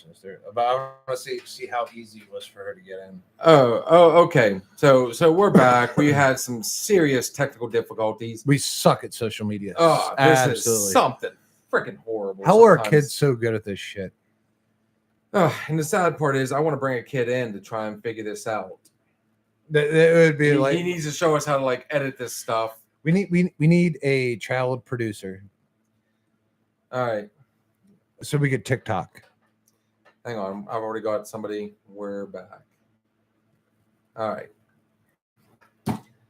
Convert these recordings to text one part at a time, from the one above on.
sister. But I want to see how easy it was for her to get in. Okay. So we're back. We had some serious technical difficulties. We suck at social media. Oh, this Absolutely. is something freaking horrible. How are sometimes. kids so good at this shit? And the sad part is, I want to bring a kid in to try and figure this out. It would be He needs to show us how to like edit this stuff. we need a child producer All right, so we could TikTok. hang on. I've already got somebody. We're back. All right.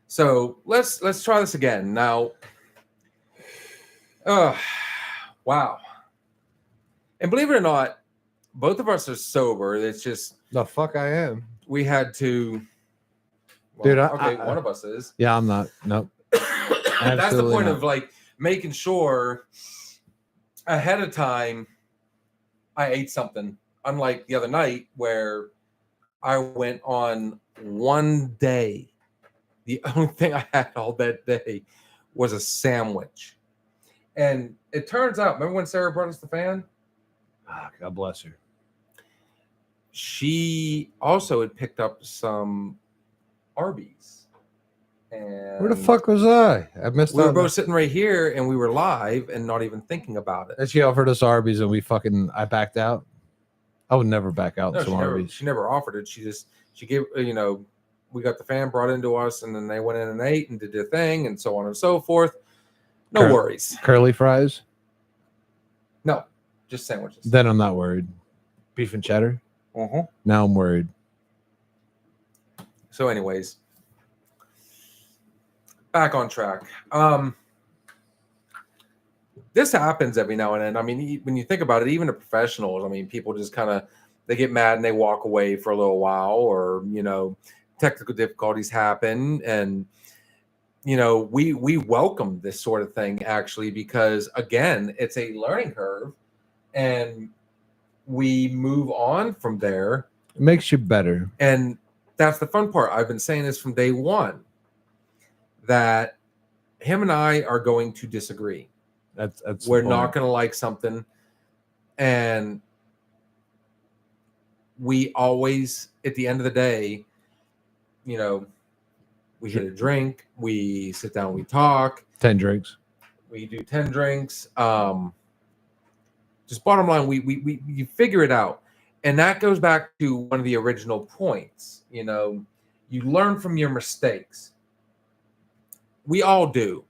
So let's try this again now. Wow. And believe it or not, both of us are sober. It's just The fuck I am, we had to. Dude, One of us is. Yeah, I'm not. Nope. That's the Absolutely point not. of like making sure ahead of time I ate something. Unlike the other night where I went on one day. The only thing I had all that day was a sandwich. And it turns out, remember when Sarah brought us the fan? God bless her. She also had picked up some Arby's. And Where the fuck was I? I missed we were out. both sitting right here and we were live and not even thinking about it. And she offered us Arby's and I backed out. I would never back out No, some Arby's. she never offered it. She gave, we got the fan brought into us and then they went in and ate and did their thing and so on and so forth. No worries. Curly fries? No, just sandwiches. Then I'm not worried. Beef and cheddar? Now I'm worried. So anyways, back on track. This happens every now and then. I mean, when you think about it, even the professionals, I mean, people just kind of, they get mad and they walk away for a little while, or, technical difficulties happen. And, we welcome this sort of thing actually, because again, it's a learning curve and we move on from there. It makes you better. And that's the fun part. I've been saying this from day one, that him and I are going to disagree. We're not going to like something. And we always, at the end of the day, we hit a drink, we sit down, we talk. 10 drinks. We do 10 drinks. Just bottom line, we figure it out. And that goes back to one of the original points. You learn from your mistakes. We all do.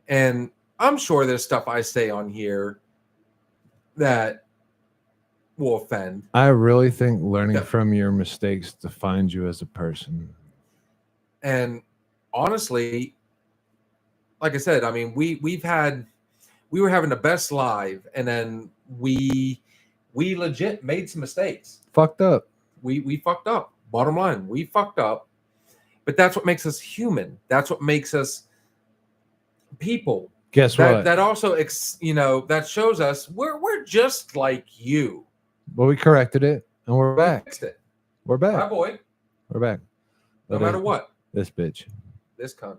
And I'm sure there's stuff I say on here that will offend. I really think learning from your mistakes defines you as a person. And honestly, like I said, I mean, we were having the best live, and then we legit made some mistakes. Fucked up. We fucked up. Bottom line, we fucked up. But that's what makes us human. That's what makes us people. Guess what? That also, that shows us we're just like you. But we corrected it, and we're back. We fixed it. We're back. My boy. We're back. No matter what. This bitch. This cunt.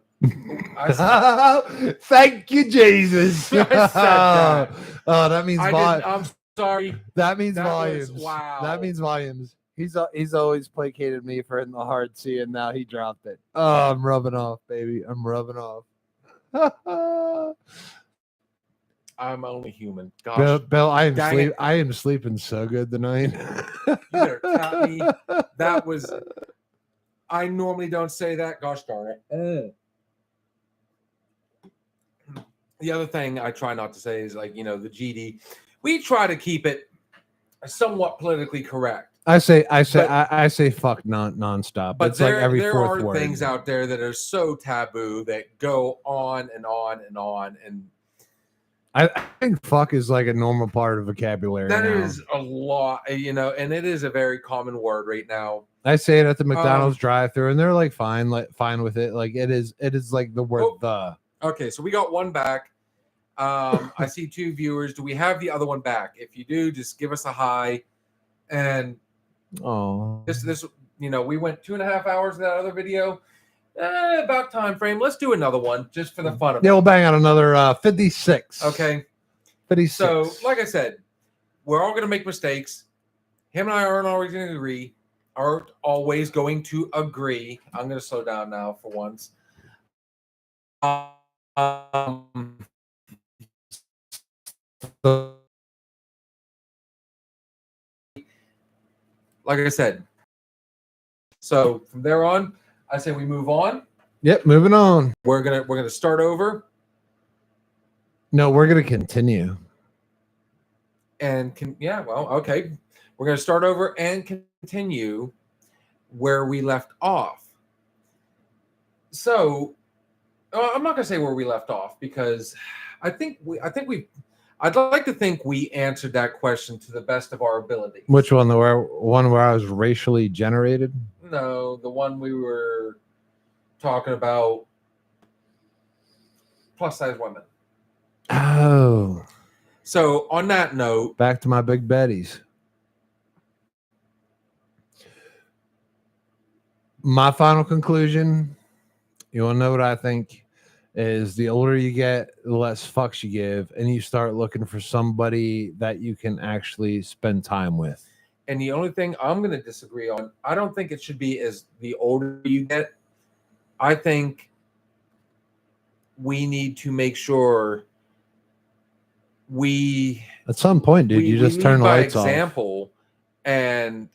Thank you, Jesus. I said that. Oh, that means I'm sorry. That means That volumes. wow. That means volumes. He's always placated me for in the hard C, and now he dropped it. Oh, I'm rubbing off, baby. I'm rubbing off. I'm only human. Gosh, Bill, I am sleeping so good tonight. you better tap me. That was. I normally don't say that. Gosh darn it. The other thing I try not to say is the GD. We try to keep it somewhat politically correct. I say fuck nonstop. But it's like every there fourth are word. things out there that are so taboo that go on and on and on. And I think fuck is like a normal part of vocabulary. that now. is a lot, and it is a very common word right now. I say it at the McDonald's drive-thru, and they're like fine with it. Like it is like the word the. Okay, so we got one back. I see 2 viewers. Do we have the other one back? If you do, just give us a hi. And this we went 2.5 hours of that other video. About time frame. Let's do another one just for the fun of it. Yeah, we'll bang out another 56. Okay. 56. So, like I said, we're all going to make mistakes. him and I aren't always going to agree. Aren't always going to agree. I'm going to slow down now for once. Like I said, so from there on, I say we move on. Yep, moving on. We're gonna start over No, we're gonna continue. and okay. We're gonna start over and continue where we left off. So I'm not gonna say where we left off because I'd like to think we answered that question to the best of our ability. Which one? The one where I was racially generated? No, the one we were talking about plus size women. Oh. So on that note, back to my big Betties. My final conclusion, you want to know what I think, is the older you get, the less fucks you give, and you start looking for somebody that you can actually spend time with. And the only thing I'm going to disagree on, I don't think it should be as the older you get. I think we need to make sure we at some point, dude, you just turn the lights off. Example, and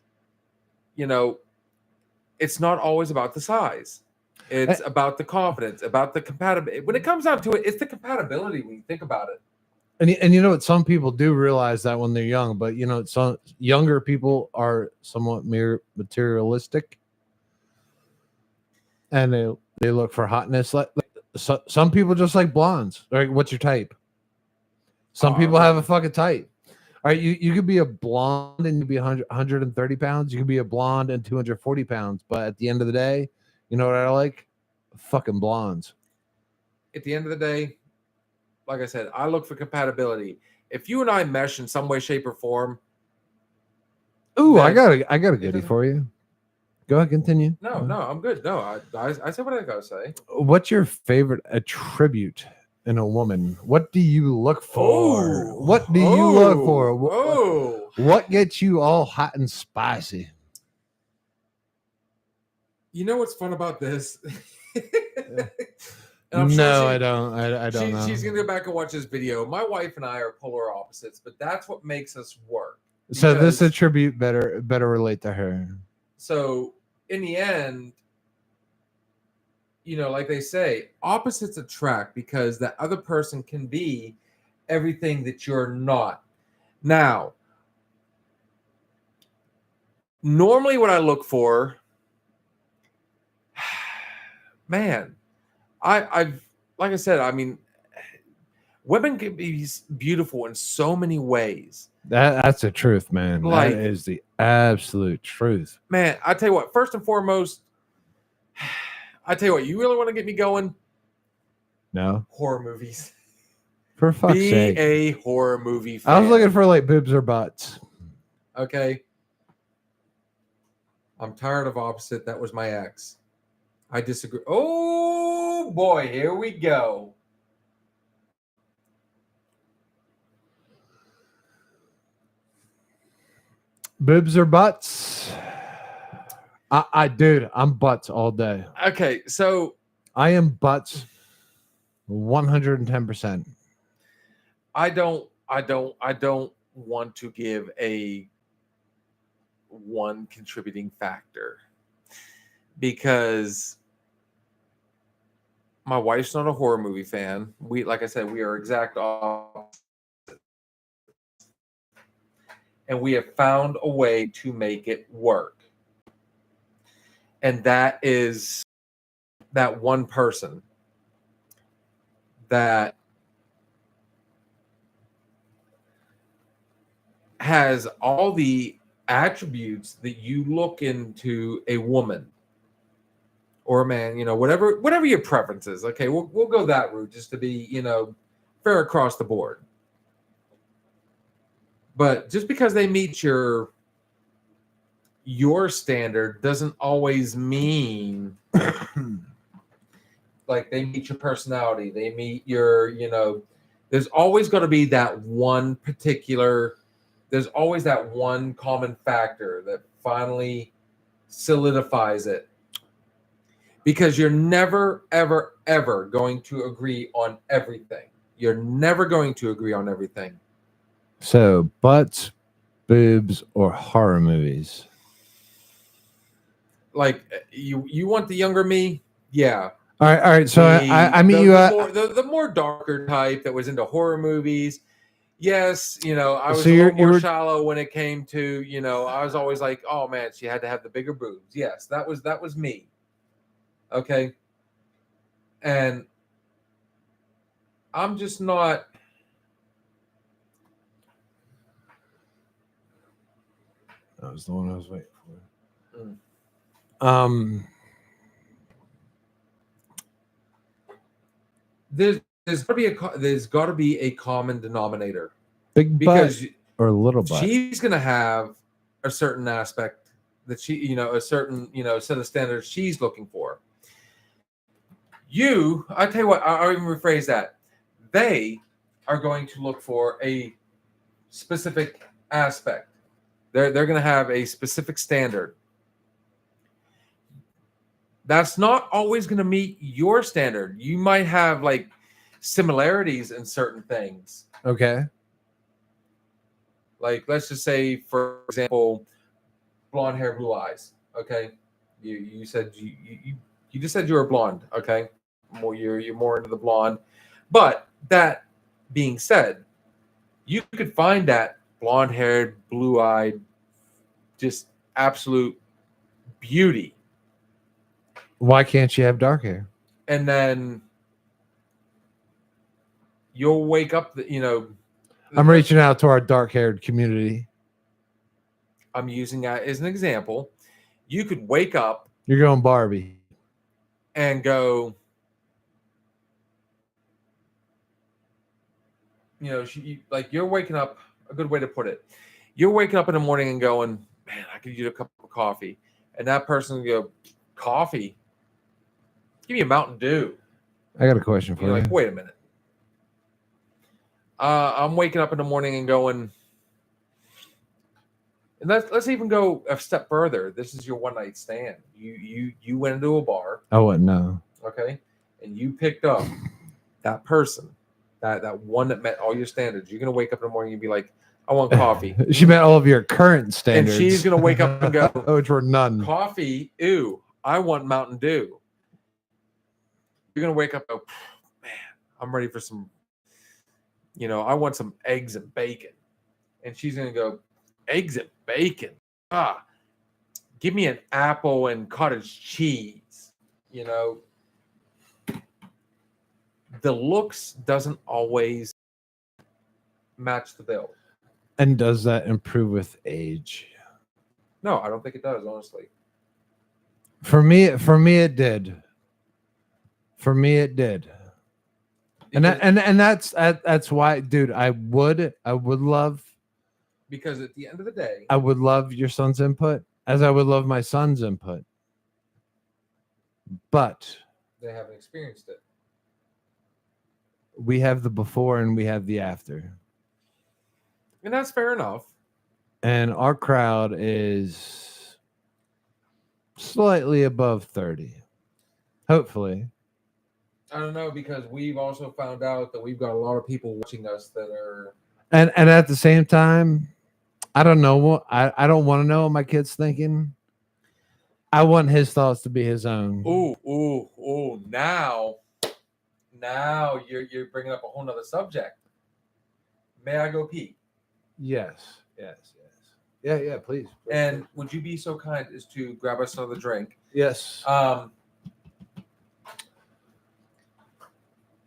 it's not always about the size. It's about the confidence, about the compatibility. When it comes down to it, it's the compatibility when you think about it. And you know what? Some people do realize that when they're young, but some younger people are somewhat materialistic, and they look for hotness. Like some people just like blondes. Like, what's your type? Some people have a fucking type. All right, you could be a blonde and you be 130 pounds. You could be a blonde and 240 pounds. But at the end of the day, you know what I like? Fucking blondes. At the end of the day, like I said, I look for compatibility. If you and I mesh in some way, shape, or form. Ooh, I got a goodie for you. Go ahead, continue. No, I'm good. No, I said what I gotta say. What's your favorite attribute in a woman? What do you look for? What do you look for? What gets you all hot and spicy? You know what's fun about this? I don't. I don't know. She's gonna go back and watch this video. My wife and I are polar opposites, but that's what makes us work. So this attribute better relate to her. So in the end, like they say, opposites attract because that other person can be everything that you're not. Now, normally what I look for, man, I've like I said, I mean, women can be beautiful in so many ways. That's the truth, man. That is the absolute truth. Man, I tell you what, first and foremost, you really want to get me going? No. Horror movies. For fuck's sake. Be a horror movie fan. I was looking for like boobs or butts. Okay. I'm tired of opposite. That was my ex. I disagree. Oh boy, here we go. Boobs or butts? Dude, I'm butts all day. Okay, so I am butts 110%. I don't want to give a one contributing factor because my wife's not a horror movie fan. Like I said, we are exact opposites. And we have found a way to make it work. And that is that one person that has all the attributes that you look into a woman or a man, whatever your preference is. Okay, we'll go that route just to be, fair across the board. But just because they meet your standard doesn't always mean like they meet your personality. They meet your, there's always going to be that one particular there's always that one common factor that finally solidifies it. Because you're never, ever, ever going to agree on everything. You're never going to agree on everything. So, butts, boobs, or horror movies? Like you want the younger me? Yeah. All right. So I meet you at. The more darker type that was into horror movies. Yes, I was So a you little more were- shallow when it came to, I was always like, oh man, she had to have the bigger boobs. Yes, that was me. Okay. And I'm just not. That was the one I was waiting for. Mm. There's got to be a common denominator Big because butt or little butt? she's gonna have a certain aspect that she, a certain, set of standards she's looking for. I tell you what, I'll even rephrase that. They are going to look for a specific aspect. They're going to have a specific standard. That's not always going to meet your standard. You might have like similarities in certain things. Okay. Like, let's just say, for example, blonde hair, blue eyes. Okay, you said you just said you were blonde. Okay, you're more into the blonde. But that being said, you could find that blonde haired, blue eyed, just absolute beauty. Why can't you have dark hair? And then you'll wake up, I'm reaching out to our dark haired community. I'm using that as an example. You could wake up. You're going Barbie. And go, you're waking up, a good way to put it. You're waking up in the morning and going, man, I could use a cup of coffee. And that person will go, coffee? Give me a Mountain Dew. I got a question for you. Like, wait a minute. I'm waking up in the morning and going, and let's even go a step further. This is your one night stand. You went into a bar. I wouldn't know. Okay. And you picked up that person, that one that met all your standards. You're gonna wake up in the morning and be like, I want coffee. She met all of your current standards. And she's gonna wake up and go, which were none. Coffee, ew, I want Mountain Dew. You're gonna wake up and go, man, I'm ready for some, I want some eggs and bacon. And she's gonna go, eggs and bacon. Give me an apple and cottage cheese. The looks doesn't always match the bill. And does that improve with age? No, I don't think it does, honestly. For me it did. For me it did. And that's why, dude, I would love, because at the end of the day, I would love your son's input as I would love my son's input. But they haven't experienced it. We have the before and we have the after. And that's fair enough. And our crowd is slightly above 30. Hopefully. I don't know, because we've also found out that we've got a lot of people watching us that are, and at the same time, I don't know what I don't want to know what my kid's thinking. I want his thoughts to be his own. Ooh, now you're bringing up a whole nother subject. May I go pee? Yes. Yeah, please. And would you be so kind as to grab us another drink? Yes.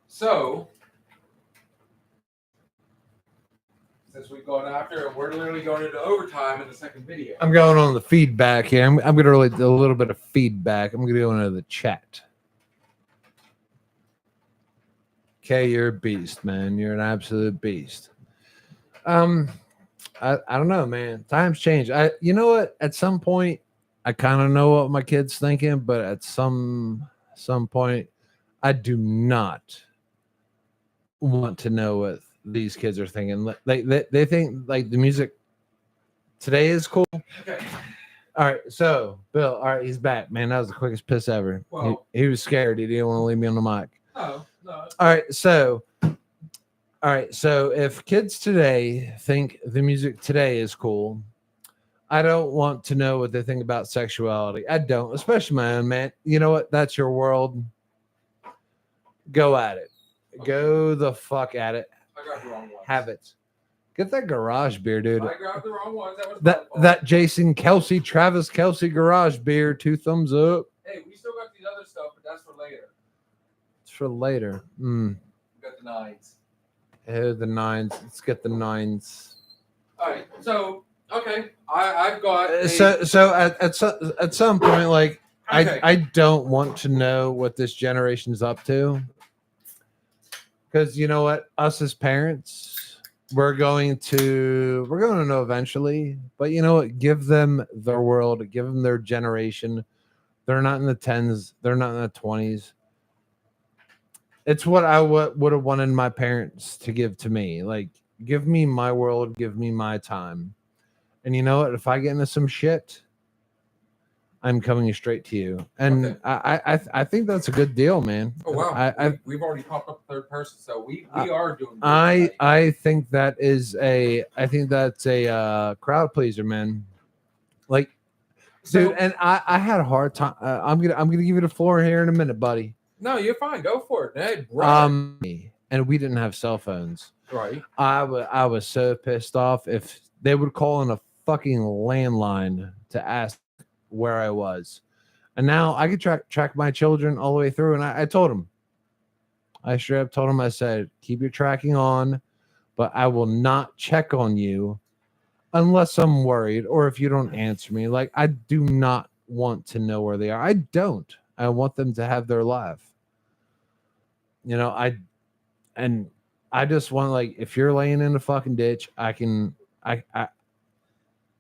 So, since we've gone after, and we're literally going into overtime in the second video. I'm going on the feedback here. I'm going to really do a little bit of feedback. I'm going to go into the chat. Okay, you're a beast, man. You're an absolute beast. I don't know, man. Times change. You know what? At some point, I kind of know what my kid's thinking, but at some point, I do not want to know what these kids are thinking. They think like the music Today is cool. Okay. All right, so Bill, all right, he's back, man. That was the quickest piss ever. Well- he was scared. He didn't want to leave me on the mic. No. All right, so if kids today think the music today is cool, I don't want to know what they think about sexuality. I don't, especially my own, man. You know what? That's your world. Go at it. Go the fuck at it. I grabbed the wrong one. Have it. Get that garage beer, dude. I grabbed the wrong ones. That was my That fault. that Jason Kelsey, Travis Kelsey garage beer. 2 thumbs up. Hey, we still got these other stuff, but that's for later. It's for later. We got the 9s. Oh, the 9s. Let's get the 9s. All right. So okay, I've got. So at some point, like Okay. I don't want to know what this generation's up to, because you know what, us as parents, we're going to know eventually. But you know what, give them their world, give them their generation. They're not in the 10s, they're not in the 20s. It's what I would have wanted my parents to give to me. Like, give me my world, give me my time. And you know what? If I get into some shit, I'm coming straight to you. And Okay. I think that's a good deal, man. Oh wow, I we've already popped up third person, so we are doing. Good I tonight. I think that's a crowd pleaser, man. Like, So- dude, and I had a hard time. I'm gonna give you the floor here in a minute, buddy. No, you're fine. Go for it. Hey, right. And we didn't have cell phones. Right. I was so pissed off if they would call in a fucking landline to ask where I was. And now I could track my children all the way through. And I told them, I straight up told them, I said, keep your tracking on, but I will not check on you unless I'm worried or if you don't answer me. Like, I do not want to know where they are. I don't. I want them to have their life. You know, I just want, like, if you're laying in a fucking ditch, I'm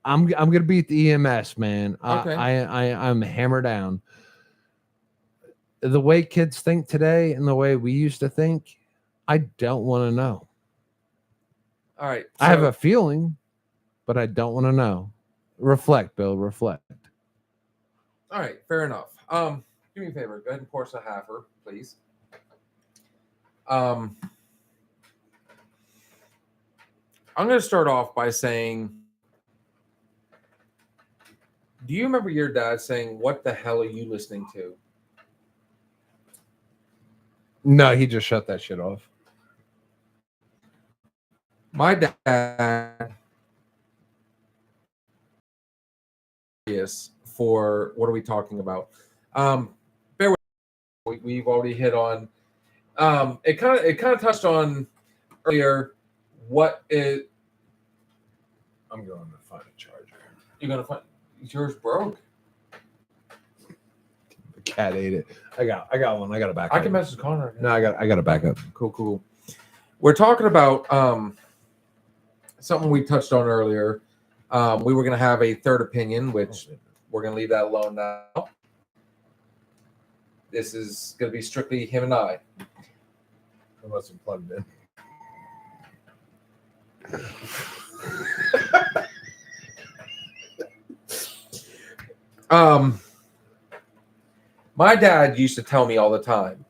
gonna beat the EMS, man. Okay. I'm hammer down. The way kids think today and the way we used to think, I don't want to know. All right. I have so- a feeling, but I don't want to know. Reflect, Bill. Reflect. All right. Fair enough. Do me a favor. Go ahead and pour us a halfer, please. I'm going to start off by saying, do you remember your dad saying, "What the hell are you listening to?" No, he just shut that shit off. My dad, yes, for what are we talking about? Bear with me. We've already hit on. It kind of touched on earlier. What is I'm going to find a charger. you're gonna find? Yours broke. The cat ate it. I got one. I got a backup. I can message Connor. No, I got a backup. Cool. We're talking about something we touched on earlier. We were gonna have a third opinion, which we're gonna leave that alone now. This is gonna be strictly him and I. Unless I'm plugged in. My dad used to tell me all the time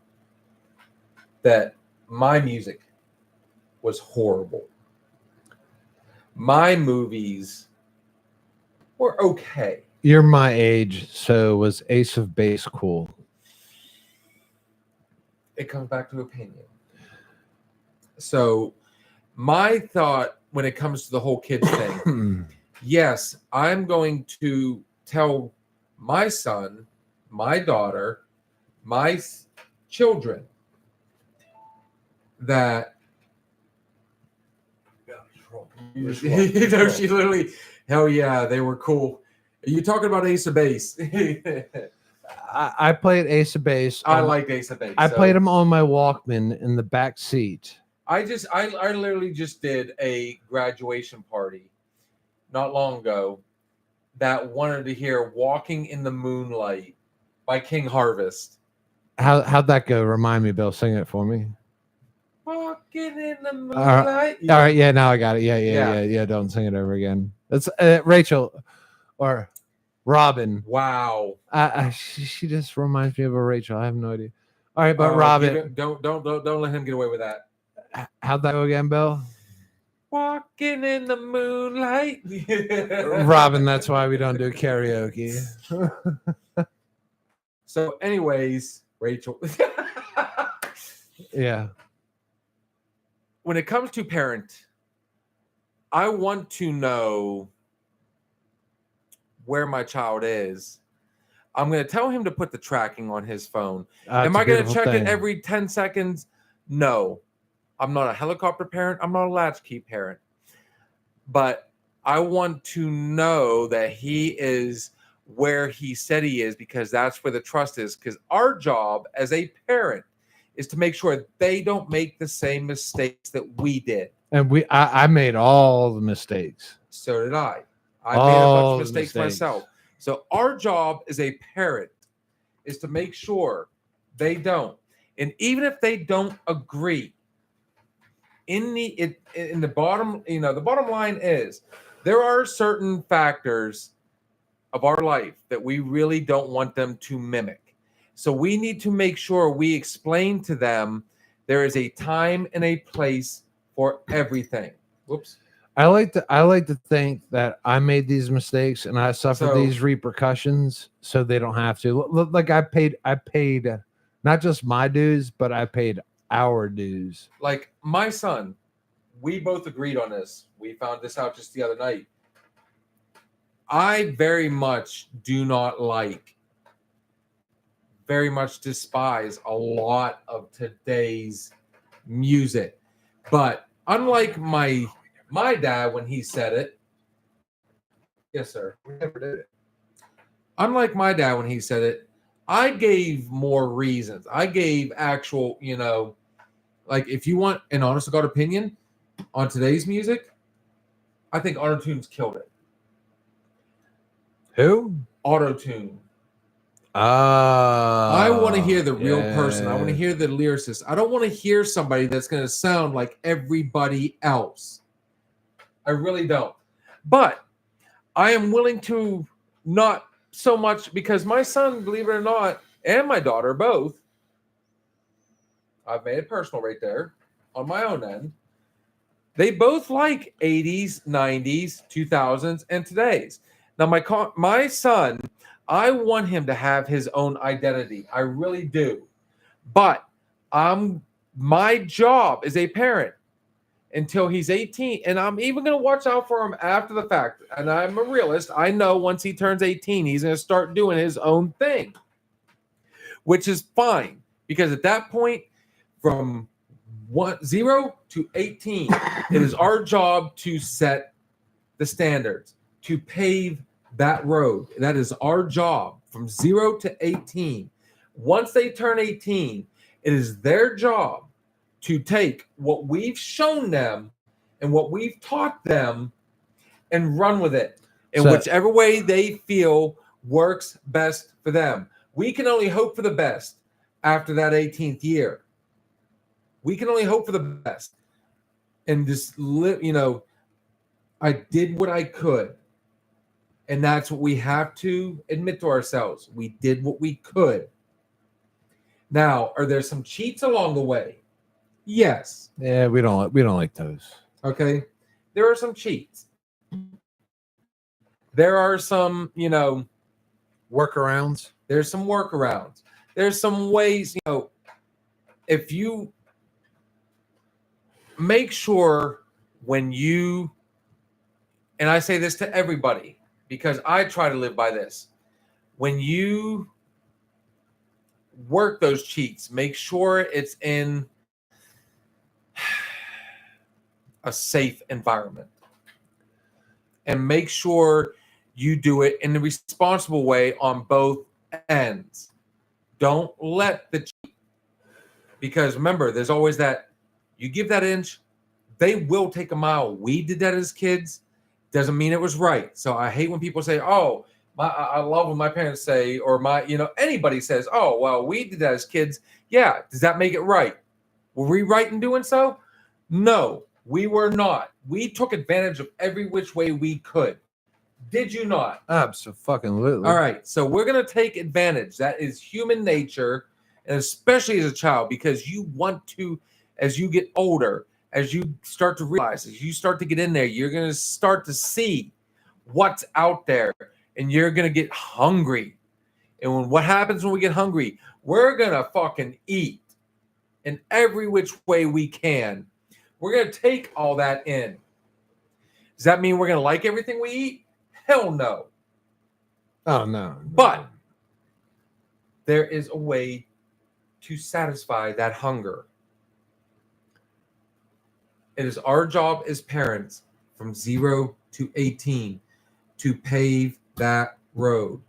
that my music was horrible. My movies were okay. You're my age, so was Ace of Base cool? It comes back to opinion. So my thought when it comes to the whole kids thing, yes, I'm going to tell my son, my daughter, my children that you know, she literally, hell yeah, they were cool. Are you talking about Ace of Base? I played Ace of Base. I like Ace of Base. I so played him on my Walkman in the back seat. I literally just did a graduation party not long ago that wanted to hear "Walking in the Moonlight" by King Harvest. How'd that go? Remind me, Bill. Sing it for me. Walk Walking in the All moonlight. right, yeah, now I got it. Yeah. Yeah. Don't sing it over again. It's Rachel or Robin. Wow. She just reminds me of a Rachel. I have no idea. All right, but Oh, Robin, don't let him get away with that. how'd that go again, Bill? Walking in the moonlight. Robin, that's why we don't do karaoke. So, anyways, Rachel. Yeah. When it comes to parent, I want to know where my child is. I'm going to tell him to put the tracking on his phone. Am I going to check it every 10 seconds? No. I'm not a helicopter parent. I'm not a latchkey parent. But I want to know that he is where he said he is, because that's where the trust is. Because our job as a parent is to make sure they don't make the same mistakes that we did. And I made all the mistakes. So did I. I made a bunch of mistakes myself. So our job as a parent is to make sure they don't. And even if they don't agree, in the bottom, the bottom line is there are certain factors of our life that we really don't want them to mimic. So we need to make sure we explain to them there is a time and a place for everything. Whoops. I like to think that I made these mistakes and I suffered these repercussions so they don't have to. Like I paid not just my dues, but I paid our dues. Like my son, we both agreed on this. We found this out just the other night. I very much despise a lot of today's music. But unlike my dad when he said it, yes, sir, we never did it. Unlike my dad when he said it, I gave more reasons. I gave actual, like if you want an honest to God opinion on today's music, I think Auto-Tune's killed it. Who? Auto-Tune. I want to hear the real person. I want to hear the lyricist. I don't want to hear somebody that's going to sound like everybody else. I really don't. But I am willing to not so much, because my son, believe it or not, and my daughter both, I've made it personal right there on my own end. They both like 80s, 90s, 2000s, and today's. Now, my son, I want him to have his own identity. I really do. But my job as a parent until he's 18, and I'm even going to watch out for him after the fact. And I'm a realist. I know once he turns 18, he's going to start doing his own thing, which is fine, because at that point, from 0 to 18, it is our job to set the standards, to pave that road. That is our job from 0 to 18. Once they turn 18, it is their job to take what we've shown them and what we've taught them and run with it in whichever way they feel works best for them. We can only hope for the best after that 18th year. We can only hope for the best. And just I did what I could. And that's what we have to admit to ourselves. We did what we could. Now, are there some cheats along the way? Yes. Yeah, we don't like those. Okay. There are some cheats. There are some, workarounds. There's some workarounds. There's some ways, if you make sure when you, and I say this to everybody, because I try to live by this. When you work those cheats, make sure it's in a safe environment. And make sure you do it in a responsible way on both ends. Don't let the cheat, because remember, there's always that, you give that inch, they will take a mile. We did that as kids. Doesn't mean it was right. So I hate when people say, oh, I love when my parents say, or anybody says, oh, well, we did that as kids. Yeah. Does that make it right? Were we right in doing so? No, we were not. We took advantage of every which way we could. Did you not? Absolutely. All right. So we're going to take advantage. That is human nature, and especially as a child, because you want to, as you get older, as you start to realize, as you start to get in there, you're going to start to see what's out there, and you're going to get hungry. And what happens when we get hungry? We're going to fucking eat in every which way we can. We're going to take all that in. Does that mean we're going to like everything we eat? Hell no. Oh, no. But there is a way to satisfy that hunger. It is our job as parents from 0 to 18 to pave that road.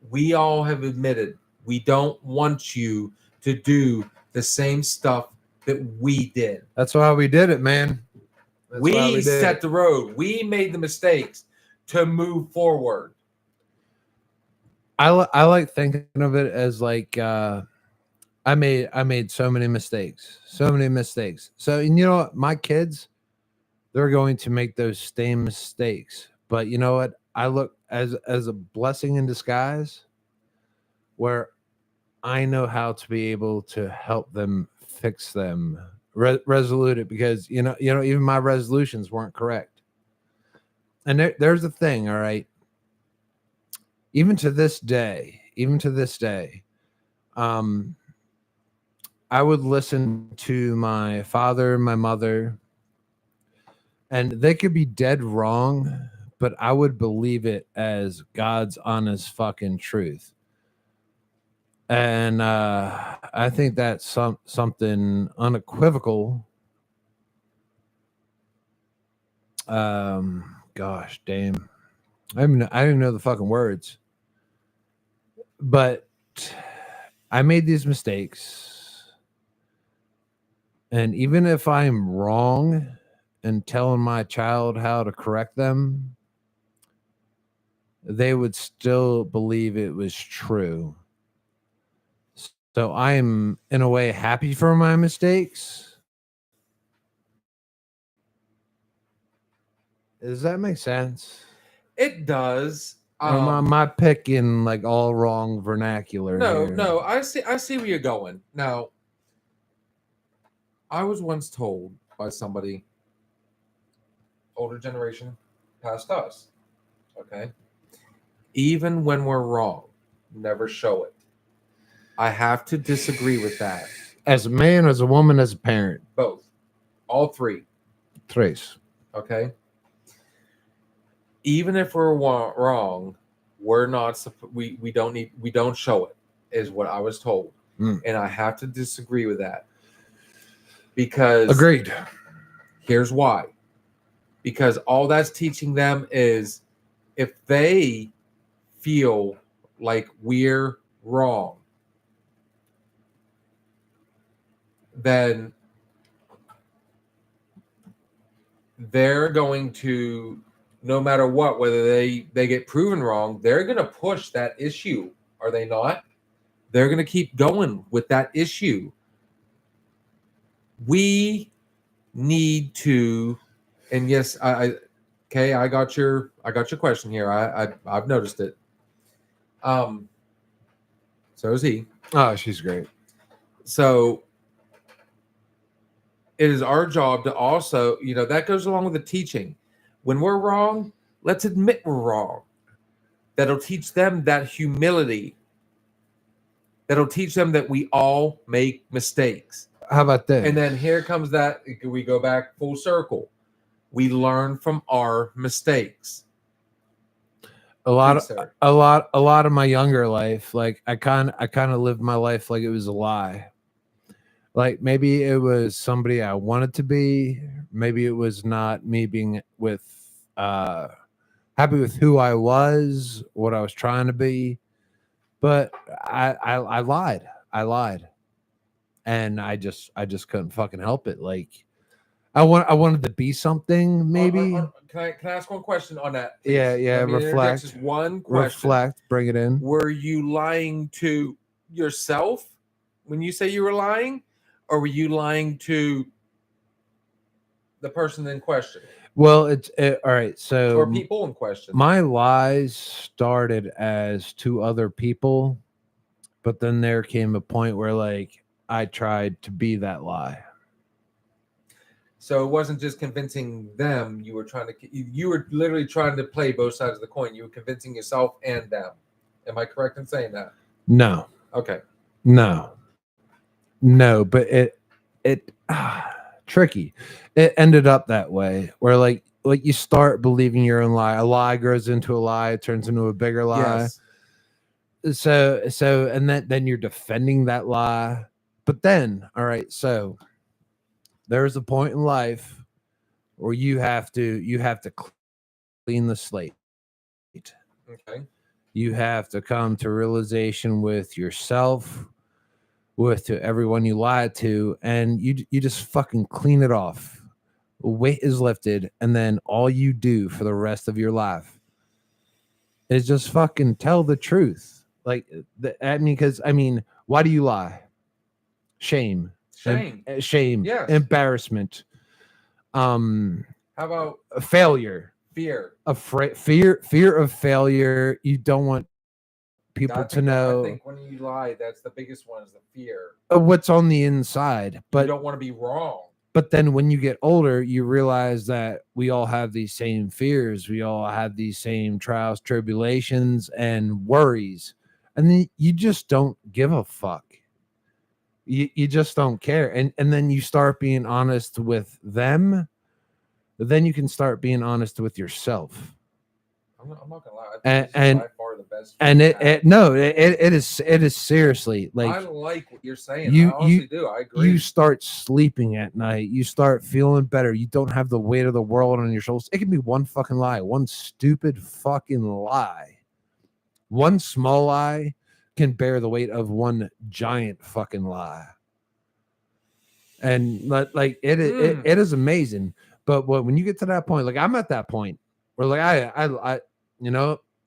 We all have admitted we don't want you to do the same stuff that we did. That's why we did it, man. That's why We did set it. the road. We made the mistakes to move forward. I like thinking of it as like I made so many mistakes. So and you know what? My kids, they're going to make those same mistakes. But you know what? I look as a blessing in disguise where I know how to be able to help them fix them, resolute it, because you know even my resolutions weren't correct. And there's the thing, all right. Even to this day, I would listen to my father, my mother, and they could be dead wrong, but I would believe it as God's honest fucking truth. And I think that's something unequivocal. Gosh, damn. I don't even know the fucking words. But I made these mistakes. And even if I'm wrong and telling my child how to correct them, they would still believe it was true. So I'm, in a way, happy for my mistakes. Does that make sense? It does. Or am I picking like all wrong vernacular? No. I see where you're going. Now, I was once told by somebody, older generation, past us, okay, even when we're wrong, never show it. I have to disagree with that. As a man, as a woman, as a parent. Both. All three. Trace. Okay. Even if we're wrong, we're not. We don't show it. Is what I was told, and I have to disagree with that because agreed. Here's why. Because all that's teaching them is if they feel like we're wrong, then they're going to, no matter what, whether they get proven wrong, they're going to push that issue, are they not? They're going to keep going with that issue. We need to, and yes, I got your question here. I've noticed it. So is he. Oh, she's great. So it is our job to also, that goes along with the teaching. When we're wrong, let's admit we're wrong. That'll teach them that humility. That'll teach them that we all make mistakes. How about that? And then here comes that, we go back full circle. We learn from our mistakes. A lot of my younger life, like I kind of lived my life like it was a lie. Like maybe it was somebody I wanted to be, maybe it was not me being happy with who I was, what I was trying to be, but I lied. And I just couldn't fucking help it. Like I wanted to be something, maybe. Can I ask one question on that? Please? Yeah. Reflect. Just one question. Reflect. Bring it in. Were you lying to yourself when you say you were lying, or were you lying to the person in question Well, all right. or So people in question. my lies started as two other people, but then there came a point where like I tried to be that lie. So it wasn't just convincing them. You were literally trying to play both sides of the coin. You were convincing yourself and them. Am I correct in saying that? No, Okay. no, no. But it tricky. It ended up that way where like you start believing your own lie. A lie grows into a lie. It turns into a bigger lie. Yes. So and then you're defending that lie. But then, all right, so there's a point in life where you have to clean the slate. Okay. You have to come to realization with yourself, with to everyone you lied to, and you just fucking clean it off. Weight is lifted, and then all you do for the rest of your life is just fucking tell the truth. Like, because why do you lie? Shame, Shame. shame, Yes. embarrassment, How about failure, fear? fear of failure. You don't want people to know. I think when you lie, that's the biggest one is the fear. What's on the inside. You But don't want to be wrong. but then when you get older, you realize that we all have these same fears. We all have these same trials, tribulations, and worries. And then you just don't give a fuck. You just don't care. And then you start being honest with them. Then you can start being honest with yourself. I'm not gonna lie. I think this is by far the best. And it is seriously like I like what you're saying. I honestly do. I agree. You start sleeping at night. You start feeling better. You don't have the weight of the world on your shoulders. It can be one fucking lie, one stupid fucking lie. One small lie can bear the weight of one giant fucking lie. And like it is amazing. But when you get to that point, like I'm at that point where like I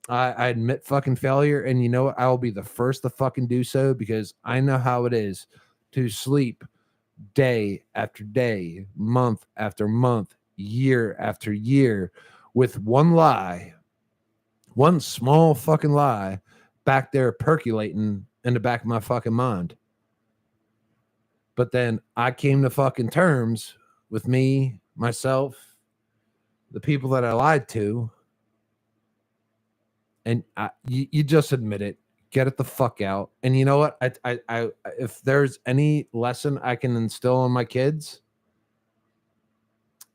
I admit fucking failure, and you know what? I will be the first to fucking do so because I know how it is to sleep day after day, month after month, year after year with one lie, one small fucking lie back there percolating in the back of my fucking mind. But then I came to fucking terms with me, myself, the people that I lied to. And you just admit it, get it the fuck out. And you know what? I if there's any lesson I can instill on my kids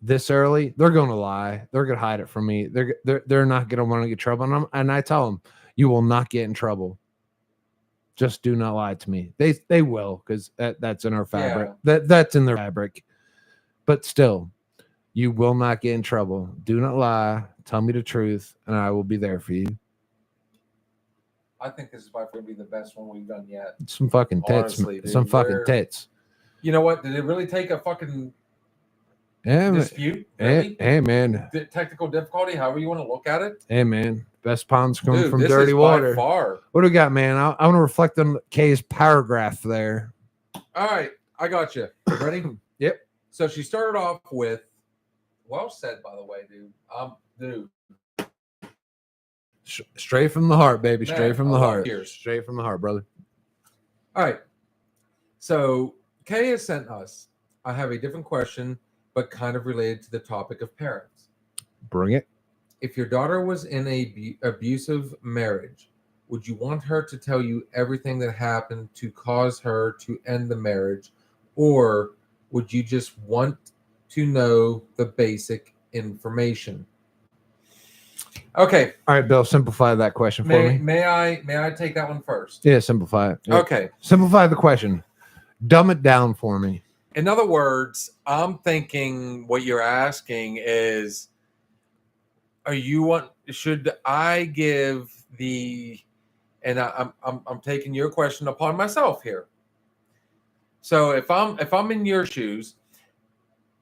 this early, they're going to lie. They're going to hide it from me. They're not going to want to get trouble. And I tell them, you will not get in trouble. Just do not lie to me. They will, because that's in our fabric. Yeah. That's in their fabric. But still, you will not get in trouble. Do not lie. Tell me the truth, and I will be there for you. I think this is by far be the best one we've done yet. Some fucking tits. Honestly, dude, some fucking tits. You know what? Did it really take a fucking dispute? Really? Hey man. Technical difficulty, however you want to look at it. Hey man. Best ponds come from dirty water. By far. What do we got, man? I want to reflect on Kay's paragraph there. All right. I got you. Ready? Yep. So she started off with, well said, by the way, dude. Dude. Straight from the heart, baby. Man, Straight from the heart. Cheers. Straight from the heart, brother. All right. So Kay has sent us, I have a different question, but kind of related to the topic of parents. Bring it. If your daughter was in a abusive marriage, would you want her to tell you everything that happened to cause her to end the marriage, or would you just want to know the basic information? Okay. All right, Bill, simplify that question for me. May I take that one first? Yeah, simplify it. Yep. Okay. Simplify the question. Dumb it down for me. In other words, I'm thinking what you're asking is, should I give and I'm taking your question upon myself here. So if I'm in your shoes,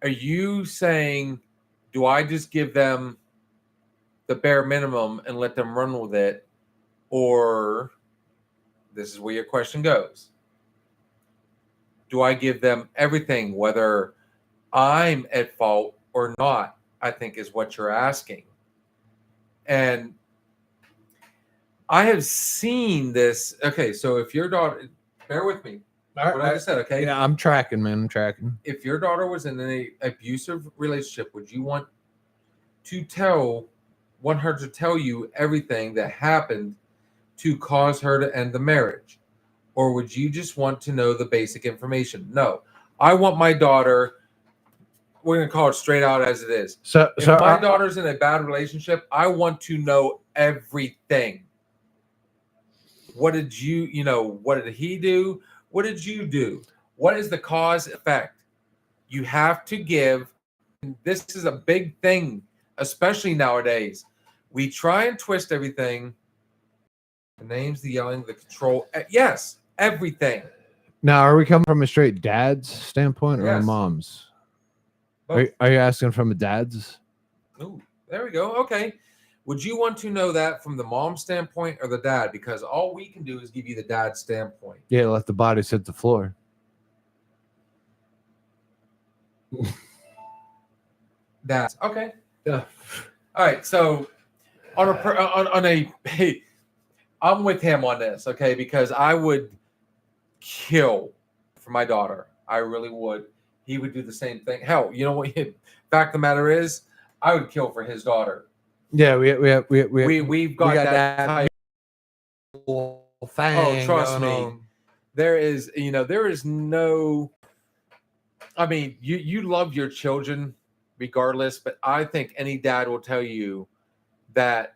are you saying, do I just give them the bare minimum and let them run with it? Or this is where your question goes. Do I give them everything, whether I'm at fault or not, I think is what you're asking. And I have seen this. Okay, so if your daughter, bear with me, what I just said, okay? Yeah, I'm tracking, man. I'm tracking. If your daughter was in an abusive relationship, would you want her to tell you everything that happened to cause her to end the marriage? Or would you just want to know the basic information? No, I want my daughter, we're going to call it straight out as it is. So If my daughter's in a bad relationship, I want to know everything. What did what did he do? What did you do? What is the cause effect? You have to give. This is a big thing, especially nowadays. We try and twist everything. The names, the yelling, the control. Yes, everything. Now, are we coming from a straight dad's standpoint or a Yes. mom's? Both. Are you asking from a dad's? Ooh, there we go. Okay. Would you want to know that from the mom standpoint or the dad? Because all we can do is give you the dad standpoint. Yeah, let the bodies hit the floor. That's okay. Yeah. All right. So hey, I'm with him on this, okay? Because I would kill for my daughter. I really would. He would do the same thing. Hell, you know what? Fact of the matter is, I would kill for his daughter. Yeah, We've got that type. thing. Oh, trust me. on. There is no. I mean, you love your children regardless, but I think any dad will tell you that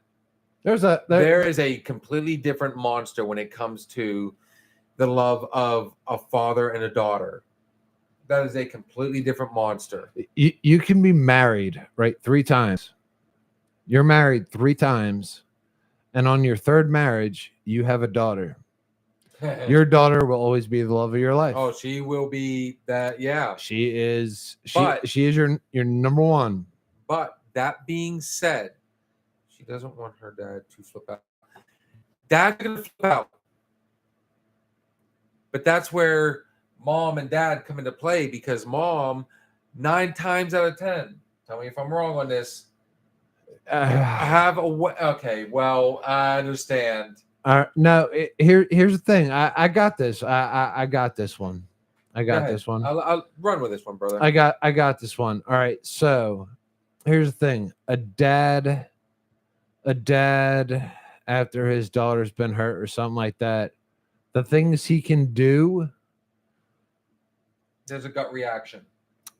there is a completely different monster when it comes to the love of a father and a daughter. That is a completely different monster. You can be married, right? 3 times. You're married 3 times, and on your 3rd marriage, you have a daughter. Your daughter will always be the love of your life. Oh, she will be that. Yeah, she is. But- She is your number one. but that being said, she doesn't want her dad to flip out. Dad's gonna flip out, but that's where mom and dad come into play, because mom, 9 times out of 10, tell me if I'm wrong on this, have a okay. Well, I understand. No, here's the thing. I got this. I got this one. I got this one. I'll run with this one, brother. I got this one. All right. So here's the thing. A dad after his daughter's been hurt or something like that, the things he can do. There's a gut reaction.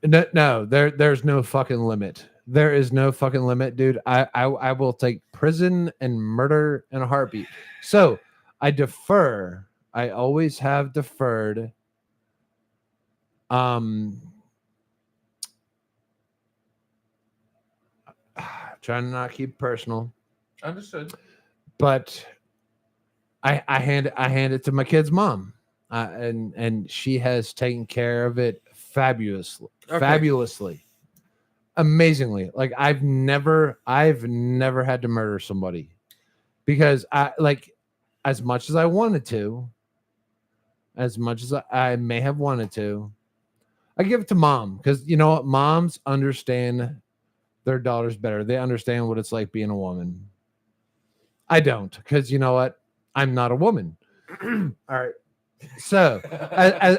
No, there's no fucking limit. There is no fucking limit, dude. I will take prison and murder in a heartbeat. So I defer. I always have deferred. Trying to not keep personal. Understood. But I hand it to my kid's mom. And she has taken care of it fabulously, amazingly. Like I've never had to murder somebody, because as much as I wanted to, as much as I may have wanted to, I give it to mom, because you know what, moms understand their daughters better. They understand what it's like being a woman. I don't, because you know what, I'm not a woman. All right. So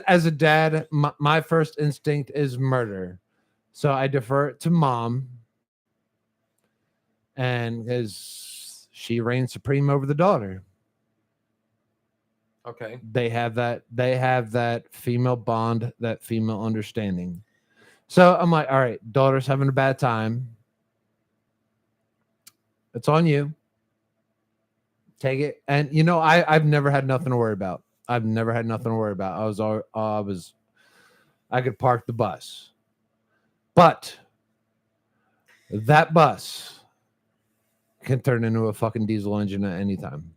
as a dad, my first instinct is murder. So I defer it to mom, and because she reigns supreme over the daughter. Okay. They have that female bond, that female understanding. So I'm like, all right, daughter's having a bad time. It's on you. Take it. And you know, I've never had nothing to worry about. I could park the bus. But that bus can turn into a fucking diesel engine at any time.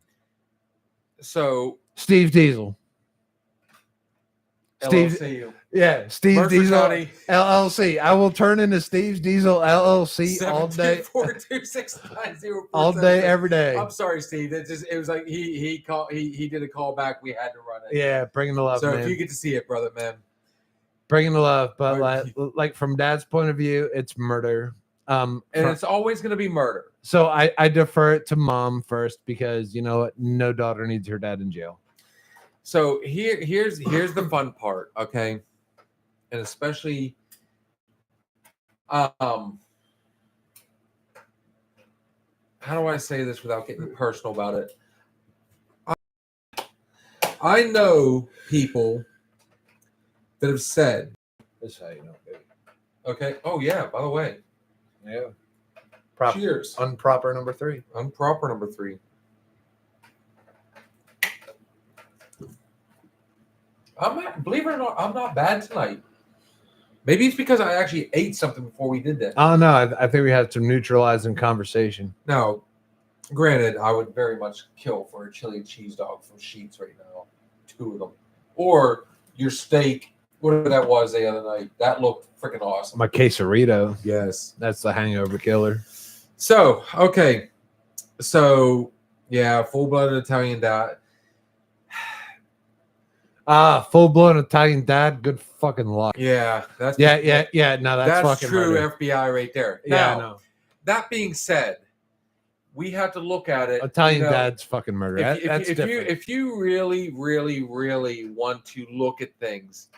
So Steve Diesel. LLC. Yeah, Steve Mercer Diesel County. LLC. I will turn into Steve's Diesel LLC all day, 724269047. all day, every day. I'm sorry, Steve. It was like he did a call back. We had to run it. Yeah, bringing the love, So man. if you get to see it, brother, man. bringing the love, but Right. like from dad's point of view, it's murder. And it's always going to be murder. So I defer it to mom first because you know what? No daughter needs her dad in jail. So here's the fun part, okay? And especially how do I say this without getting personal about it? I know people that have said, That's how you know, baby. okay, oh yeah, by the way, Yeah. cheers. Unproper number 3. Improper number 3. Believe it or not, I'm not bad tonight. Maybe it's because I actually ate something before we did that. Oh no, I think we had some neutralizing conversation. Now, granted, I would very much kill for a chili cheese dog from Sheets right now, 2 of them, or your steak, whatever that was the other night. That looked freaking awesome. My quesarito. Yes, That's the hangover killer. So okay, so yeah, full-blooded Italian dad. Full-blown Italian dad. Good fucking luck. Yeah, that's Yeah. No, that's fucking true murder. FBI right there. Yeah, Now, no. that being said, we have to look at it. Italian dad's fucking murder. That's different. If you really, really, really want to look at things,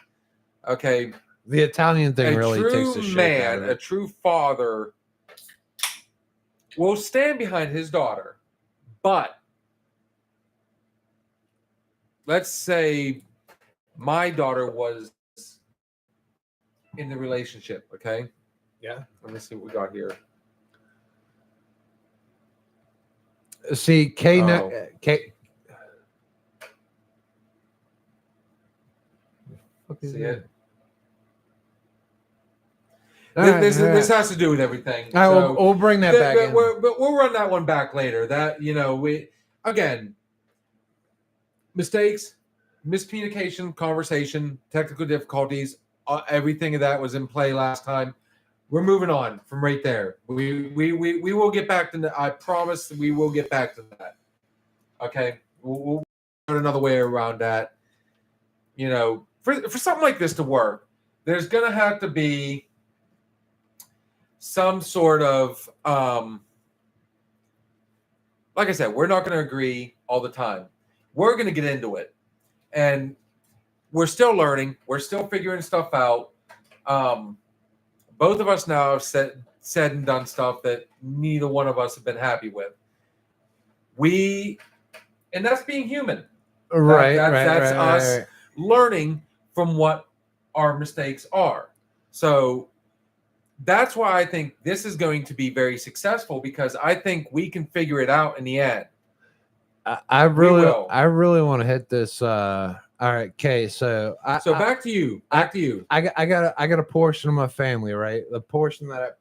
okay, The Italian thing really takes true the shit man, out of a it. true father, will stand behind his daughter, but let's say my daughter was in the relationship, okay? Yeah. Let me see what we got here. See, K. Oh. K. See it? All right, This has to do with everything. all right, So- we'll bring that back in. But we'll run that one back later. That, you know, we again, mistakes, miscommunication, conversation, technical difficulties, everything of that was in play last time. We're moving on from right there. We will get back to that. I promise we will get back to that. Okay, we'll find another way around that. You know, for something like this to work, there's gonna have to be some sort of like I said, we're not going to agree all the time. We're going to get into it, and we're still learning. We're still figuring stuff out. Both of us now have said and done stuff that neither one of us have been happy with. And that's being human. That's us learning from what our mistakes are. So that's why I think this is going to be very successful, because I think we can figure it out in the end. I really want to hit this. All right, Kay. So back to you. I got a portion of my family, right? The portion that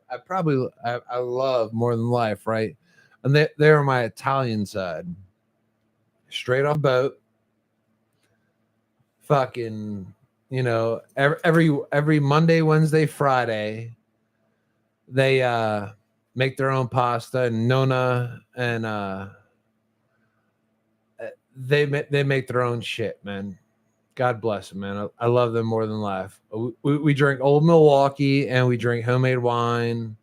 I love more than life, right? And they're my Italian side. Straight off boat. Fucking, you know, every Monday, Wednesday, Friday, they make their own pasta, and Nona and they make their own shit, man. God bless them, man. I love them more than life. We drink Old Milwaukee and we drink homemade wine.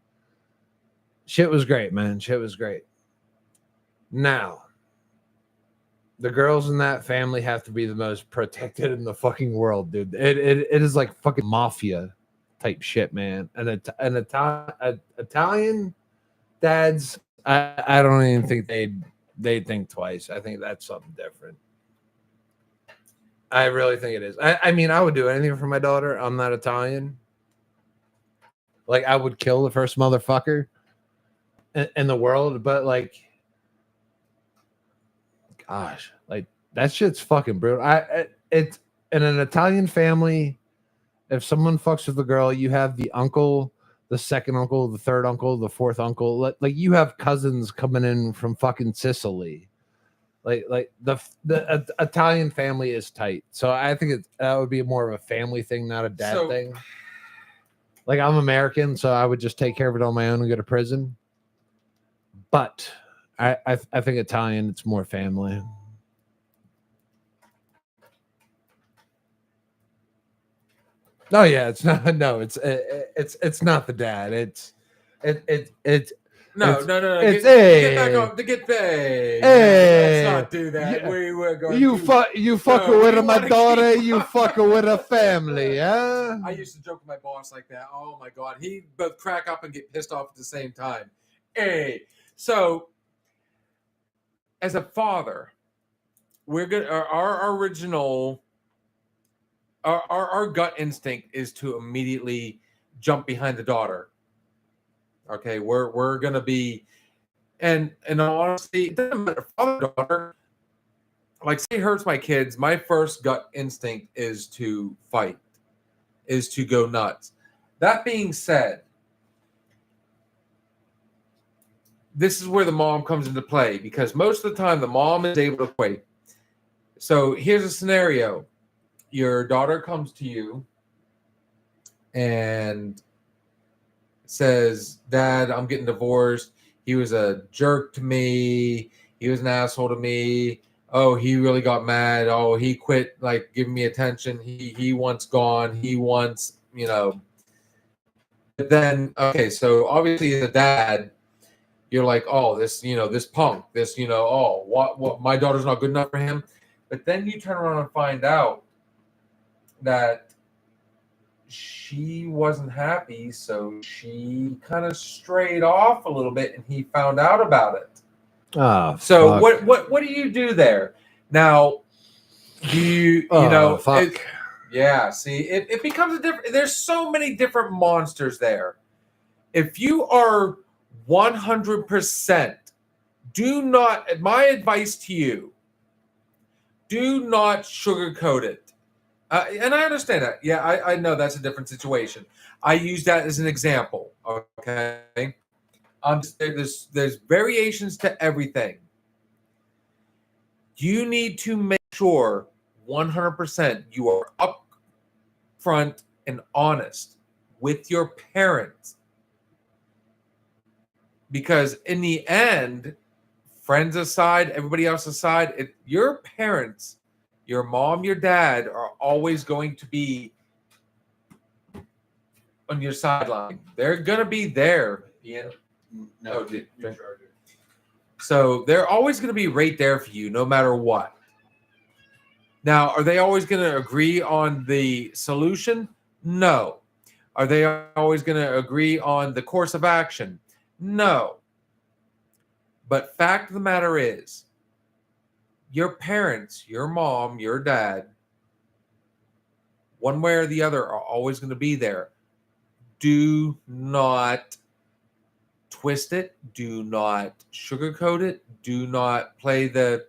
Shit was great, man. Shit was great. Now, the girls in that family have to be the most protected in the fucking world, dude. It is like fucking mafia type shit, man. And Italian dads, I don't even think they'd think twice. I think that's something different. I really think it is. I mean, I would do anything for my daughter. I'm not Italian. Like, I would kill the first motherfucker in the world, but like, gosh, like that shit's fucking brutal. It's in an Italian family. If someone fucks with the girl, you have the uncle, the second uncle, the third uncle, the fourth uncle. Like you have cousins coming in from fucking Sicily. Like the Italian family is tight. So I think that would be more of a family thing, not a dad thing. Like, I'm American, so I would just take care of it on my own and go to prison. But I think Italian, it's more family. No, yeah, it's not. No, it's not the dad. It's No, it's no, no, no. it's Get back hey on. Get hey, man. Let's hey not do that. yeah, We were going you to. you No, fucking we with my want to daughter. keep. You fucking with a family, huh? I used to joke with my boss like that. Oh my god, he both crack up and get pissed off at the same time. Hey, so as a father, we're good. Our original, our gut instinct is to immediately jump behind the daughter. Okay, we're gonna be, and honestly, it doesn't matter father daughter. Like, say it hurts my kids. My first gut instinct is to fight, is to go nuts. That being said, this is where the mom comes into play because most of the time the mom is able to play. So here's a scenario. Your daughter comes to you and says, Dad, I'm getting divorced. He was a jerk to me. He was an asshole to me. Oh, he really got mad. Oh, he quit like giving me attention. He wants gone. He wants, But then, okay, so obviously as a dad, you're like, oh, this punk, oh, what, my daughter's not good enough for him. But then you turn around and find out that she wasn't happy, so she kind of strayed off a little bit, and he found out about it. Oh, So fuck. what do you do there? Now, fuck. Yeah, see, it becomes a different. There's so many different monsters there. If you are 100%, do not. My advice to you: do not sugarcoat it. And I understand that. Yeah, I know that's a different situation. I use that as an example. Okay, there's variations to everything. You need to make sure 100% you are upfront and honest with your parents, because in the end, friends aside, everybody else aside, your parents, your mom, your dad are always going to be on your sideline. They're going to be there. No, so they're always going to be right there for you no matter what. Now, are they always going to agree on the solution? No. Are they always going to agree on the course of action? No. But fact of the matter is, your parents, your mom, your dad, one way or the other, are always going to be there. Do not twist it. Do not sugarcoat it. Do not play the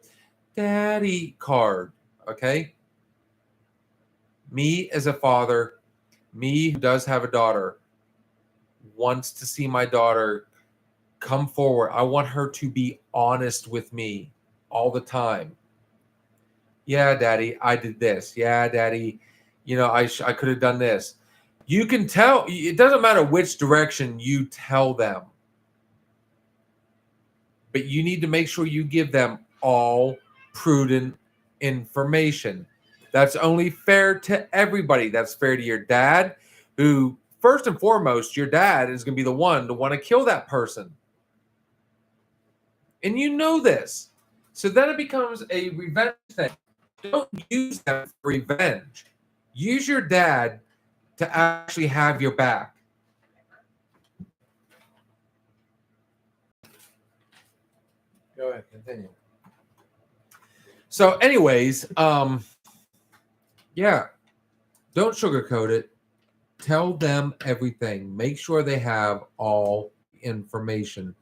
daddy card. Okay? Me as a father, me who does have a daughter, wants to see my daughter come forward. I want her to be honest with me all the time. Yeah, Daddy, I did this. Yeah, Daddy, I could have done this. You can tell. It doesn't matter which direction you tell them, but you need to make sure you give them all prudent information. That's only fair to everybody. That's fair to your dad, who, first and foremost, your dad is going to be the one to want to kill that person. And you know this. So then it becomes a revenge thing. Don't use that for revenge. Use your dad to actually have your back. Go ahead, continue. So, anyways, yeah, don't sugarcoat it. Tell them everything. Make sure they have all information.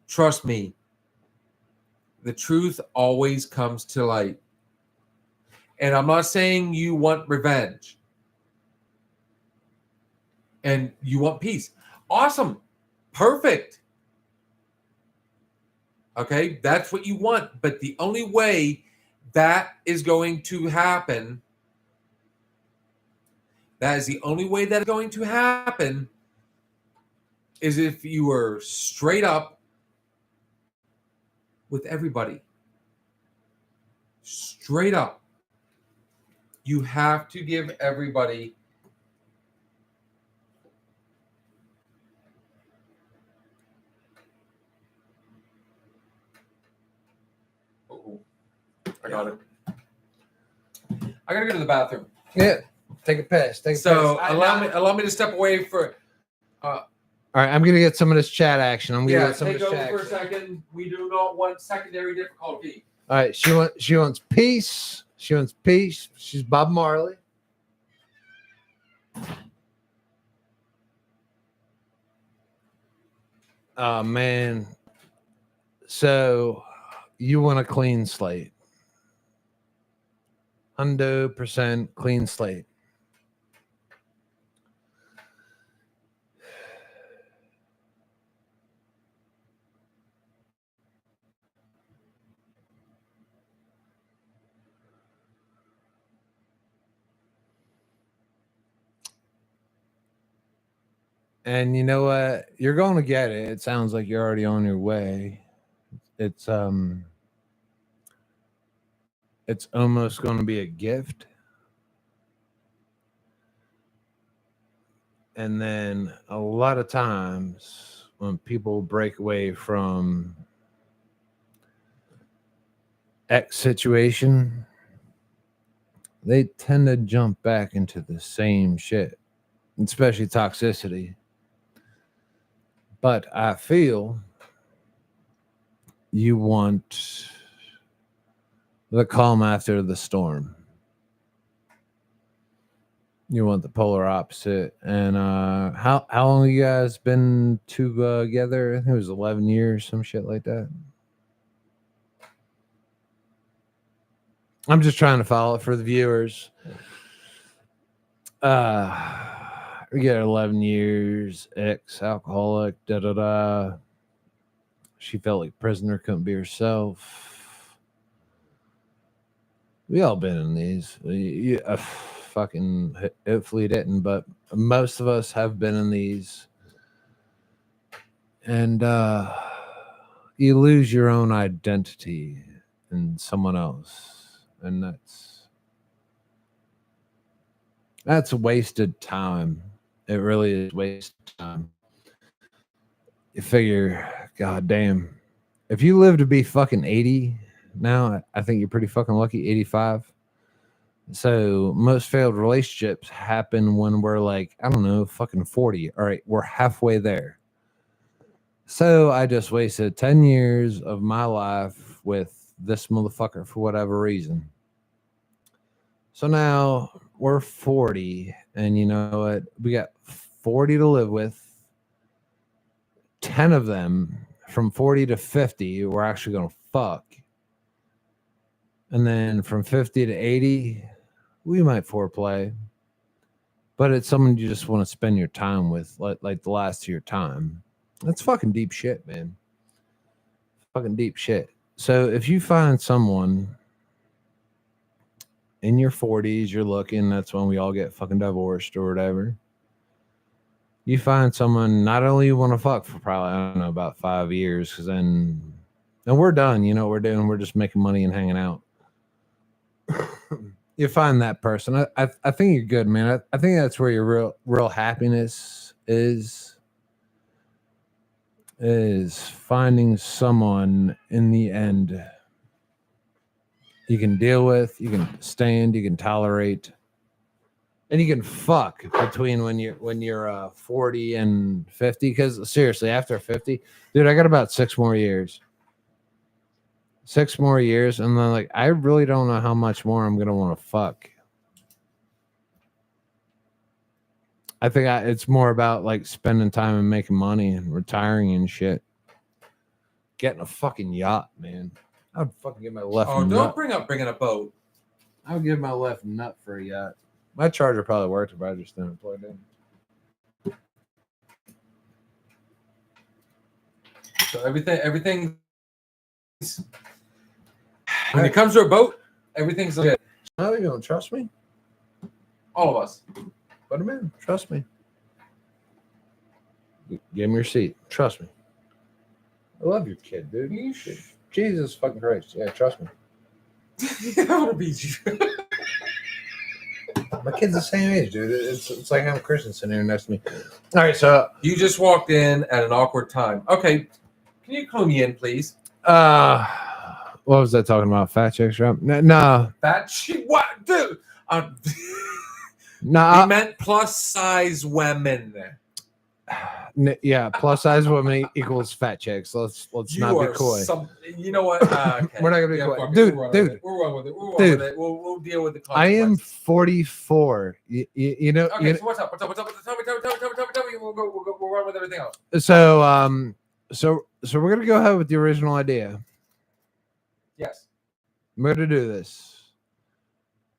Trust me, the truth always comes to light. And I'm not saying you want revenge and you want peace. Awesome. Perfect. Okay, that's what you want. But the only way that is going to happen, is if you are straight up with everybody. Straight up. You have to give everybody I got it. I gotta go to the bathroom. Yeah, take a piss. So allow me to step away for. All right, I'm gonna get some of this chat action. I'm gonna Yeah, get some of take this over chat for a action. second. We do not want secondary difficulty. All right, she wants peace. She wants peace. She's Bob Marley. Oh man. So you want a clean slate. 100% clean slate. And you know what? You're going to get it. It sounds like you're already on your way. It's almost going to be a gift. And then a lot of times when people break away from X situation, they tend to jump back into the same shit, especially toxicity. But I feel you want the calm after the storm. You want the polar opposite. And how long you guys been together? I think it was 11 years, some shit like that. I'm just trying to follow it for the viewers. We got 11 years, ex-alcoholic, da-da-da. She felt like prisoner, couldn't be herself. We all been in these. Fucking hopefully didn't, but most of us have been in these. And you lose your own identity in someone else. And that's wasted time. It really is wasted time. You figure, god damn, if you live to be fucking 80 now, I think you're pretty fucking lucky. 85. So most failed relationships happen when we're like, I don't know, fucking 40. All right, we're halfway there. So I just wasted 10 years of my life with this motherfucker for whatever reason. So now we're 40, and you know what? We got 40 to live with. 10 of them from 40 to 50, we're actually going to fuck. And then from 50 to 80, we might foreplay. But it's someone you just want to spend your time with, like the last of your time. That's fucking deep shit, man. Fucking deep shit. So if you find someone in your 40s, you're looking, that's when we all get fucking divorced or whatever. You find someone not only you want to fuck for probably, I don't know, about 5 years, because then we're done. You know what we're doing? We're just making money and hanging out. You find that person. I think you're good, man. I think that's where your real happiness is finding someone in the end you can deal with, you can stand, you can tolerate. And you can fuck between when you're 40 and 50. Because seriously, after 50, dude, I got about 6 more years. 6 more years, and then like I really don't know how much more I'm gonna want to fuck. I think it's more about like spending time and making money and retiring and shit. Getting a fucking yacht, man. I'd fucking get my left. Oh, nut. don't bring up a boat. I would give my left nut for a yacht. My charger probably worked if I just didn't plug in. So everything. When it comes to a boat, everyth's good. Oh, you don't trust me? All of us. Put him in. Trust me. Give him your seat. Trust me. I love your kid, dude. Jesus fucking Christ. Yeah, trust me. I want to beat you. My kid's the same age, dude. It's like having Christian sitting here next to me. All right, so you just walked in at an awkward time. Okay, can you clue me in, please? Well, What was that talking about? Fat chicks, right? No, Fat chick? What, dude? no. He meant plus size women. Yeah, plus size women equals fat chicks. Let's You not be are coy. You know what? Okay. We're not gonna be Yeah, coy, fuck it. dude. We'll run Dude, with it. We'll run with it. We'll run dude. with it. We'll deal with the I am consequences. 44. You know. Okay, so what's up? What's up? What's up? Tell me. We'll run with everything else. So we're gonna go ahead with the original idea. Yes. We're gonna do this.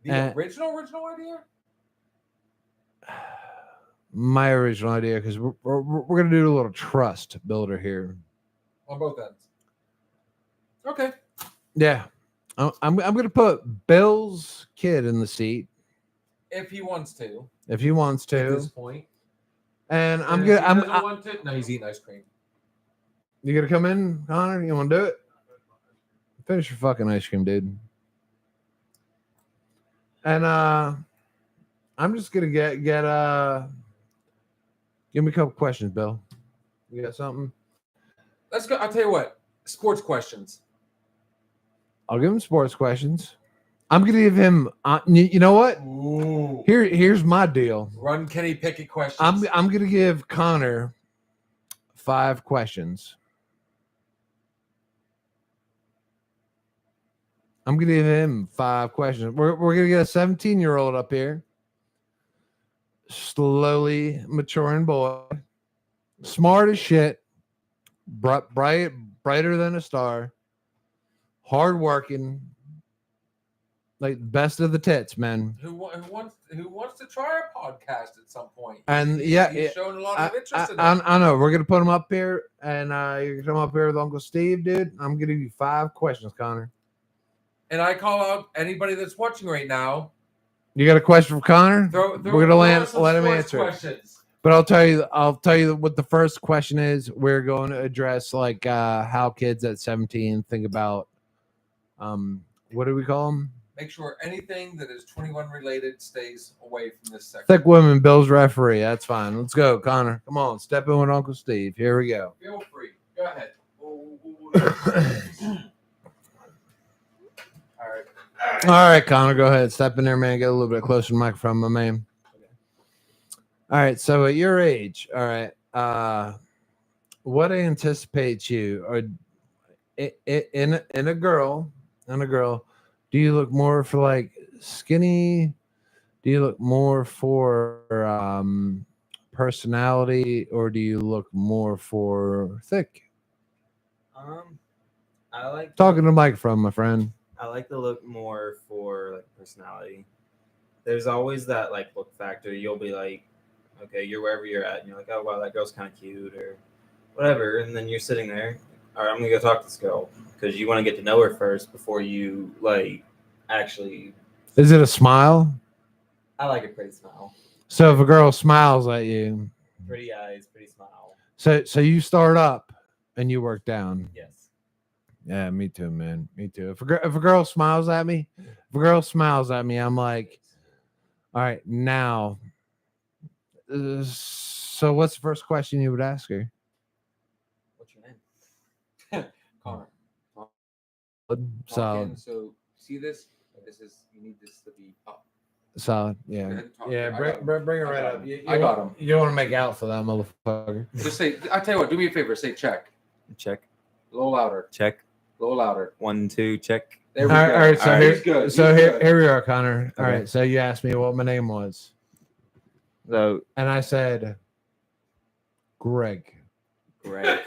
The original idea? My original idea, because we're gonna do a little trust builder here. On both ends. Okay. Yeah, I'm gonna put Bill's kid in the seat If he wants to. if he wants At to, this point. and I'm And gonna. if he doesn't want to. No, he's eating ice cream. You gonna come in, Connor? You want to do it? Finish your fucking ice cream, dude. And I'm just gonna get give me a couple questions, Bill. You got something? Let's go. I'll tell you what. Sports questions. I'll give him sports questions. I'm gonna give him. You know what? Ooh. Here's my deal. Run Kenny Pickett questions. I'm gonna give Connor 5 questions. I'm gonna give him 5 questions. We're gonna get a 17-year-old up here, slowly maturing boy, smart as shit, brighter than a star, hardworking, like best of the tits, man. Who wants to try a podcast at some point? And He's shown a lot of interest in it. I know. We're gonna put him up here, and you can come up here with Uncle Steve, dude. I'm gonna give you 5 questions, Connor. And I call out anybody that's watching right now. You got a question for Connor? We're gonna let him answer questions. it. But I'll tell you what the first question is. We're going to address like how kids at 17 think about what do we call them? Make sure anything that is 21 related stays away from this section. Thick women, Bill's referee. That's fine. Let's go, Connor. Come on, step in with Uncle Steve. Here we go. Feel free. Go ahead. All right. All right, Connor, go ahead. Step in there, man. Get a little bit closer to the microphone, my man. All right. So at your age, all right, what anticipates you or in a girl, do you look more for like skinny? Do you look more for personality, or do you look more for thick? I like Talking to the microphone, my friend. I like to look more for like personality. There's always that like look factor. You'll be like, okay, you're wherever you're at, and you're like, oh wow, that girl's kind of cute or whatever, and then you're sitting there. All right, I'm gonna go talk to this girl because you want to get to know her first before you like actually. Is it a smile? I like a pretty smile, So if a girl smiles at you, pretty eyes, pretty smile. so you start up and you work down. Yes. Yeah, me too, man. Me too. If a girl smiles at me, I'm like, all right, now. So what's the first question you would ask her? What's your name? Connor. Solid. So see this? This is you need this to be up. Solid. Go Yeah. ahead and talk. Yeah. I Bring got it him. right I got up. him. I got him. You don't want to make out for that motherfucker. Just say. I tell you what. Do me a favor. Say check. Check. A little louder. Check. A little louder. 1, 2. Check. There we All go. right. So All right, here, he's good. so He's here, good. here we are, Connor. All Okay. right. So you asked me what my name was, So and I said, Greg. Greg.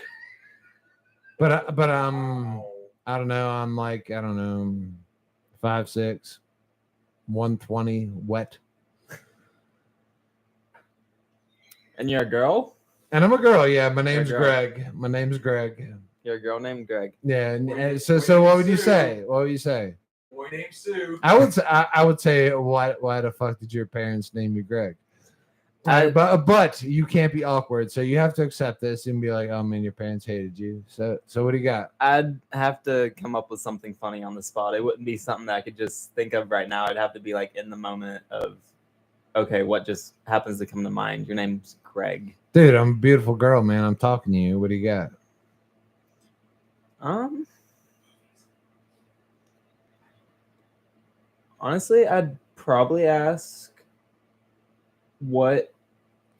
But I don't know. I'm like, I don't know, 5'6", 120, wet. And you're a girl? And I'm a girl. Yeah, my name's girl. Greg. My name's Greg. You're a girl named Greg. Yeah. And so what would you say? What would you say? Boy named Sue. I would say, why the fuck did your parents name you Greg? But you can't be awkward, so you have to accept this and be like, oh man, your parents hated you. So what do you got? I'd have to come up with something funny on the spot. It wouldn't be something that I could just think of right now. It'd have to be like in the moment of, okay, what just happens to come to mind? Your name's Greg. Dude, I'm a beautiful girl, man. I'm talking to you. What do you got? Honestly, I'd probably ask what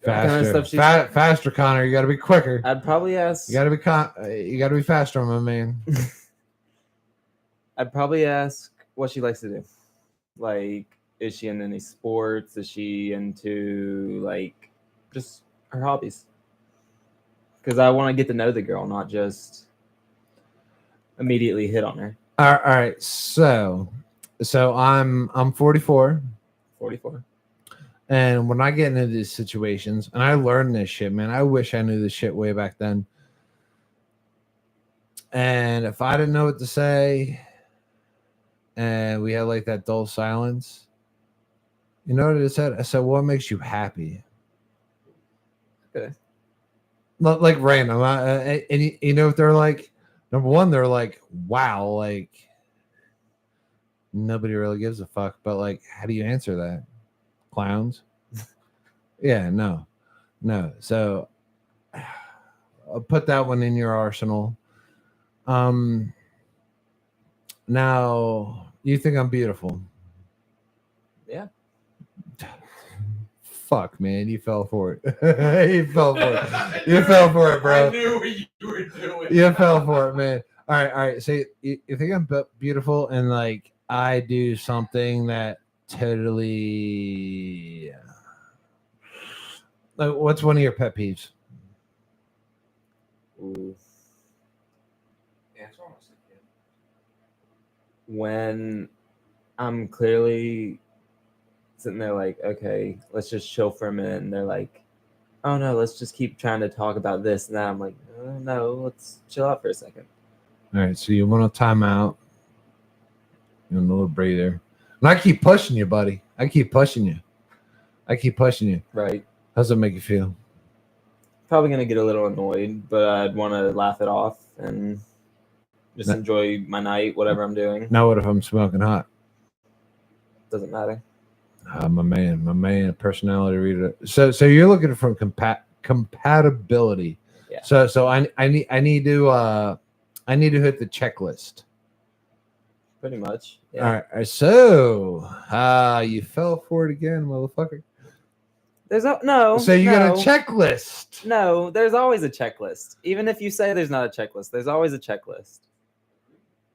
kind of Faster, stuff she's. faster, Connor. You got to be quicker. I'd probably ask. You got to be you got to be faster, my man. I'd probably ask what she likes to do. Like, is she in any sports? Is she into like just her hobbies? Because I want to get to know the girl, not just immediately hit on her. All right. So I'm 44. 44. And when I get into these situations, and I learned this shit, man, I wish I knew this shit way back then. And if I didn't know what to say, and we had like that dull silence, you know what I said? I said, "What makes you happy?" Okay. Not like random. And you know if they're like, number one, they're like, "Wow," like nobody really gives a fuck. But like, how do you answer that? Clowns? Yeah, no. So I'll put that one in your arsenal. Now you think I'm beautiful? Yeah. Fuck, man, you fell for it. You fell for it. You fell for it, bro. I knew what you were doing. You fell for it, man. All right. So you think I'm beautiful, and like I do something that totally. Like, what's one of your pet peeves? Ooh. Yeah, it's almost like it. When I'm clearly sitting there like, okay, let's just chill for a minute, and they're like, oh no, let's just keep trying to talk about this and that. I'm like, oh, no, let's chill out for a second. All right, so you want a timeout. You want a little breather. And I keep pushing you, buddy. I keep pushing you. Right. How's that make you feel? Probably gonna get a little annoyed, but I'd want to laugh it off and just enjoy my night, whatever I'm doing. Now what if I'm smoking hot? Doesn't matter. My man, personality reader. So you're looking for compatibility. Yeah. So I need to hit the checklist. Pretty much. Yeah. All right. So you fell for it again, motherfucker. There's no. So you got a checklist. No, there's always a checklist. Even if you say there's not a checklist, there's always a checklist.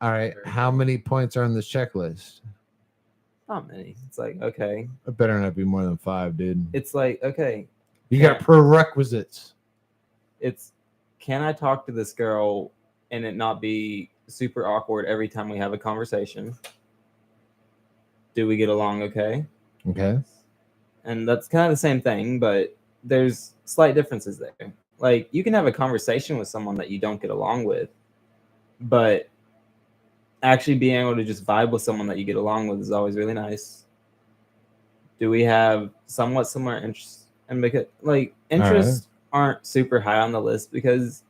All right. How many points are on this checklist? Not many. It's like, okay. It better not be more than 5, dude. It's like, okay. You got prerequisites. It's, can I talk to this girl and it not be super awkward every time we have a conversation? Do we get along okay? Okay. And that's kind of the same thing, but there's slight differences there. Like, you can have a conversation with someone that you don't get along with, but actually being able to just vibe with someone that you get along with is always really nice. Do we have somewhat similar interests? And because like interests aren't super high on the list because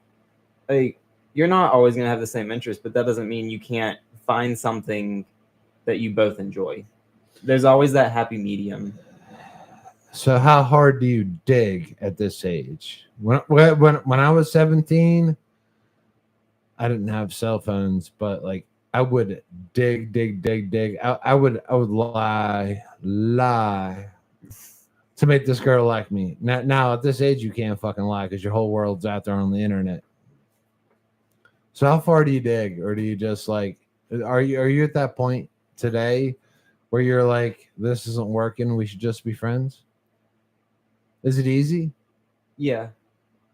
like you're not always gonna have the same interest, but that doesn't mean you can't find something that you both enjoy. There's always that happy medium. So how hard do you dig at this age? When I was 17, I didn't have cell phones, but like I would dig. I would lie to make this girl like me. Now at this age, you can't fucking lie because your whole world's out there on the internet. So how far do you dig, or do you just like? Are you at that point today where you're like, this isn't working, we should just be friends? Is it easy? Yeah.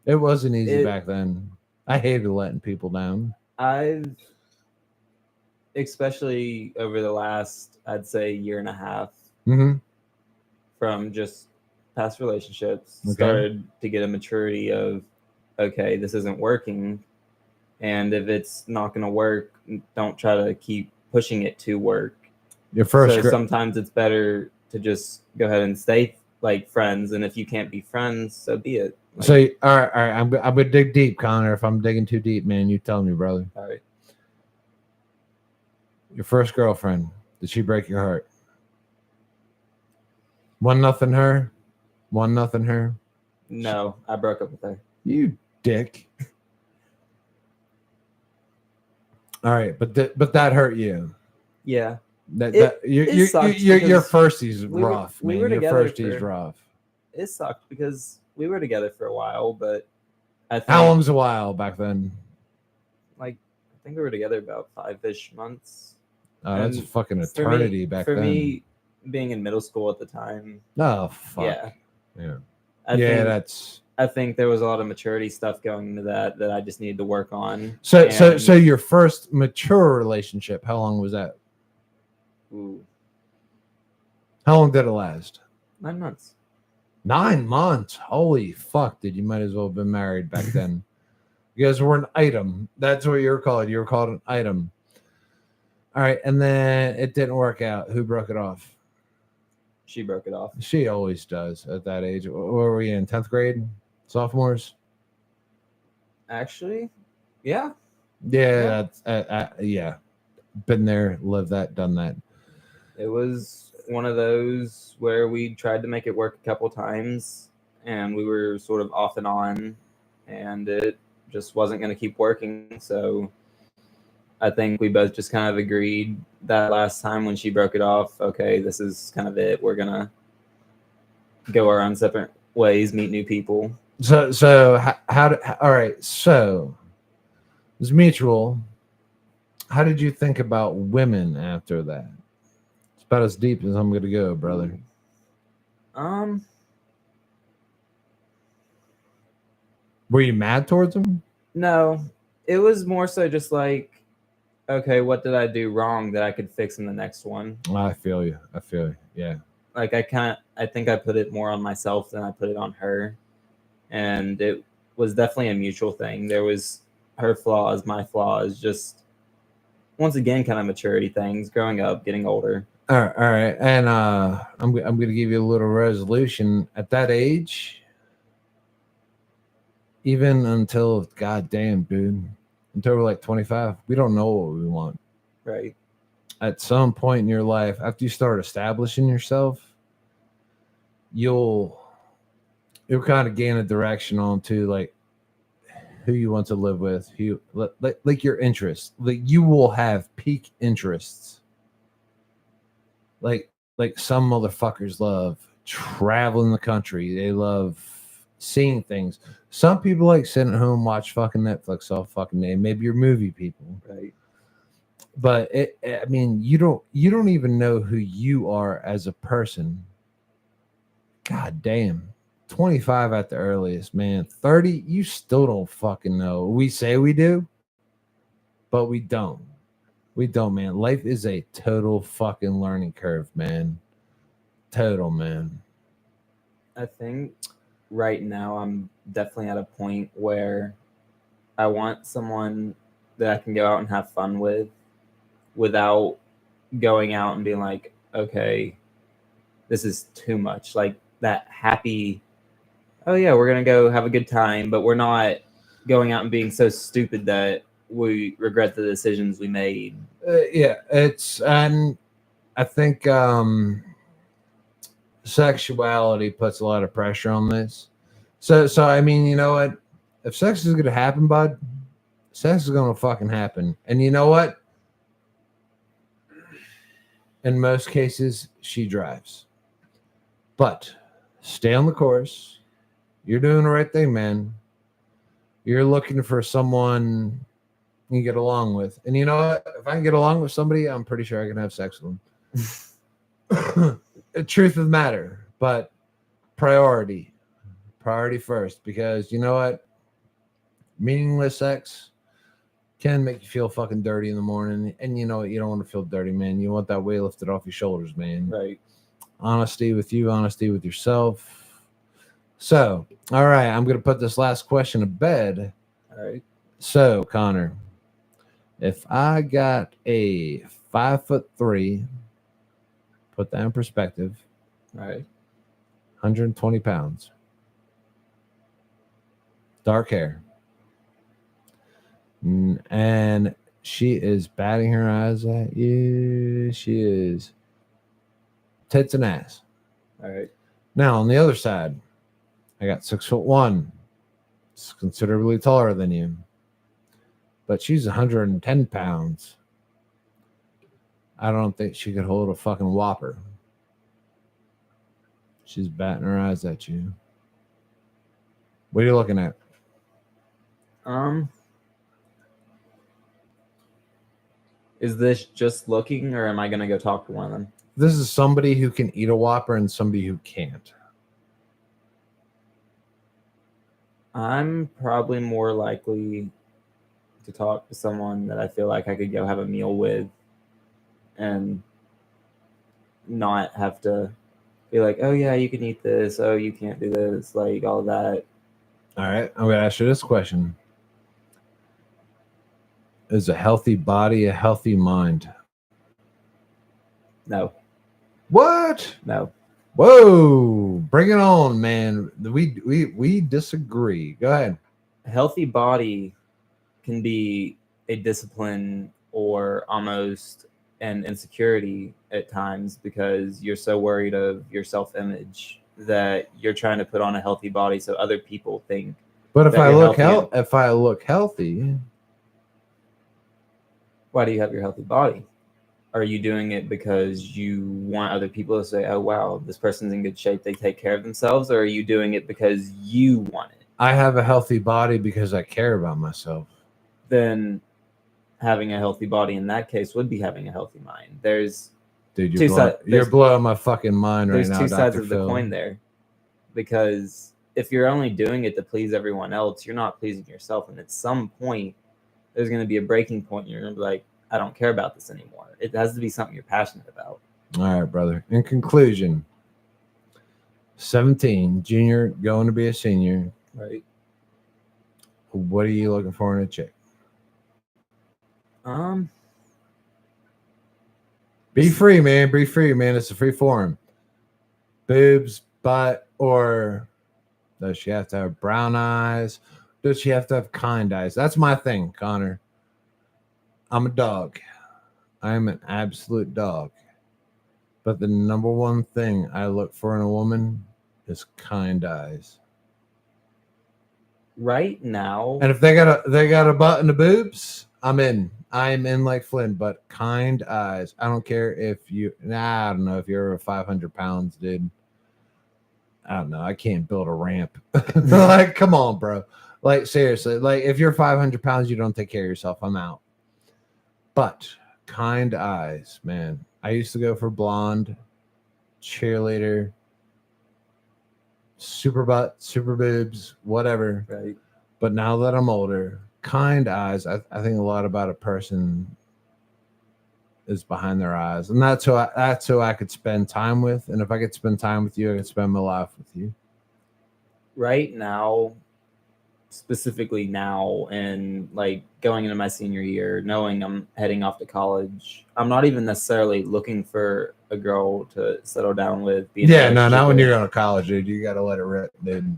It wasn't easy back then. I hated letting people down. I've, especially over the last, I'd say, year and a half, from just past relationships, started to get a maturity of, okay, this isn't working. And if it's not going to work, don't try to keep pushing it to work. Sometimes it's better to just go ahead and stay like friends, and if you can't be friends, so be it. Like, so all right, I'm gonna dig deep, Connor. If I'm digging too deep, man, you tell me, brother. All right. Your first girlfriend, did she break your heart? 1-0 her. 1-0 her. No, I broke up with her. You dick. All right, but that hurt you. Yeah. It sucked your because firstie's we were- rough, we man. were Your together firstie's for- rough. It sucked because we were together for a while, but I think How long's a while back then? I think we were together about 5-ish months. Oh, that's a And fucking For eternity me, back for then. me, being in middle school at the time, Oh fuck. yeah, Yeah. I That's think there was a lot of maturity stuff going into that I just needed to work on. so And- your first mature relationship, how long was that? Ooh, How long did it last? 9 months. 9 months. Holy fuck, dude. You might as well have been married back then. You guys were an item. That's what you were called. You were called an item. All right. And then it didn't work out. Who broke it off? She broke it off. She always does at that age. Where were we in 10th grade? Sophomores? Actually, yeah. Yeah. Yeah. Been there, lived that, done that. It was one of those where we tried to make it work a couple times and we were sort of off and on and it just wasn't going to keep working. So I think we both just kind of agreed that last time when she broke it off, okay, this is kind of it. We're going to go our own separate ways, meet new people. So all right. So it was mutual. How did you think about women after that? It's about as deep as I'm going to go, brother. Were you mad towards them? No, it was more so just like, okay, what did I do wrong that I could fix in the next one? I feel you. Yeah. Like I think I put it more on myself than I put it on her. And it was definitely a mutual thing. There was her flaws, my flaws, just once again, kind of maturity things, growing up, getting older. All right. And I'm going to give you a little resolution at that age. Even until, goddamn, dude, until we're like 25, we don't know what we want. Right. At some point in your life, after you start establishing yourself, you'll kind of gain a direction on to like who you want to live with, who like your interests. Like you will have peak interests. Like some motherfuckers love traveling the country. They love seeing things. Some people like sitting at home, watch fucking Netflix all fucking day. Maybe you're movie people. Right. But I mean, you don't even know who you are as a person. God damn. 25 at the earliest, man. 30, you still don't fucking know. We say we do, but we don't. We don't, man. Life is a total fucking learning curve, man. Total, man. I think right now I'm definitely at a point where I want someone that I can go out and have fun with without going out and being like, okay, this is too much. Like that happy, oh yeah, we're going to go have a good time, but we're not going out and being so stupid that we regret the decisions we made. Yeah, and I think sexuality puts a lot of pressure on this. So I mean, you know what? If sex is gonna happen, bud, sex is gonna fucking happen. And you know what? In most cases, she drives. But stay on the course. You're doing the right thing, man. You're looking for someone you can get along with. And you know what? If I can get along with somebody, I'm pretty sure I can have sex with them. Truth of the matter, but priority first, because you know what? Meaningless sex can make you feel fucking dirty in the morning. And you know what? You don't want to feel dirty, man. You want that weight lifted off your shoulders, man. Right. Honesty with you, honesty with yourself. So, all right, I'm going to put this last question to bed. All right. So, Connor, if I got a 5'3", put that in perspective, All right. 120 pounds, dark hair, and she is batting her eyes at you. She is tits and ass. All right. Now, on the other side, I got 6'1". It's considerably taller than you. But she's 110 pounds. I don't think she could hold a fucking Whopper. She's batting her eyes at you. What are you looking at? Is this just looking, or am I gonna go talk to one of them? This is somebody who can eat a Whopper and somebody who can't. I'm probably more likely to talk to someone that I feel like I could go have a meal with and not have to be like, oh yeah, you can eat this, oh you can't do this, like all that. All right, I'm gonna ask you this question: is a healthy body a healthy mind? No. What? No. Whoa! Bring it on, man. We disagree. Go ahead. A healthy body can be a discipline or almost an insecurity at times because you're so worried of your self-image that you're trying to put on a healthy body so other people think. But if that I you're look healthy if I look healthy, why do you have your healthy body? Are you doing it because you want other people to say, oh wow, this person's in good shape, they take care of themselves? Or are you doing it because you want it? I have a healthy body because I care about myself. Then having a healthy body in that case would be having a healthy mind. There's Dude, Two you're there's- blowing my fucking mind right there's now. two sides Dr. of the Phil. coin there, because if you're only doing it to please everyone else, you're not pleasing yourself, and at some point there's going to be a breaking point. You're going to be like, I don't care about this anymore. It has to be something you're passionate about. All right, brother. In conclusion, 17, junior, going to be a senior. Right. What are you looking for in a chick? Be free, man. Be free, man. It's a free forum. Boobs, butt, or does she have to have brown eyes? Does she have to have kind eyes? That's my thing, Connor. I'm a dog. I'm an absolute dog. But the number one thing I look for in a woman is kind eyes. Right now, And if they got a butt and the boobs, I'm in. I'm in like Flynn, but kind eyes. I don't care if you. I don't know if you're over 500 pounds, dude. I don't know. I can't build a ramp. Like, come on, bro. Like, seriously. Like, if you're 500 pounds, you don't take care of yourself. I'm out. But kind eyes, man. I used to go for blonde, cheerleader, super butt, super boobs, whatever. right? But now that I'm older, kind eyes, I think a lot about a person is behind their eyes. And that's who I could spend time with. And if I could spend time with you, I could spend my life with you. Right now, specifically now, and like going into my senior year, knowing I'm heading off to college, I'm not even necessarily looking for a girl to settle down with. be in a Yeah, no, not relationship when with. you're going to college, dude. You got to let it rip, dude.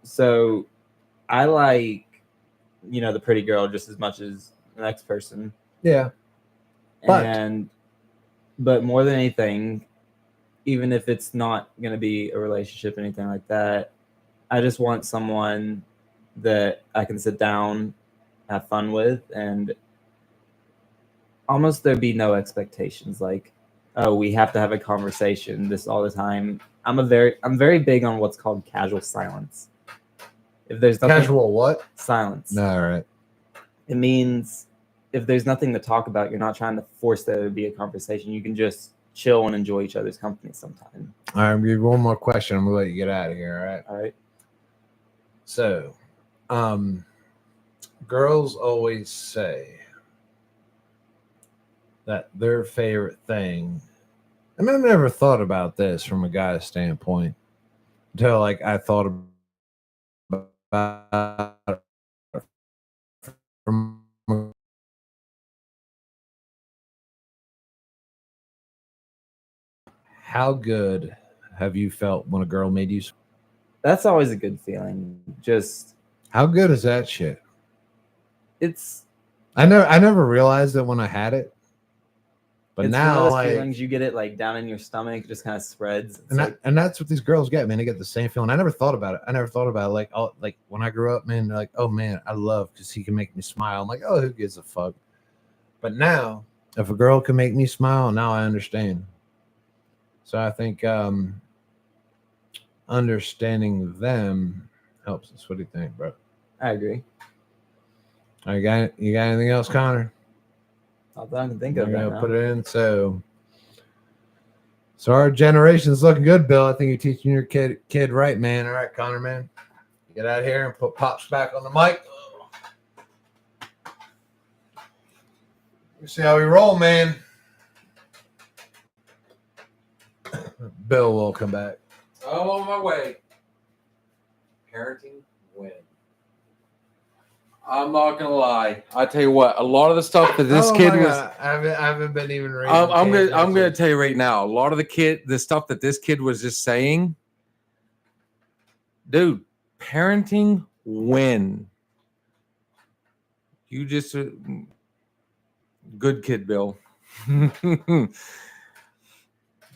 So I like, the pretty girl just as much as the next person. Yeah. But more than anything, even if it's not going to be a relationship, anything like that, I just want someone that I can sit down, have fun with, and almost there be no expectations. Like, oh, we have to have a conversation this all the time. I'm very big on what's called casual silence. If there's nothing, Casual what? silence. No, all right. It means if there's nothing to talk about, you're not trying to force there to be a conversation. You can just chill and enjoy each other's company sometime. All right, I'm going to give you one more question. I'm going to let you get out of here, all right? All right. So, girls always say that their favorite thing, and I never thought about this from a guy's standpoint until like I thought about it from how good have you felt when a girl made you? That's always a good feeling. Just How good is that shit? it's I never realized it when I had it, but it's one now of those like, feelings you get it like down in your stomach, it just kind of spreads. It's and that's what these girls get, man. They get the same feeling. I never thought about it. Like, oh, like when I grew up, man. They're like, oh man, I love because he can make me smile. I'm like, oh, who gives a fuck? But now If a girl can make me smile, now I understand. So I think understanding them helps us. What do you think, bro? I agree. You got anything else, Connor? Not that I can think I'm of right gonna now. put it in. So our generation's looking good, Bill. I think you're teaching your kid right, man. All right, Connor, man. Get out of here and put Pops back on the mic. You see how we roll, man. Bill will come back. I'm on my way. Parenting win. I'm not gonna lie. I tell you what, a lot of the stuff that this kid was. I haven't been even reading. I'm gonna tell you right now. A lot of the stuff that this kid was just saying, dude. Parenting win. You just good kid, Bill.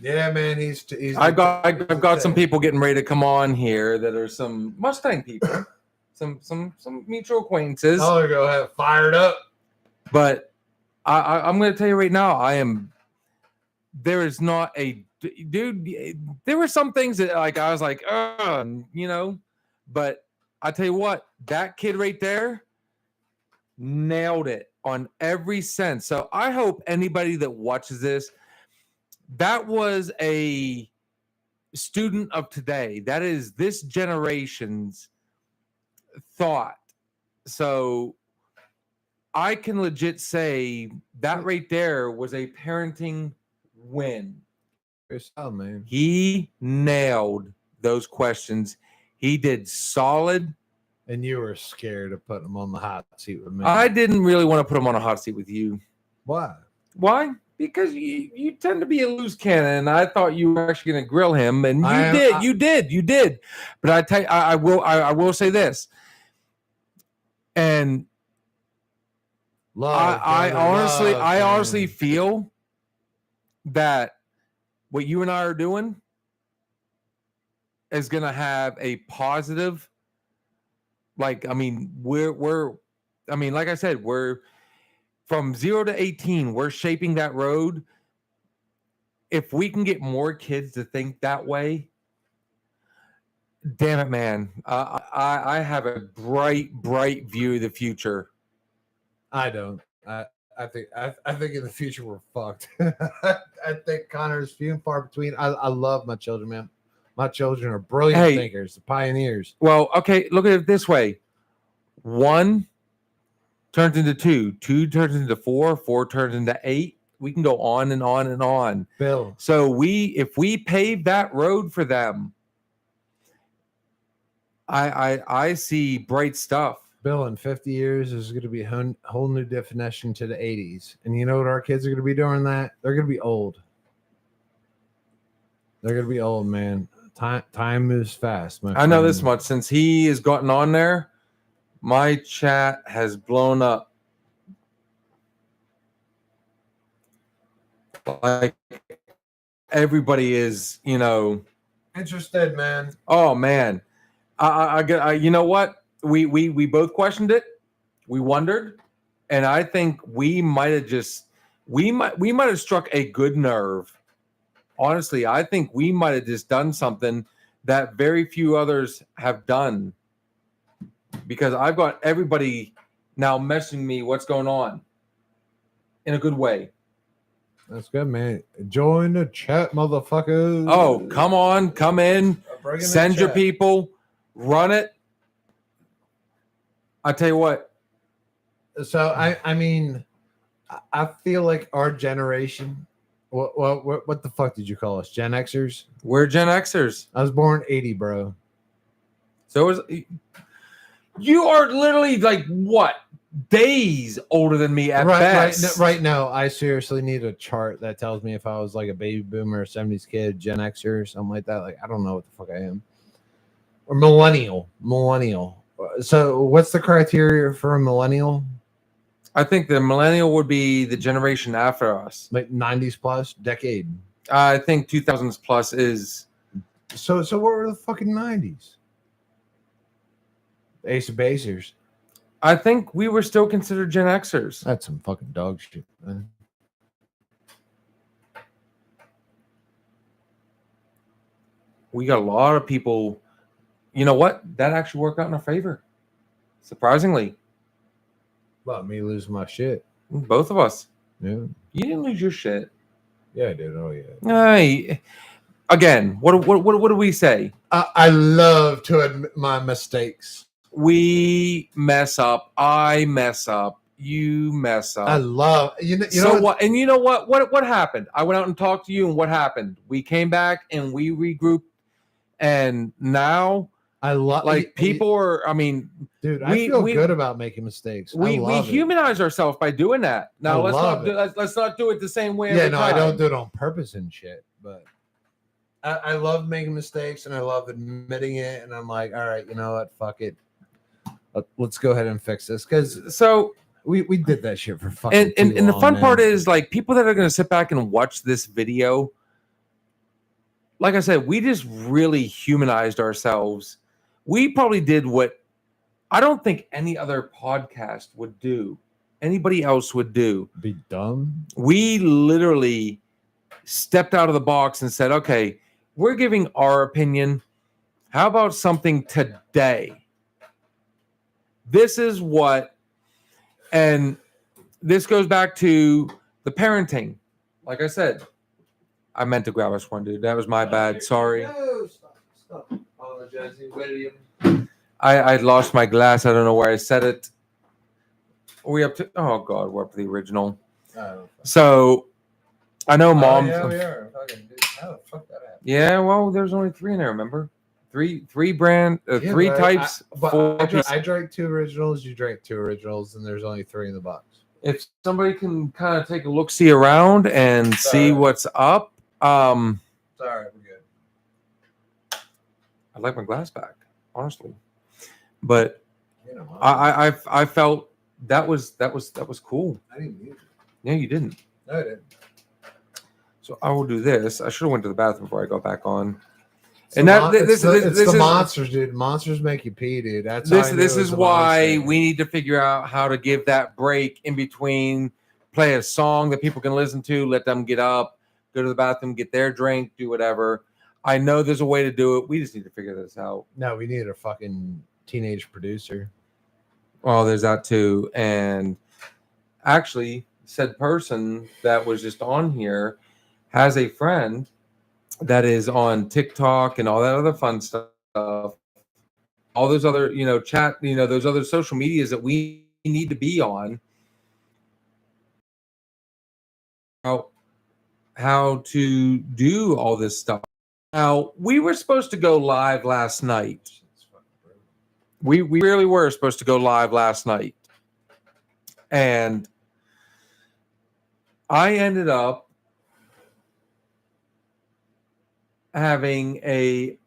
Yeah, man. He's. I've got some people getting ready to come on here that are some Mustang people, some mutual acquaintances. Oh, they're gonna have fired up. But I'm going to tell you right now, there is not a dude. There were some things that like I was like, but I tell you what, that kid right there nailed it on every sense. So I hope anybody that watches this, that was a student of today. That is this generation's thought. So I can legit say that right there was a parenting win. Oh, man. He nailed those questions. He did solid. And you were scared of putting him on the hot seat with me. I didn't really want to put him on a hot seat with you. Why? Why? Because you tend to be a loose cannon, and I thought you were actually going to grill him, and you did. But I tell you, I will say this, and I honestly feel that what you and I are doing is going to have a positive. Like, I mean, like I said, we're from 0 to 18, we're shaping that road. If we can get more kids to think that way, damn it, man. I have a bright view of the future. I don't. I think in the future we're fucked. I think Connor's few and far between. I love my children, man. My children are brilliant thinkers, pioneers. Well, okay, look at it this way. 1 turns into 2, 2 turns into 4, 4 turns into 8. We can go on and on and on. Bill. So if we pave that road for them, I see bright stuff. Bill, in 50 years, there's going to be a whole new definition to the 80s. And you know what our kids are going to be doing that? They're going to be old. They're going to be old, man. Time moves fast. I know this much. Since he has gotten on there, my chat has blown up. Like everybody is, interested, man. Oh man, I you know what? We both questioned it. We wondered, and I think we might have struck a good nerve. Honestly, I think we might have just done something that very few others have done. Because I've got everybody now messaging me what's going on in a good way. That's good, man. Join the chat, motherfuckers. Oh, come on, come in, send your people, run it. I tell you what. So I mean, I feel like our generation. What the fuck did you call us? Gen Xers? We're Gen Xers. I was born 80, bro. So you are literally like what? Days older than me at best. Right now, I seriously need a chart that tells me if I was like a baby boomer, 70s kid, Gen Xer, or something like that. Like, I don't know what the fuck I am. Or millennial. So what's the criteria for a millennial? I think the millennial would be the generation after us. Like 90s plus, decade. I think 2000s plus is. So what were the fucking 90s? Ace of Basers. I think we were still considered Gen Xers. That's some fucking dog shit, man. we got a lot of people. You know what? That actually worked out in our favor. Surprisingly, About me losing my shit. both of us. Yeah. You didn't lose your shit. Yeah, I did. Oh, yeah. Hey, again, what do we say? I love to admit my mistakes. We mess up. I mess up. You mess up. I love you so know what? And you know what? What happened? I went out and talked to you, and what happened? We came back and we regrouped, and now I love like people are. I mean, dude. I feel good about making mistakes. We humanize ourselves by doing that. Now let's not do it the same way. Yeah, no, I don't do it on purpose and shit. But I love making mistakes, and I love admitting it. And I'm like, all right, you know what? Fuck it. Let's go ahead and fix this because we did that shit for fucking. And the fun part is like people that are going to sit back and watch this video. Like I said, we just really humanized ourselves. We probably did what I don't think any other podcast would do. Anybody else would do. Be dumb. We literally stepped out of the box and said, okay, we're giving our opinion. How about something today? This is what, and this goes back to the parenting. Like I said, I meant to grab us one, dude. That was my bad. Sorry. No, stop apologizing, William. I lost my glass. I don't know where I set it. Are we up to? Oh God, we're up to the original. So I know, Mom. Yeah, we are. How the fuck that happened? Yeah, well, there's only 3 in there. Remember, three brand, 3 types. I drank 2 originals. You drank 2 originals, and there's only 3 in the box. If somebody can kind of take a look, see around, and see what's up. Sorry, we're good. I'd like my glass back, honestly. But I felt that was cool. I didn't use it. No, you didn't. No, I didn't. So I will do this. I should have went to the bathroom before I got back on. It's the monsters, dude. Monsters make you pee, dude. That's this is why we need to figure out how to give that break in between. Play a song that people can listen to. Let them get up, go to the bathroom, get their drink, do whatever. I know there's a way to do it. We just need to figure this out. No, we need a fucking teenage producer. Well, there's that too. And actually, said person that was just on here has a friend that is on TikTok and all that other fun stuff. All those other, chat, those other social medias that we need to be on. How to do all this stuff. Now, we were supposed to go live last night. We really were supposed to go live last night. And I ended up having a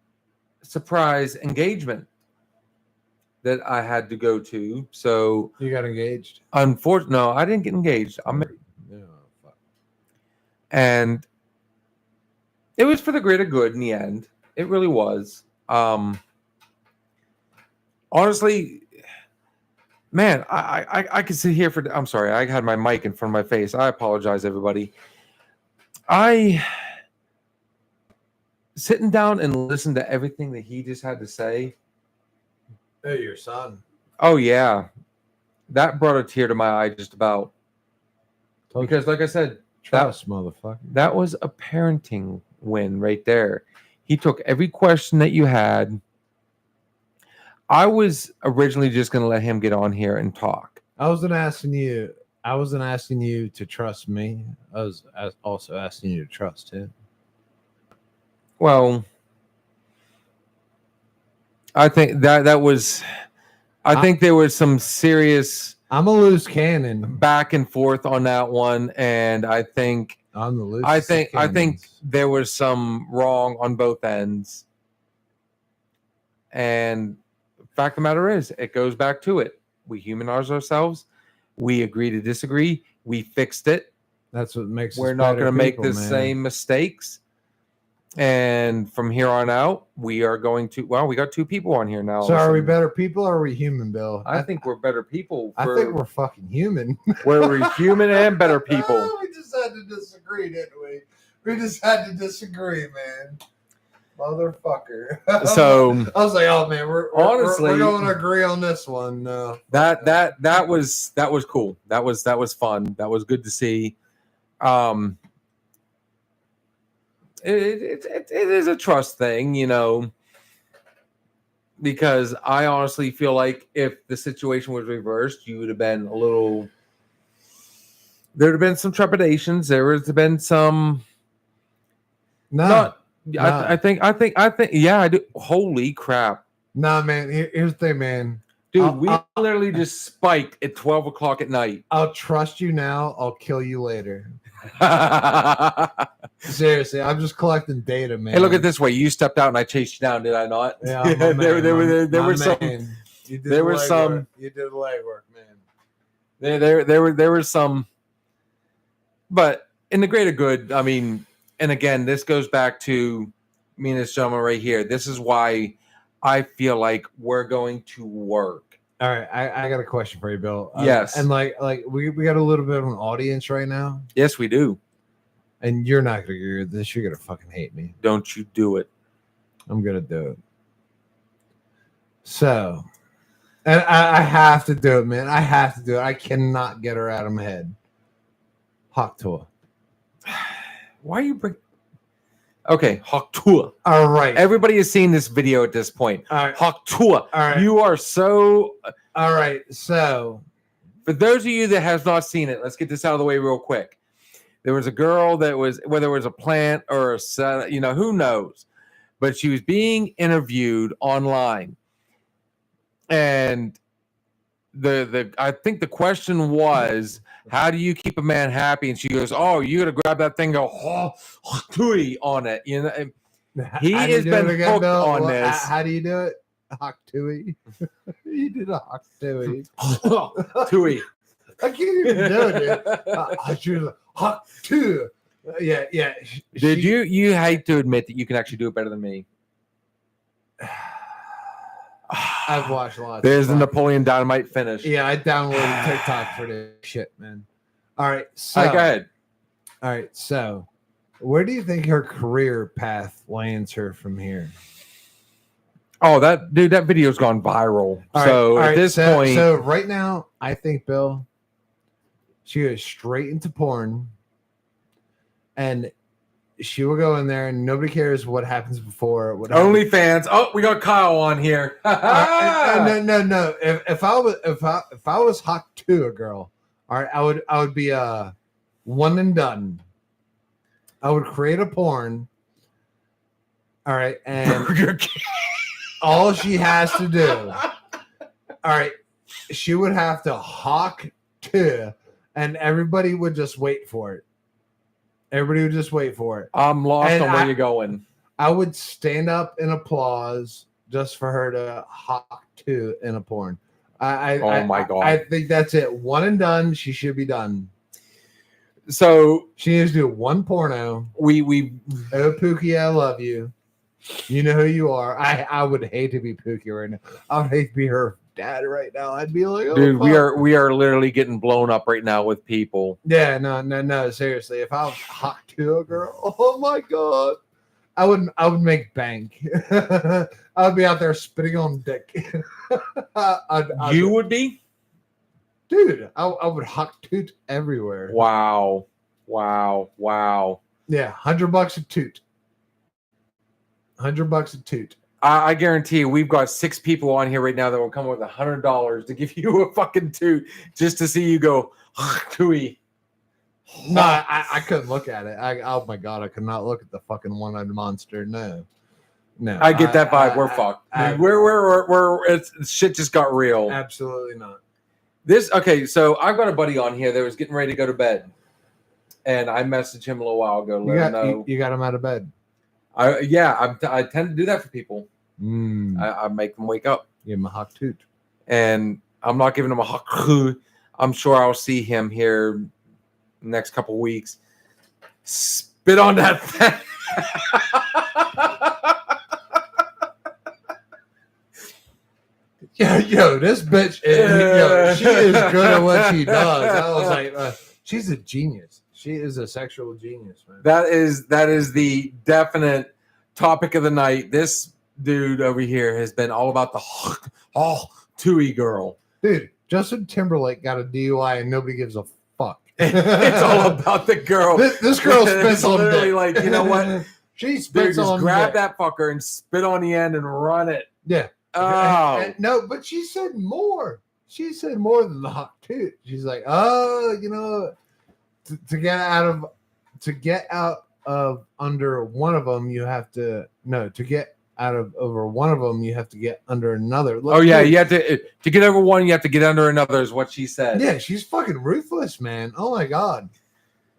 surprise engagement that I had to go to. So you got engaged? Unfortunately, no, I didn't get engaged. I'm married. Fuck. And it was for the greater good in the end. It really was. Honestly, man, I could sit here I'm sorry, I had my mic in front of my face. I apologize, everybody. Sitting down and listen to everything that he just had to say. Hey, your son. Oh, yeah. That brought a tear to my eye just about. Because, like I said, motherfucker. That was a parenting win right there. He took every question that you had. I was originally just going to let him get on here and talk. I wasn't asking you to trust me. I was also asking you to trust him. Well, I think that was. I think there was some serious. I'm a loose cannon. Back and forth on that one, and I think I'm the loose. I think there was some wrong on both ends. And fact of the matter is, it goes back to it. We humanize ourselves. We agree to disagree. We fixed it. That's what makes. We're not going to make the same mistakes. And from here on out, we are going to. Well, we got 2 people on here now. So are we better people or are we human, Bill? I think we're better people. I think we're fucking human. We're human and better people. We just had to disagree, didn't we? We just had to disagree, man. motherfucker. So I was like, oh man, we're honestly- we're going to agree on this one. that was cool. That was fun. That was good to see. It is a trust thing, you know, because I honestly feel like if the situation was reversed, you would have been a little. There'd have been some trepidations. There would have been some. No, I think. Yeah, I do. Holy crap, nah, man. Here's the thing, man. dude! We literally just spiked at 12 o'clock at night. I'll trust you now. I'll kill you later. Hey, Seriously, I'm just collecting data, man. look at this way. You stepped out and I chased you down. Did I not? Yeah, my man, there my were some. man. You did there the were legwork. some- You did the legwork, man. There were some, but in the greater good, I mean, and again, this goes back to me and this gentleman right here. This is why I feel like we're going to work. All right, I got a question for you, Bill. Yes. and like we got a little bit of an audience right now, Yes, we do. and you're not gonna agree with this. You're gonna fucking hate me. Don't you do it. I'm gonna do it. So, and I have to do it, man. I have to do it. I cannot get her out of my head. Hawk Tour. Why are you bring? Okay, Hawk Tour. All right. Everybody has seen this video at this point. All right. Hawk Tour. All right. You are so. All right. So, For those of you that has not seen it, let's get this out of the way real quick. There was a girl that was, whether it was a plant or a set, you know, who knows, but she was being interviewed online, and I think the question was, how do you keep a man happy? And she goes, oh, you gotta grab that thing, and go tooey on it, you know. And He how do you has do been it again, hooked Bill? on Well, this. How do you do it? Hawk Tui. You did a Hawk Tui. tooey. I can't even do it, dude. I choose Hawk Tui. Yeah, yeah. Did you hate to admit that you can actually do it better than me? I've watched a lot. There's the of Napoleon Dynamite finish. Yeah, I downloaded TikTok for this shit, man. All right, so All right, go ahead. all right, so where do you think her career path lands her from here? Oh, that video's gone viral. All So right, all at right, this point, so right now, I think Bill, she goes straight into porn, and she will go in there, and nobody cares what happens before. What happens. OnlyFans. Oh, we got Kyle on here. No. If I was hot to a girl, all right, I would be a one and done. I would create a porn. All right, and Burger King. all she has to do, all right, she would have to hawk to, and everybody would just wait for it. Everybody would just wait for it. I'm lost And on where I- you're going. I would stand up in applause just for her to hawk to in a porn. Oh my God. I think that's it. One and done. She should be done. So She needs to do one porno. we Oh, Pookie, I love you. You know who you are. I would hate to be Pookie right now. I would hate to be her dad right now. I'd be like, oh, dude, we fuck. are literally getting blown up right now with people. Yeah, no. Seriously, if I was hot to a girl, oh my God, I would make bank. I would be out there spitting on dick. You would be? dude. I would hot toot everywhere. Wow. Yeah, $100 a toot. $100 a toot. I guarantee you, we've got 6 people on here right now that will come with $100 to give you a fucking toot just to see you go tooey. No, I couldn't look at it. Oh my God, I could not look at the fucking one-eyed monster. No. I get that vibe. We're fucked. I- We're it's, shit just got real. Absolutely not. Okay, so I've got a buddy on here that was getting ready to go to bed, and I messaged him a little while ago. You Let him know. got, you got him out of bed. I tend to do that for people. Mm, I make them wake up, give him a hot toot. and I'm not giving him a hot. I'm sure I'll see him here next couple weeks. Spit on that thing. Yo, this bitch, she is good at what she does. I was like, she's a genius. She is a sexual genius, man. That is the definite topic of the night. This dude over here has been all about the Tui girl. Dude, Justin Timberlake got a DUI and nobody gives a fuck. It's all about the girl. This girl spits It's on literally dick. like, you know what? She Dude, spits just on grab dick. that fucker and spit on the end and run it. Yeah. Oh, No, but she said more. She said more than the hot toot. She's like, oh, you know, to get out of under one of them, you have to to get out of over one of them, you have to get under another. oh yeah, Look, you have to get over one, you have to get under another, is what she said. yeah, she's fucking ruthless, man. Oh my god,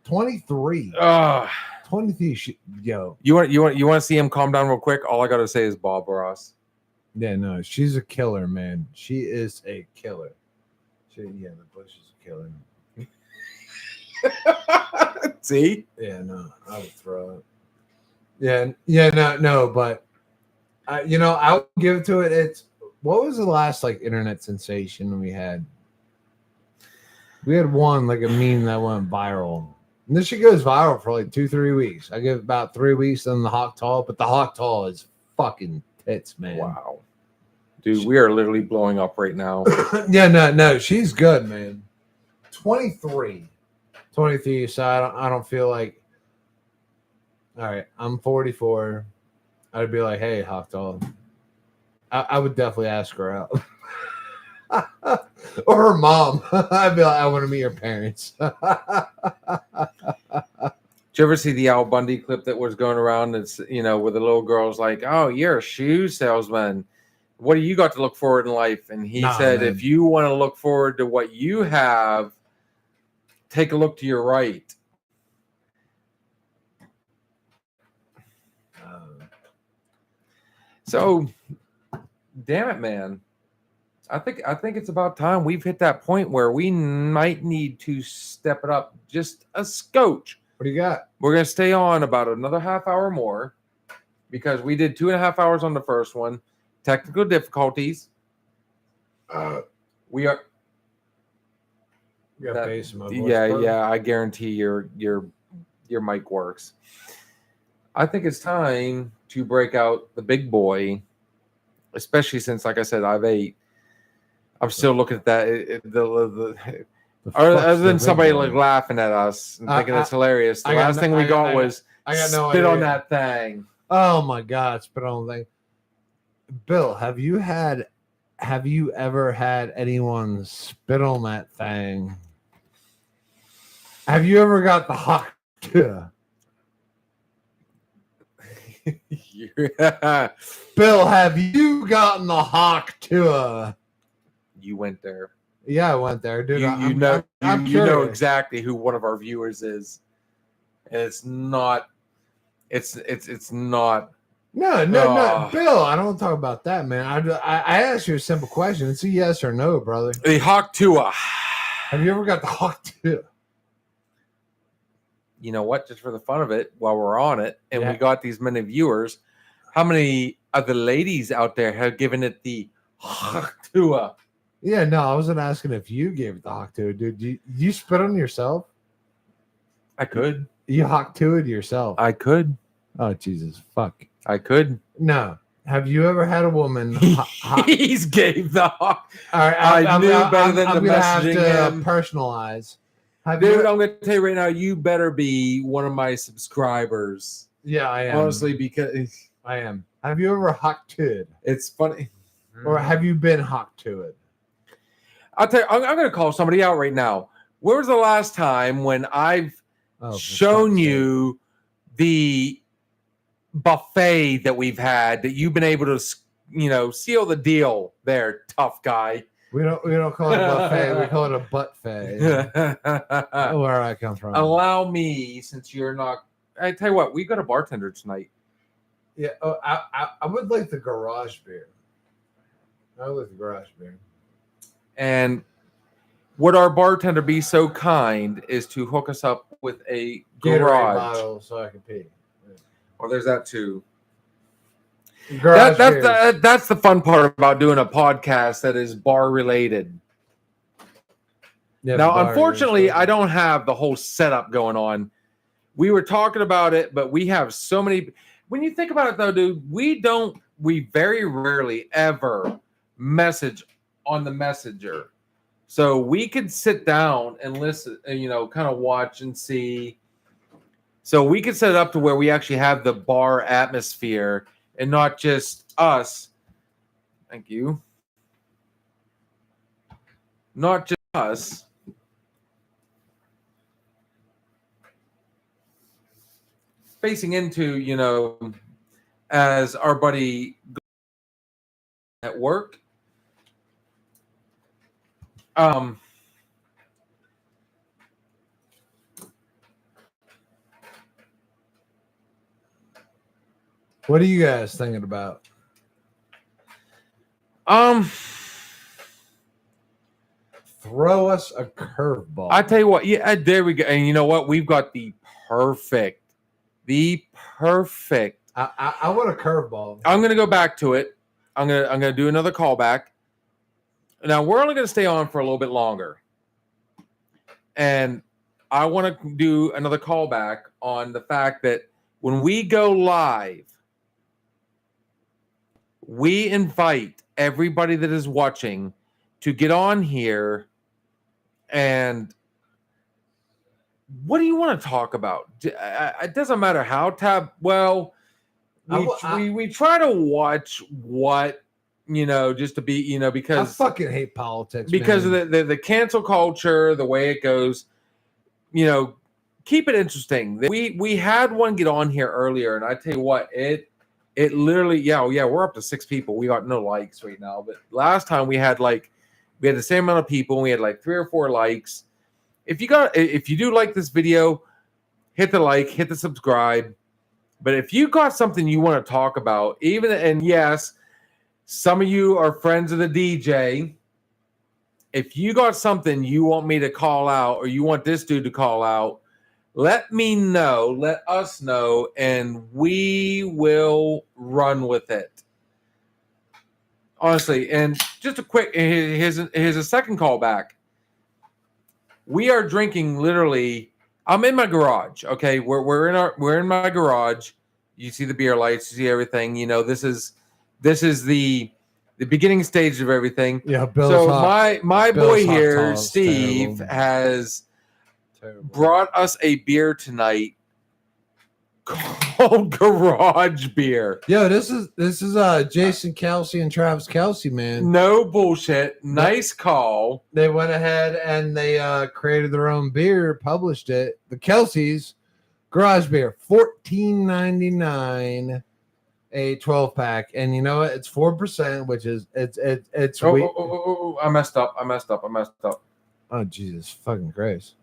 23, Oh, 23. Yo, you want to see him calm down real quick? All I gotta say is Bob Ross. yeah, no, she's a killer, man. She is a killer. The Bush is a killer. See? Yeah, no, I would throw it. Yeah, no, but I would give it to it. It's what was the last like internet sensation we had? We had one like a meme that went viral. And this shit goes viral for like 2-3 weeks. I give it about 3 weeks on the hawk tall, but the hawk tall is fucking tits, man. Wow. Dude, we are literally blowing up right now. Yeah, no, she's good, man. 23. So I don't feel like. All right, I'm 44. I'd be like, hey, hawk tall. I would definitely ask her out. Or her mom. I'd be like, I want to meet your parents. Did you ever see the Al Bundy clip that was going around? It's, where the little girl's like, oh, you're a shoe salesman. What do you got to look forward in life? And he said, man. if you want to look forward to what you have, take a look to your right. So, damn it, man. I think it's about time we've hit that point where we might need to step it up just a scotch. What do you got? We're going to stay on about another half hour more because we did 2.5 hours on the first one. Technical difficulties. We are. You got That- bass in my voice, Yeah, bro. yeah. I guarantee your mic works. I think it's time to break out the big boy, especially since, like I said, I've ate. I'm still looking at that. The Other fuck's the than big somebody boy? like laughing at us and thinking it's hilarious, the I got last no- thing we I got- got I was I got no spit on idea. that thing. Oh my god, spit on the thing. Bill, have you ever had anyone spit on that thing? Have you ever got the hawk? Yeah. Bill, have you gotten the hawk tour? You went there. Yeah, I went there, dude. You know exactly who one of our viewers is, and it's not. It's not. No, Oh. Bill. I don't want to talk about that, man. I asked you a simple question. It's a yes or no, brother. The Hawk Tua. Have you ever got the hawk tour? You know what? Just for the fun of it, while we're on it, and Yeah. we got these many viewers, how many of the ladies out there have given it the Hawk Tua? Yeah, no, I wasn't asking if you gave it the hawk tour, dude. You spit on yourself? I could. You hawk tour to yourself? I could. Oh Jesus, fuck. I could. No. Have you ever had a woman? He's gave the Hawk. All right, I knew better than I'm the gonna have messaging to him. personalize. Have Dude, you? I'm going to tell you right now, you better be one of my subscribers. Yeah, I am. Honestly, because I am. Have you ever hawk toured, it's funny. or have you been hawk toured? I'll tell you, I'm going to call somebody out right now. Where was the last time when I've Oh, for shown fuck's sake. you the buffet that we've had that you've been able to, seal the deal there, tough guy? We don't call it a buffet. We call it a butt fay. Where I come from. Allow me, since you're not. I tell you what, we got a bartender tonight. Yeah. Oh, I would like the garage beer. I would like the garage beer. And would our bartender be so kind as to hook us up with a Gatorade garage? bottle so I can pee. Well, there's that too. Garage beers. That's the fun part about doing a podcast that is bar related. Yeah, Now, bar unfortunately, beers. I don't have the whole setup going on. We were talking about it, but we have so many. when you think about it though, dude, we very rarely ever message on the messenger. So we could sit down and listen, and, kind of watch and see. So we could set it up to where we actually have the bar atmosphere and not just us. Thank you. Not just us. Facing into, as our buddy at work. What are you guys thinking about? Throw us a curveball. I tell you what, yeah, there we go. And you know what? We've got the perfect. I want a curveball. I'm gonna go back to it. I'm gonna do another callback. Now we're only gonna stay on for a little bit longer, and I want to do another callback on the fact that when we go live, we invite everybody that is watching to get on here. And what do you want to talk about? It doesn't matter how well, we try to watch what, just to be, because I fucking hate politics because man. of the cancel culture, the way it goes, keep it interesting. We had one get on here earlier, and I tell you what, it literally, we're up to 6 people. We got no likes right now, but last time we had the same amount of people, and we had 3 or 4 likes. If you do like this video, hit the like, hit the subscribe. But if you got something you want to talk about, and yes, some of you are friends of the DJ. If you got something you want me to call out, or you want this dude to call out, let me know, let us know, and we will run with it. Honestly, and just a quick, here's a second callback. We are drinking literally. I'm in my garage. Okay, we're in my garage. You see the beer lights. You see everything. This is the beginning stage of everything. Yeah, so my boy here, Steve, has brought us a beer tonight called Garage Beer. Yo, this is Jason Kelsey and Travis Kelsey, man. No bullshit. Nice call. They went ahead and they created their own beer, published it. The Kelseys Garage Beer, $14.99, a 12-pack, and you know what? It's 4%, which is it's. I messed up. Oh Jesus fucking Christ!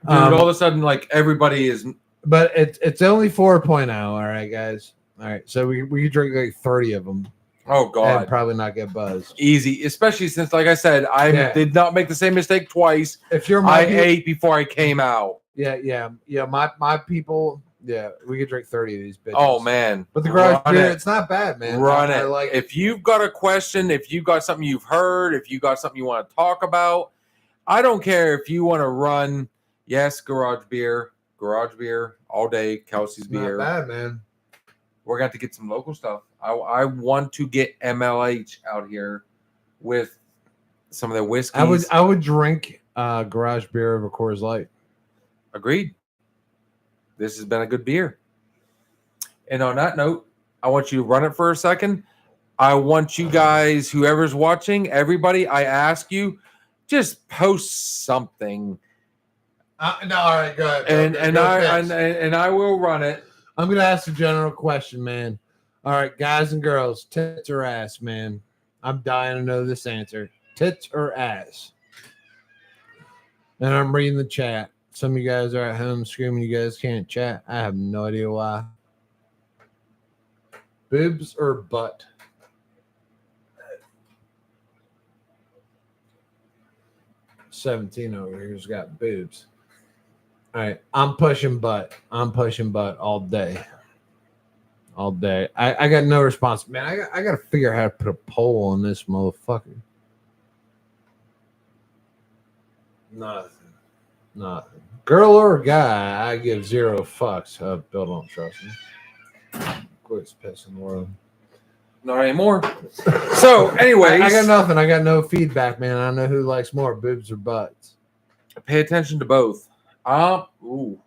Dude, all of a sudden, everybody is. But it's only 4.0. All right, guys. All right, so we could drink 30 of them. Oh God! And probably not get buzzed. Easy, especially since, like I said, I did not make the same mistake twice. If you're I ate before I came out. Yeah. My people. Yeah, we could drink 30 of these bitches. Oh man! But the Garage Beer, it's not bad, man. Run it. If you've got a question, if you got something you've heard, if you got something you want to talk about, I don't care if you want to run. Yes, Garage Beer all day. Kelsey's beer. Not bad, man. We're going to get some local stuff. I want to get MLH out here with some of their whiskeys. I would drink Garage Beer over Coors Light. Agreed. This has been a good beer. And on that note, I want you to run it for a second. I want you guys, whoever's watching, everybody, I ask you, just post something. No, all right, go ahead. And I will run it. I'm gonna ask a general question, man. All right, guys and girls, tits or ass, man? I'm dying to know this answer. Tits or ass? And I'm reading the chat. Some of you guys are at home screaming you guys can't chat. I have no idea why. Boobs or butt? 17 over here's got boobs. All right, I'm pushing butt all day. All day. I got no response. Man, I got to figure out how to put a poll on this motherfucker. Nothing. Girl or guy, I give 0 fucks. Bill don't trust me. Quickest piss in the world. Not anymore. So, anyways, I got nothing. I got no feedback, man. I know who likes more, boobs or butts. pay attention to both. Ooh.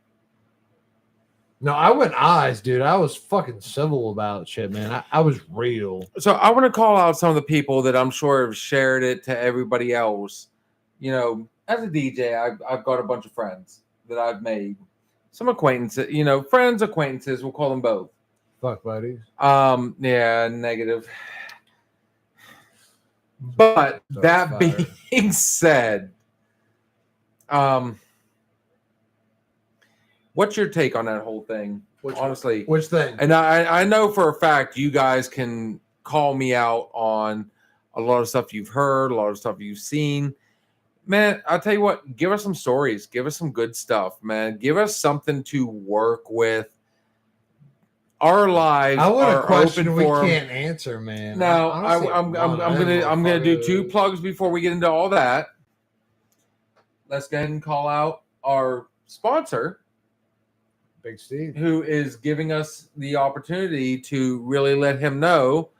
No, I went eyes, dude. I was fucking civil about shit, man. I was real. So I want to call out some of the people that I'm sure have shared it to everybody else. You know, as a DJ, I've got a bunch of friends that I've made. Some acquaintances, you know, friends, acquaintances, we'll call them both. Fuck buddies. Yeah, negative. But Shots that fired. being said, what's your take on that whole thing? Honestly, Which thing? and I know for a fact you guys can call me out on a lot of stuff you've heard, a lot of stuff you've seen. Man, I'll tell you what, give us some stories. Give us some good stuff, man. Give us something to work with. Our lives I want a are question open we for 'em. can't answer, man. Now, Honestly, I'm gonna do 2 plugs before we get into all that. Let's go ahead and call out our sponsor, Big Steve. who is giving us the opportunity to really let him know.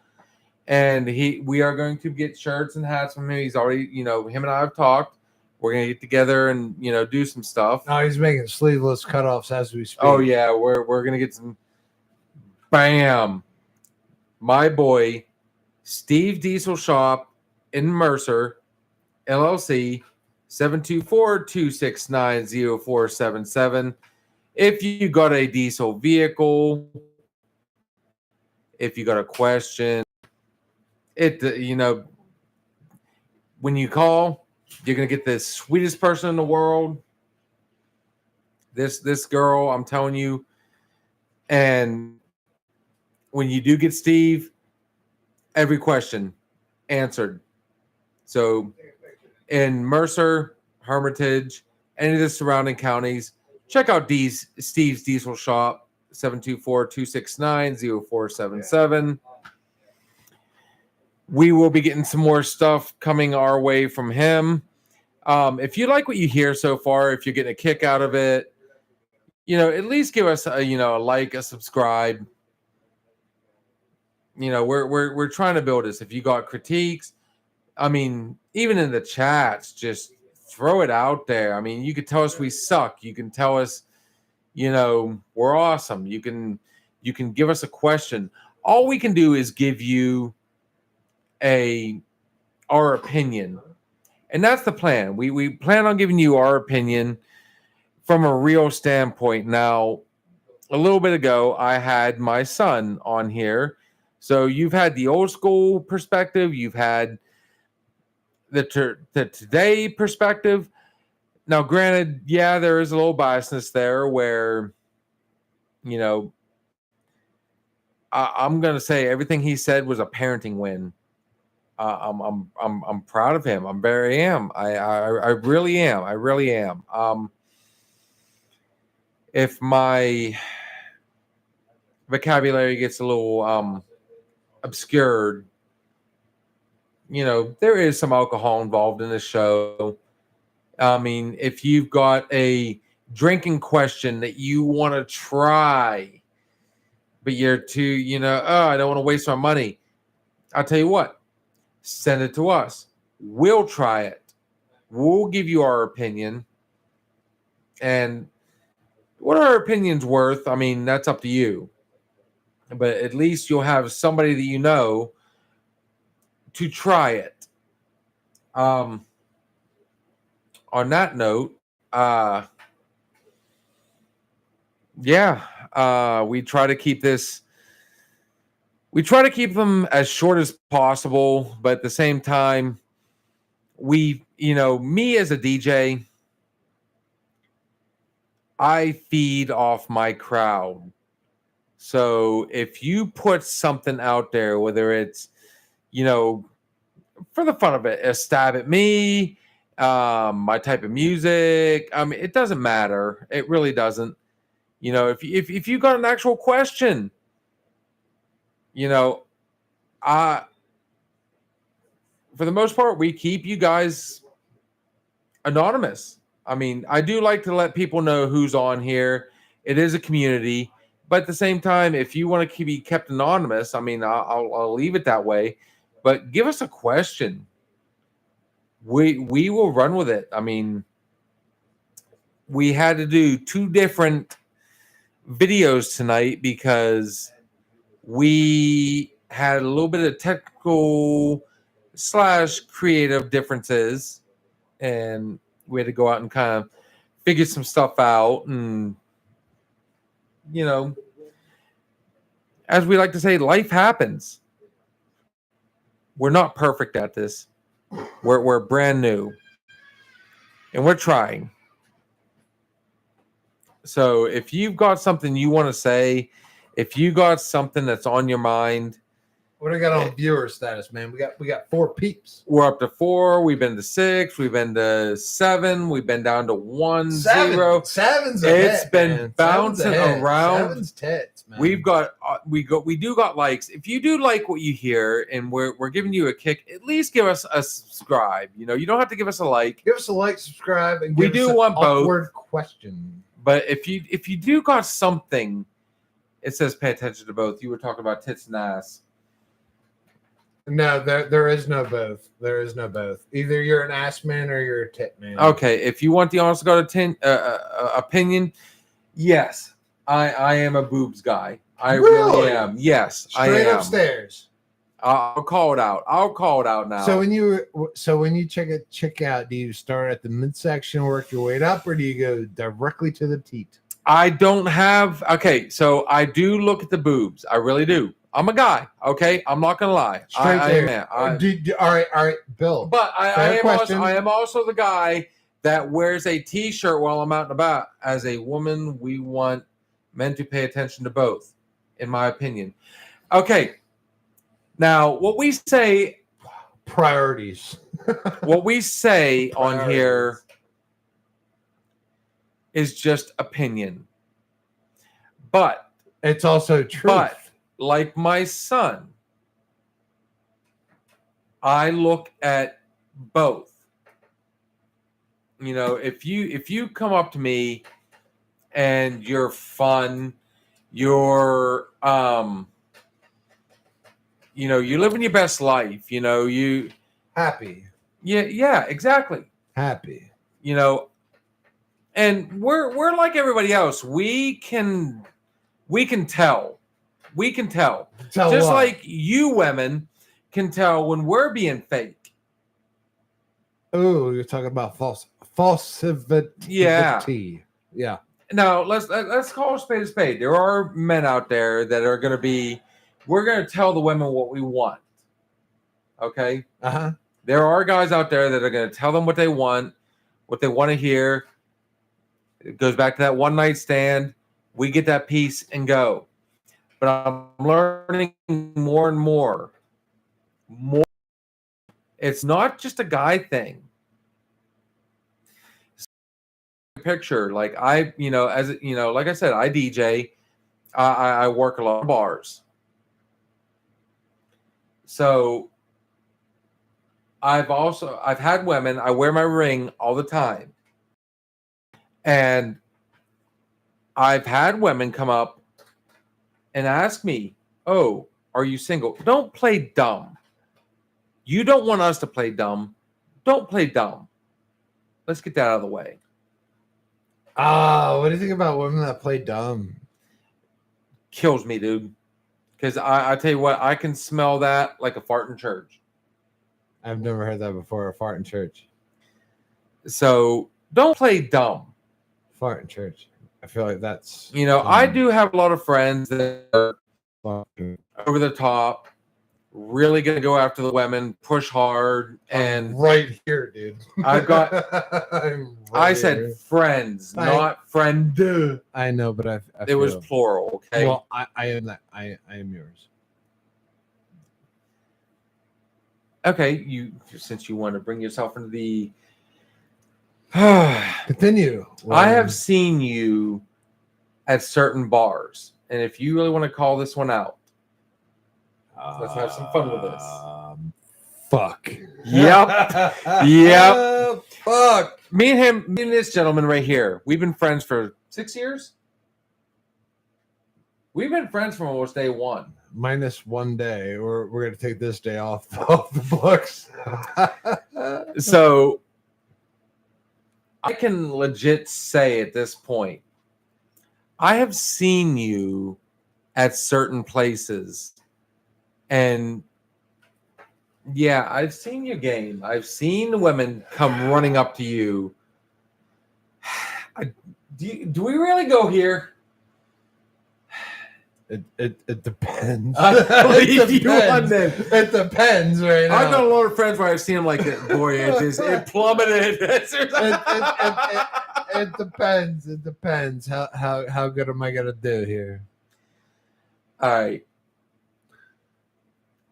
And we are going to get shirts and hats from him. He's already, you know, him and I have talked. We're gonna get together and, you know, do some stuff. No, he's making sleeveless cutoffs as we speak. Oh yeah, we're gonna get some. Bam, my boy, Steve Diesel Shop in Mercer, LLC, 724-269-0477. If you got a diesel vehicle, if you got a question, you know, when you call, you're gonna get the sweetest person in the world. This girl, I'm telling you, and when you do get Steve, every question answered. So in Mercer, Hermitage, any of the surrounding counties, check out Steve's Diesel Shop, 724-269-0477. We will be getting some more stuff coming our way from him. If you like what you hear so far, if you're getting a kick out of it, you know, at least give us a like, a subscribe. You know, we're trying to build this. If you got critiques, I mean, even in the chats, just throw it out there. I mean, you could tell us we suck. You can tell us, you know, we're awesome. You can give us a question. All we can do is give you our opinion. And that's the plan. We plan on giving you our opinion from a real standpoint. Now, a little bit ago, I had my son on here. So you've had the old school perspective. You've had the today perspective. Now, granted, yeah, there is a little biasness there where, you know, I'm going to say everything he said was a parenting win. I'm proud of him. I really am. I really am. If my vocabulary gets a little obscured, you know, there is some alcohol involved in the show. I mean, if you've got a drinking question that you want to try, but you're too, you know, oh, I don't want to waste my money. I'll tell you what, send it to us. We'll try it. We'll give you our opinion. And what our opinion's worth, I mean, that's up to you. But at least you'll have somebody that you know to try it. On that note, we try to keep this. We try to keep them as short as possible, but at the same time, me as a DJ, I feed off my crowd. So if you put something out there, whether it's, you know, for the fun of it, a stab at me, my type of music, I mean, it doesn't matter. It really doesn't. You know, if you got an actual question, you know, for the most part, we keep you guys anonymous. I mean, I do like to let people know who's on here. It is a community. But at the same time, if you want to be kept anonymous, I mean, I'll leave it that way. But give us a question. We will run with it. I mean, we had to do 2 different videos tonight because we had a little bit of technical / creative differences, and we had to go out and kind of figure some stuff out. And as we like to say, life happens. We're not perfect at this. We're brand new, and we're trying. So if you've got something you want to say, if you got something that's on your mind, What do we got on viewer status, man? We got 4 peeps. we're up to 4. We've been to 6. We've been to 7. We've been down to 1, 0. Seven's It's ahead, been man. bouncing Seven's ahead. around. Seven's tits, man. We do got likes. If you do like what you hear, and we're giving you a kick, at least give us a subscribe. You don't have to give us a like, give us a like, subscribe, and We give do us an want both. awkward question. but if you do got something, it says pay attention to both. You were talking about tits and ass. No, there is no both. There is no both. Either you're an ass man or you're a tit man. Okay, if you want the honest to God opinion, yes, I am a boobs guy. I really am. Yes, I Straight am. upstairs. I'll call it out. I'll call it out now. So when you check a chick out, do you start at the midsection, work your way up, or do you go directly to the teat? I don't have. Okay, so I do look at the boobs. I really do. I'm a guy. Okay, I'm not gonna lie. Straight there. I am. All right, Bill. But I Fair am question. also, I am also the guy that wears a T-shirt while I'm out and about. As a woman, we want men to pay attention to both, in my opinion. Okay. Now, what we say Priorities. on here is just opinion. But It's also true. But like my son, I look at both. If you come up to me and you're fun, you're you're living your best life, you happy. yeah, exactly. Happy. And we're like everybody else. We can tell. We can tell. Just what? like you women can tell when we're being fake. Oh, you're talking about falsivity. Yeah. Now let's call a spade a spade. There are men out there that are going to be. We're going to tell the women what we want. Okay. Uh-huh. There are guys out there that are going to tell them what they want to hear. It goes back to that one night stand. We get that piece and go. But I'm learning more and more. It's not just a guy thing. Picture like like I said, I DJ. I work a lot of bars. So I've had women. I wear my ring all the time, and I've had women come up and ask me, "Oh, are you single?" Don't play dumb. You don't want us to play dumb. Don't play dumb. Let's get that out of the way. What do you think about women that play dumb? Kills me, dude. Because I tell you what, I can smell that like a fart in church. I've never heard that before. A fart in church. So don't play dumb. Fart in church. I feel like that's. I do have a lot of friends that are over the top, really going to go after the women, push hard, and right here, dude. I've got. I said here. Friends, not friend. I know, but I it was plural. Okay. Well, I am that. I am yours. Okay, since you want to bring yourself into the. Continue. I have seen you at certain bars, and if you really want to call this one out, let's have some fun with this. Fuck. Yep. Yep. Fuck. Me and this gentleman right here, we've been friends for 6 years. We've been friends from almost day one. Minus one day, or we're gonna take this day off the books. So I can legit say at this point, I have seen you at certain places, and yeah, I've seen your game. I've seen women come running up to you. Do we really go here? It depends. I believe you on them. It depends, right now. I've got a lot of friends where I've seen them like that. Boy, it plummeted. It depends. It depends. How good am I gonna do here? All right.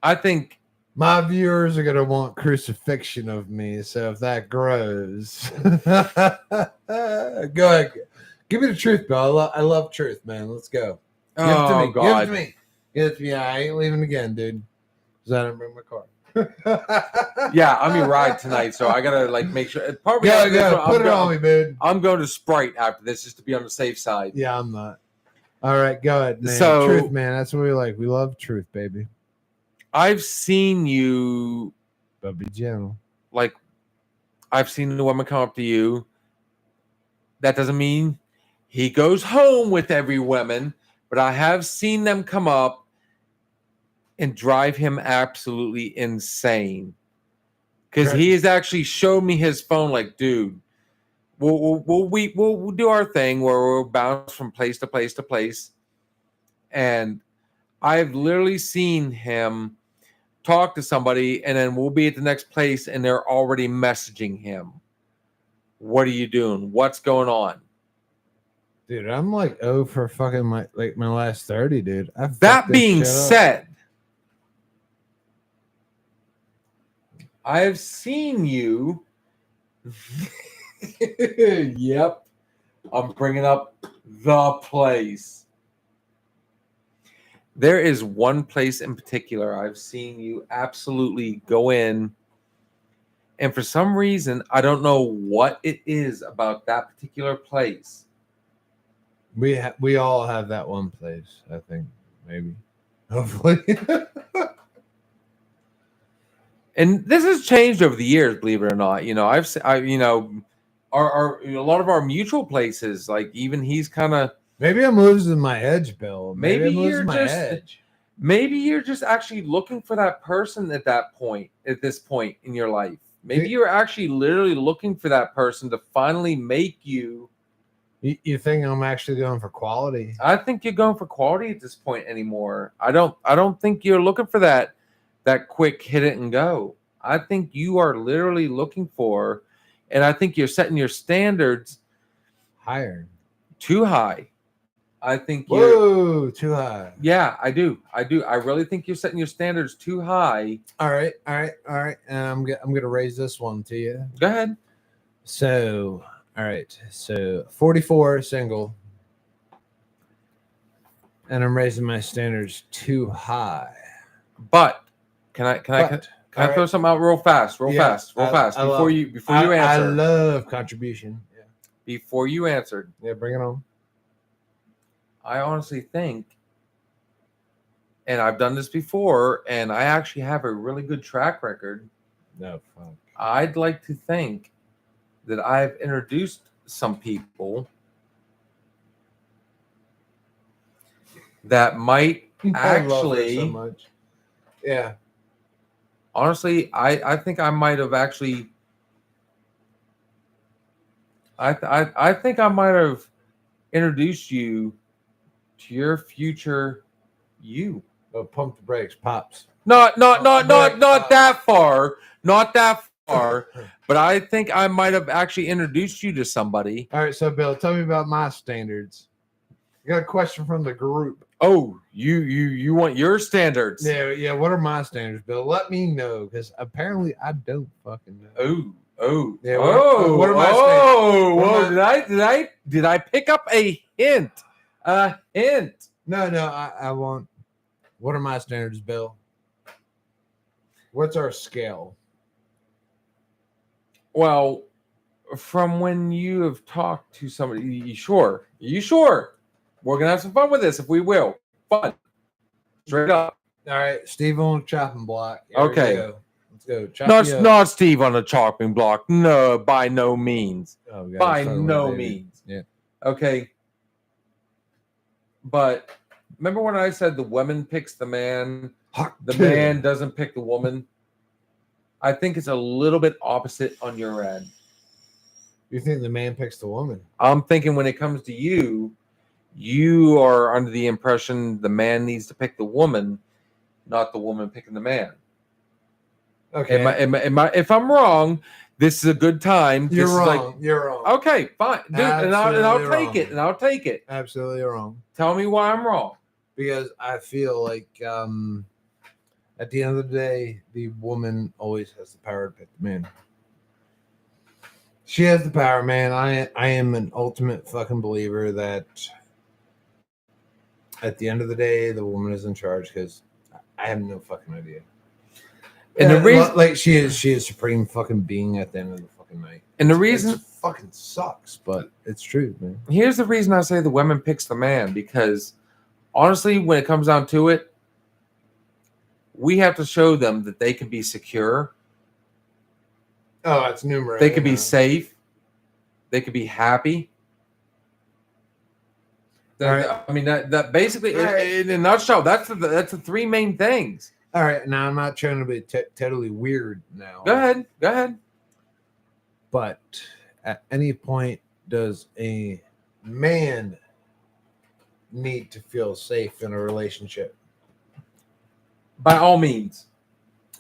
I think my viewers are gonna want crucifixion of me. So if that grows, go ahead. Give me the truth, Bill. I love truth, man. Let's go. Give it to me. God. Give it to me. Give it to me. I ain't leaving again, dude. Because I didn't bring my car. Yeah, I'm your ride tonight, so I gotta like make sure. Probably Go. Put it on me, dude. I'm going to Sprite after this just to be on the safe side. Yeah, I'm not. All right, go ahead, man. So- truth, man. That's what we like. We love truth, baby. I've seen you But be gentle. like I've seen the woman come up to you. That doesn't mean he goes home with every woman, but I have seen them come up and drive him absolutely insane. Because he has actually showed me his phone, like, dude, we'll do our thing where we'll bounce from place to place to place. And I've literally seen him talk to somebody, and then we'll be at the next place, and they're already messaging him. What are you doing? What's going on? Dude, I'm like for fucking my last 30, dude. That being said, I have seen you. Yep. I'm bringing up the place. There is one place in particular I've seen you absolutely go in. And for some reason, I don't know what it is about that particular place. We all have that one place, I think, maybe. Hopefully. And this has changed over the years, believe it or not. You know, a lot of our mutual places, like even he's kind of. Maybe I'm losing my edge, Bill. Maybe I'm losing you're my just. edge. Maybe you're just actually looking for that person at this point in your life. Maybe you're actually literally looking for that person to finally make you. You think I'm actually going for quality? I think you're going for quality at this point anymore. I don't think you're looking for that quick hit it and go. I think you are literally looking for, and I think you're setting your standards higher, too high. I think you're too high. Yeah, I do. I really think you're setting your standards too high. All right. I'm gonna raise this one to you. Go ahead. So, all right. So 44 single, and I'm raising my standards too high. But can I throw something out real fast before you answer? I love contribution. Yeah. Before you answered. Yeah, bring it on. I honestly think, and I've done this before, and I actually have a really good track record. No, fuck. I'd like to think that I've introduced some people that might actually. I love her so much. Yeah. Honestly, I think I might have actually. I think I might have introduced you to your future you. Oh, pump the brakes, pops. Not that far. Not that far. But I think I might have actually introduced you to somebody. All right, so Bill, tell me about my standards. I got a question from the group. Oh, you want your standards? Yeah. What are my standards, Bill? Let me know, because apparently I don't fucking know. Oh. Yeah. What are my standards? Did I pick up a hint? A hint. No. I want. What are my standards, Bill? What's our scale? Well, from when you have talked to somebody, you sure? We're gonna have some fun with this if we will. fun. Straight up. All right, Steve on chopping block. Here Okay. we go. Let's go. Chop me up. Not Steve on a chopping block. No, by no means. Oh, we got By a phone no with David. means. Yeah. Okay. But remember when I said the woman picks the man, the man doesn't pick the woman? I think it's a little bit opposite on your end. You think the man picks the woman? I'm thinking when it comes to you, you are under the impression the man needs to pick the woman, not the woman picking the man. Okay. If I'm wrong, this is a good time. You're This wrong. is like, You're wrong. okay, fine. Dude, and I'll Absolutely take it. wrong. And I'll take it. Absolutely wrong. Tell me why I'm wrong. Because I feel like at the end of the day, the woman always has the power to pick the man. She has the power, man. I am an ultimate fucking believer that at the end of the day, the woman is in charge because I have no fucking idea. And the reason, like she is supreme fucking being at the end of the fucking night. and the It reason, fucking sucks, but it's true, man. here's the reason I say the woman picks the man, because honestly, when it comes down to it, we have to show them that they can be secure, Oh, it's numerous. they can be safe, they can be happy. Right. I mean, that basically, Right. in a nutshell, that's the three main things. All right, now I'm not trying to be totally weird now. Go ahead. But at any point, does a man need to feel safe in a relationship? By all means.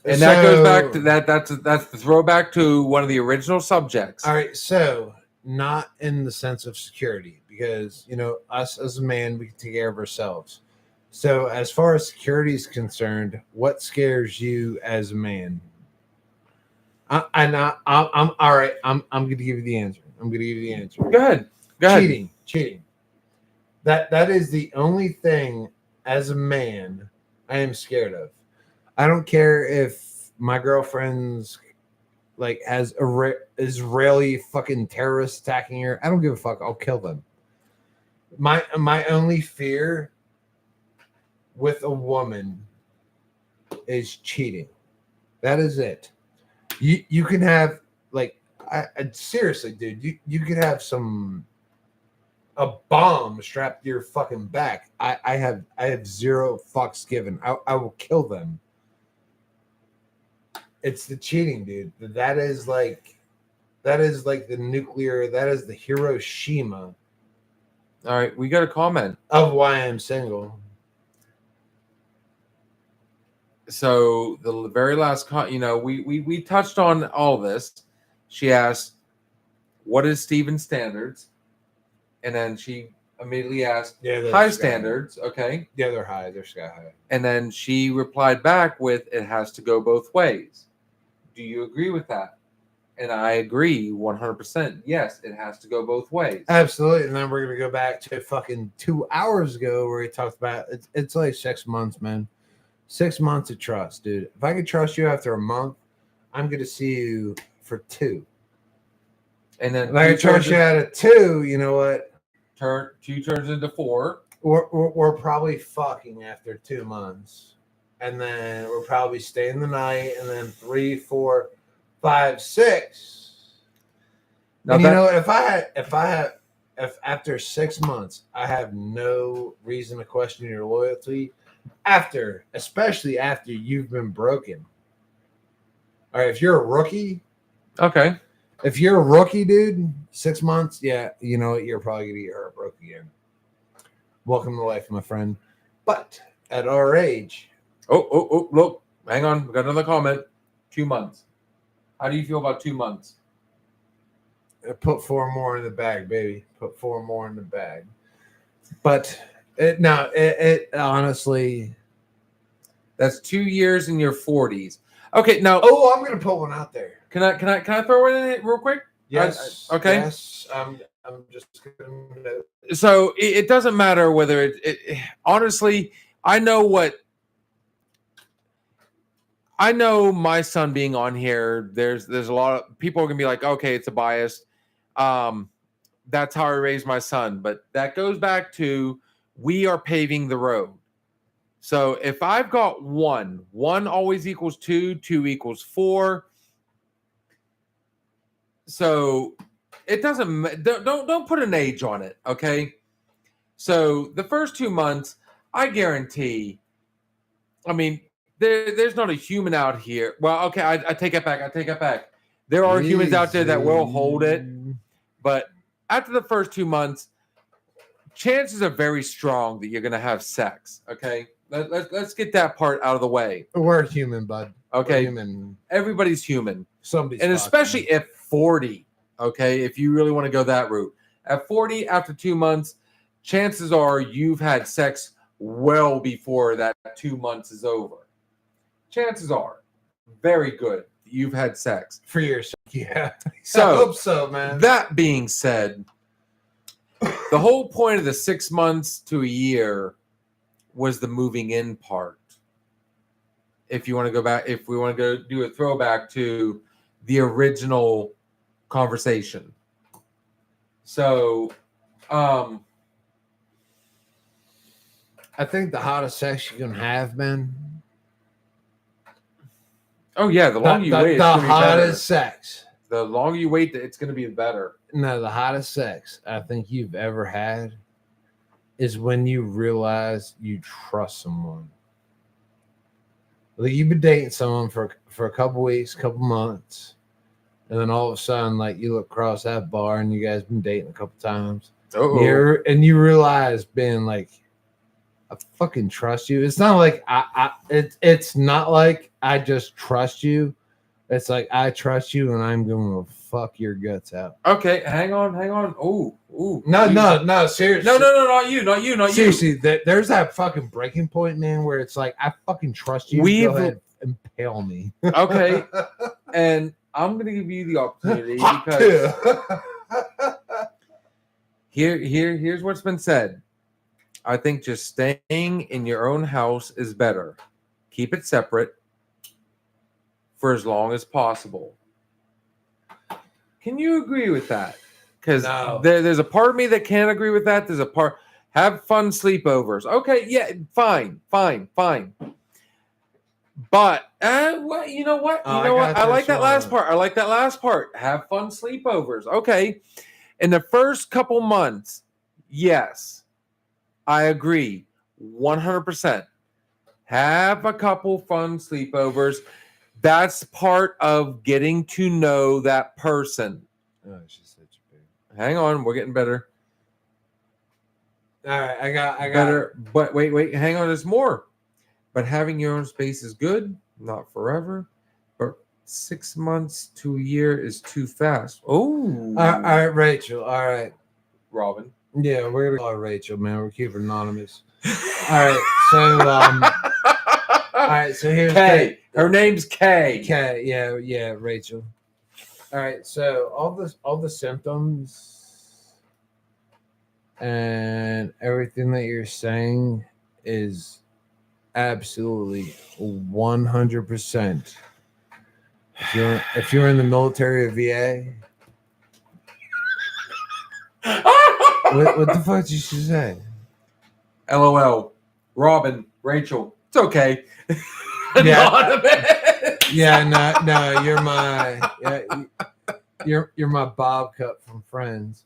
And that goes back to that. That's the throwback to one of the original subjects. All right, so not in the sense of security, because us as a man, we can take care of ourselves. So as far as security is concerned, what scares you as a man? I'm all right. I'm going to give you the answer. Go ahead. Cheating. That is the only thing as a man I am scared of. I don't care if my girlfriend's like has Israeli fucking terrorists attacking her. I don't give a fuck. I'll kill them. My only fear with a woman is cheating. That is it. You can have like I seriously, dude. You could have a bomb strapped to your fucking back. I have zero fucks given. I will kill them. It's the cheating, dude. That is like the nuclear. That is the Hiroshima All right, we got a comment. of why I'm single. So the very last we touched on all this. She asked, "What is Steven's standards?" And then she immediately asked, Yeah, they're "High sky standards." Okay. High. Yeah, they're high. They're sky high. And then she replied back with, "It has to go both ways." Do you agree with that? And I agree 100%. Yes, it has to go both ways. Absolutely. And then we're gonna go back to fucking 2 hours ago where he talked about it's like 6 months, man. 6 months of trust, dude. If I could trust you after a month, I'm gonna see you for 2. And then If I could trust you out of 2, you know what? two turns into 4. We're probably fucking after 2 months. And then we're probably staying the night, and then 3, 4, 5, 6. Now And you know, if after 6 months I have no reason to question your loyalty, especially after you've been broken. All right, if you're a rookie, Okay. if you're a rookie, dude, 6 months, yeah, you know what, you're probably gonna get hurt broke again. Welcome to life, my friend. But at our age, Oh, look. Hang on. We got another comment. 2 months. How do you feel about 2 months? put 4 more in the bag, baby. Put 4 more in the bag. But it honestly, That's 2 years in your 40s. Okay, now oh, I'm gonna put one out there. can I throw it in real quick? Yes. Okay. Yes. I'm just gonna. So it doesn't matter whether it honestly, I know my son being on here, there's a lot of people are gonna be like, okay, it's a bias. That's how I raised my son. But that goes back to we are paving the road. So if I've got 1, 1 always equals 2, 2 equals 4. So it doesn't, don't put an age on it, okay? So the first 2 months, I guarantee, I mean, there's not a human out here. Well, okay, I take it back. I take it back. There are humans out there that will hold it, but after the first 2 months, chances are very strong that you're going to have sex, okay? Let's get that part out of the way. We're human, bud. Okay, We're human. everybody's human. Somebody's And fucking. especially at 40, okay, if you really want to go that route. At 40, after 2 months, chances are you've had sex well before that 2 months is over. Chances are very good that you've had sex. For yourself. Yeah. I So, hope so, man. that being said, the whole point of the 6 months to a year was the moving in part. If you want to go back, if we want to go do a throwback to the original conversation. So, I think the hottest sex you can have, man. oh yeah, the longer you wait, it's the gonna be better. hottest sex. The longer you wait, it's going to be better. No, the hottest sex I think you've ever had is when you realize you trust someone. Like you've been dating someone for a couple weeks, couple months, and then all of a sudden, like you look across that bar and you guys been dating a couple times. And you realize being like, I fucking trust you. It's not like it's not like I just trust you. It's like I trust you and I'm going to fuck your guts out. Okay, hang on. Oh, No, seriously. No, not you. Seriously, there's that fucking breaking point, man, where it's like I fucking trust you. Go ahead, impale me. Okay, and I'm gonna give you the opportunity because here's what's been said. I think just staying in your own house is better. Keep it separate for as long as possible. Can you agree with that? Because No. there's a part of me that can't agree with that. There's a part, have fun sleepovers. Okay, yeah, fine. But well, you know what? Oh, You know I what? got I like this that last one. part. I like that last part. Have fun sleepovers. Okay. In the first couple months, yes, I agree 100%. Have a couple fun sleepovers. That's part of getting to know that person. Oh, she's such a baby. Hang on, we're getting better. All right, I got Better, but wait, hang on, there's more. But having your own space is good, not forever. But 6 months to a year is too fast. Oh, All right, Rachel. All right. Robin. Yeah, we're gonna call her Rachel, man. We're keeping anonymous. All right, so all right, so here's Kay. Her name's Kay. Kay, yeah, Rachel. All right, so all the symptoms and everything that you're saying is absolutely 100%. If you're in the military or VA, what the fuck did you say? LOL. Robin, Rachel. It's okay. Yeah. Anonymous. Yeah, no, you're my Bob Cup from Friends.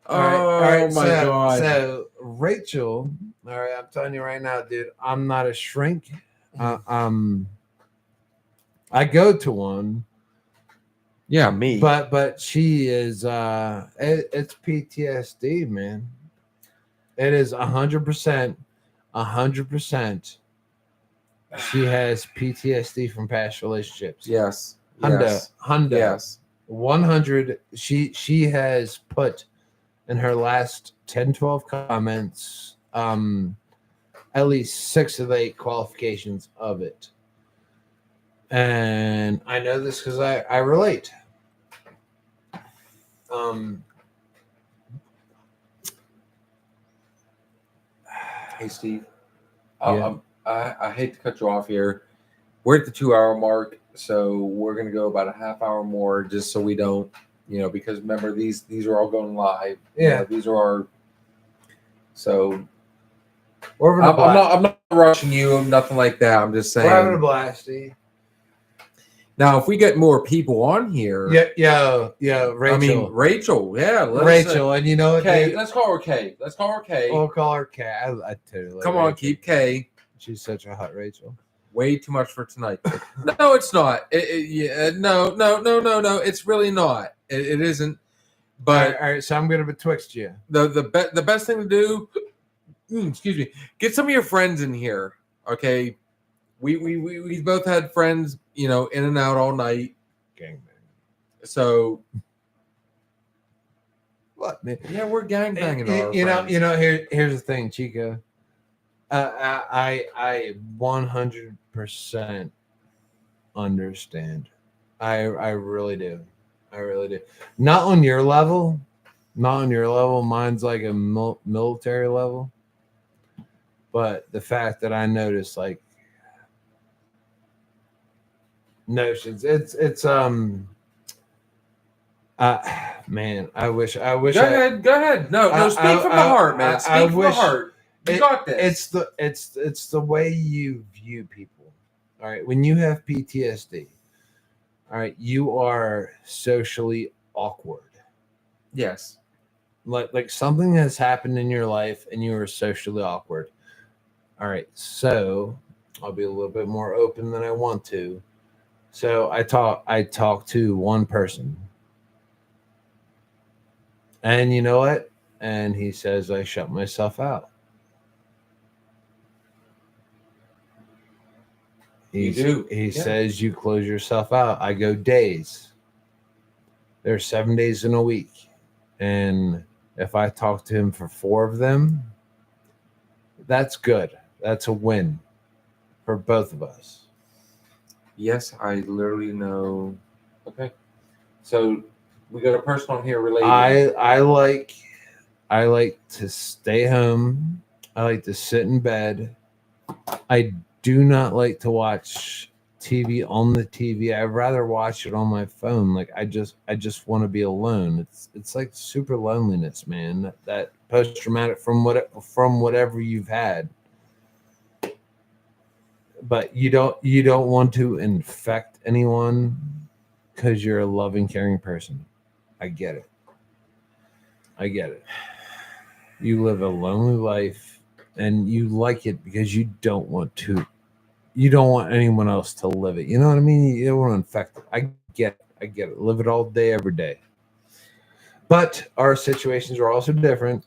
All right, my God. So Rachel, all right, I'm telling you right now, dude, I'm not a shrink. I go to one, Yeah, me. but she is it's PTSD, man. It is 100%. She has PTSD from past relationships. yes. Honda. Yes. 100. She has put in her last 10, 12 comments at least 6 of the 8 qualifications of it. And I know this because I relate. Hey, Steve. Yeah. I hate to cut you off here. We're at the 2-hour mark, so we're gonna go about a half hour more, just so we don't, because remember these are all going live. Yeah. These are our. So We're I'm not rushing you, nothing like that. I'm just We're having a saying. blast, Steve. Now, if we get more people on here, Yeah, Rachel. I mean, Rachel, yeah, Rachel, and you know what? Kay, dude? let's call her Kay. Let's call her Kay. We'll call her Kat. I totally like Come on, Rachel. keep Kay. She's such a hot Rachel. Way too much for tonight. No, it's not. No. It's really not. It isn't. But all right, so I'm gonna betwixt you. the best thing to do, excuse me, get some of your friends in here. Okay, we both had friends, in and out all night. Gangbang. So What, man? yeah, we're gangbanging. Here's the thing, Chica. I 100% understand. I really do. I really do. Not on your level. Mine's like a military level. But the fact that I noticed like notions, it's man, I wish. Go ahead. No, speak from the heart, man. Speak from the heart. You got this. It's the way you view people. All right, when you have PTSD, all right, you are socially awkward. Yes. Like something has happened in your life and you are socially awkward. All right, so I'll be a little bit more open than I want to. So I talk to one person. And you know what? And he says I shut myself out. He says you close yourself out. I go days. There's 7 days in a week. And if I talk to him for 4 of them, that's good. That's a win for both of us. Yes, I literally know. Okay. So we got a person on here related. I like to stay home. I like to sit in bed. I do not like to watch TV on the TV. I'd rather watch it on my phone. Like I just want to be alone. It's like super loneliness, man. That post traumatic from whatever you've had. But you don't want to infect anyone because you're a loving, caring person. I get it. You live a lonely life and you like it because you don't want anyone else to live it. You know what I mean? You don't want to infect it. I get it. Live it all day, every day. But our situations are also different.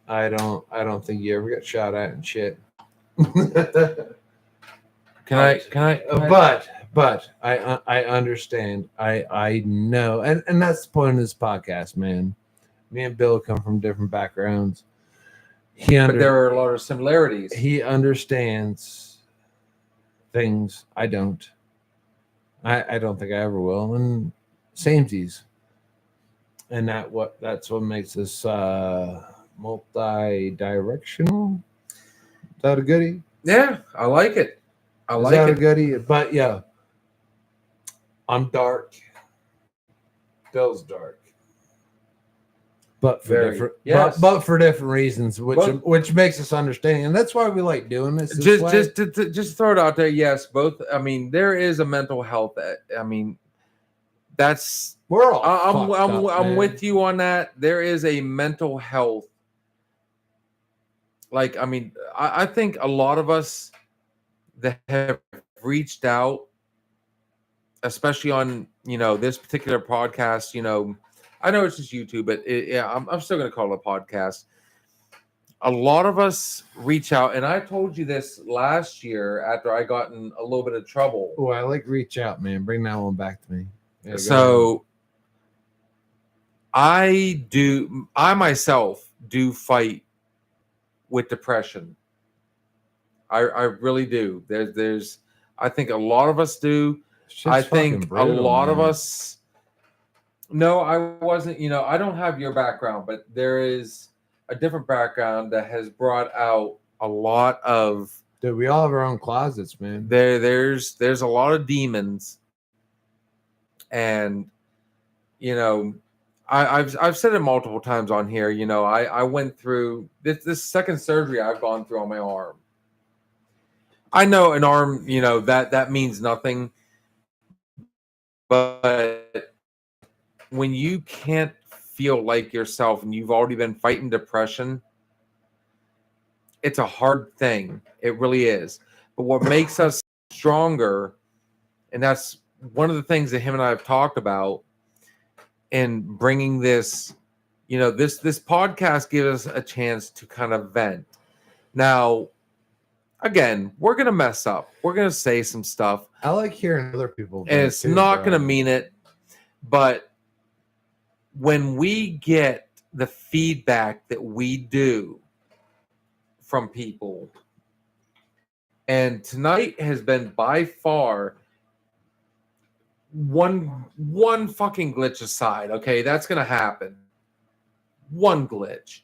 I don't think you ever get shot at and shit. Can I? But I understand. I know, and that's the point of this podcast, man. Me and Bill come from different backgrounds. But there are a lot of similarities. He understands things I don't. I don't think I ever will, and samesies. And that's what makes us multi-directional. Is that a goodie? Yeah, I like it. Is that a goodie? But yeah, I'm dark. Bill's dark. But for different reasons, which makes us understand, and that's why we like doing this. Just throw it out there. Yes, both. I mean, there is a mental health. I mean, that's we're all. I'm with you on that. There is a mental health. Like, I mean, I think a lot of us that have reached out, especially on this particular podcast, I know it's just YouTube, but I'm still going to call it a podcast. A lot of us reach out, and I told you this last year after I got in a little bit of trouble. Oh, I like reach out, man. Bring that one back to me. Yeah, so I myself do fight with depression. I really do. There's I think a lot of us do. I think brutal, a lot of us. No, I wasn't. I don't have your background, but there is a different background that has brought out a lot of. Dude, we all have our own closets, man. There's a lot of demons, and I've said it multiple times on here. I went through this second surgery I've gone through on my arm. I know an arm, that means nothing. But when you can't feel like yourself and you've already been fighting depression, it's a hard thing. It really is. But what makes us stronger, and that's one of the things that him and I have talked about, and bringing this, this podcast gives us a chance to kind of vent. Now, again, we're gonna mess up. We're gonna say some stuff. I like hearing other people. And it's not gonna mean it, but when we get the feedback that we do from people, and tonight has been by far one fucking glitch aside. Okay, that's gonna happen. One glitch.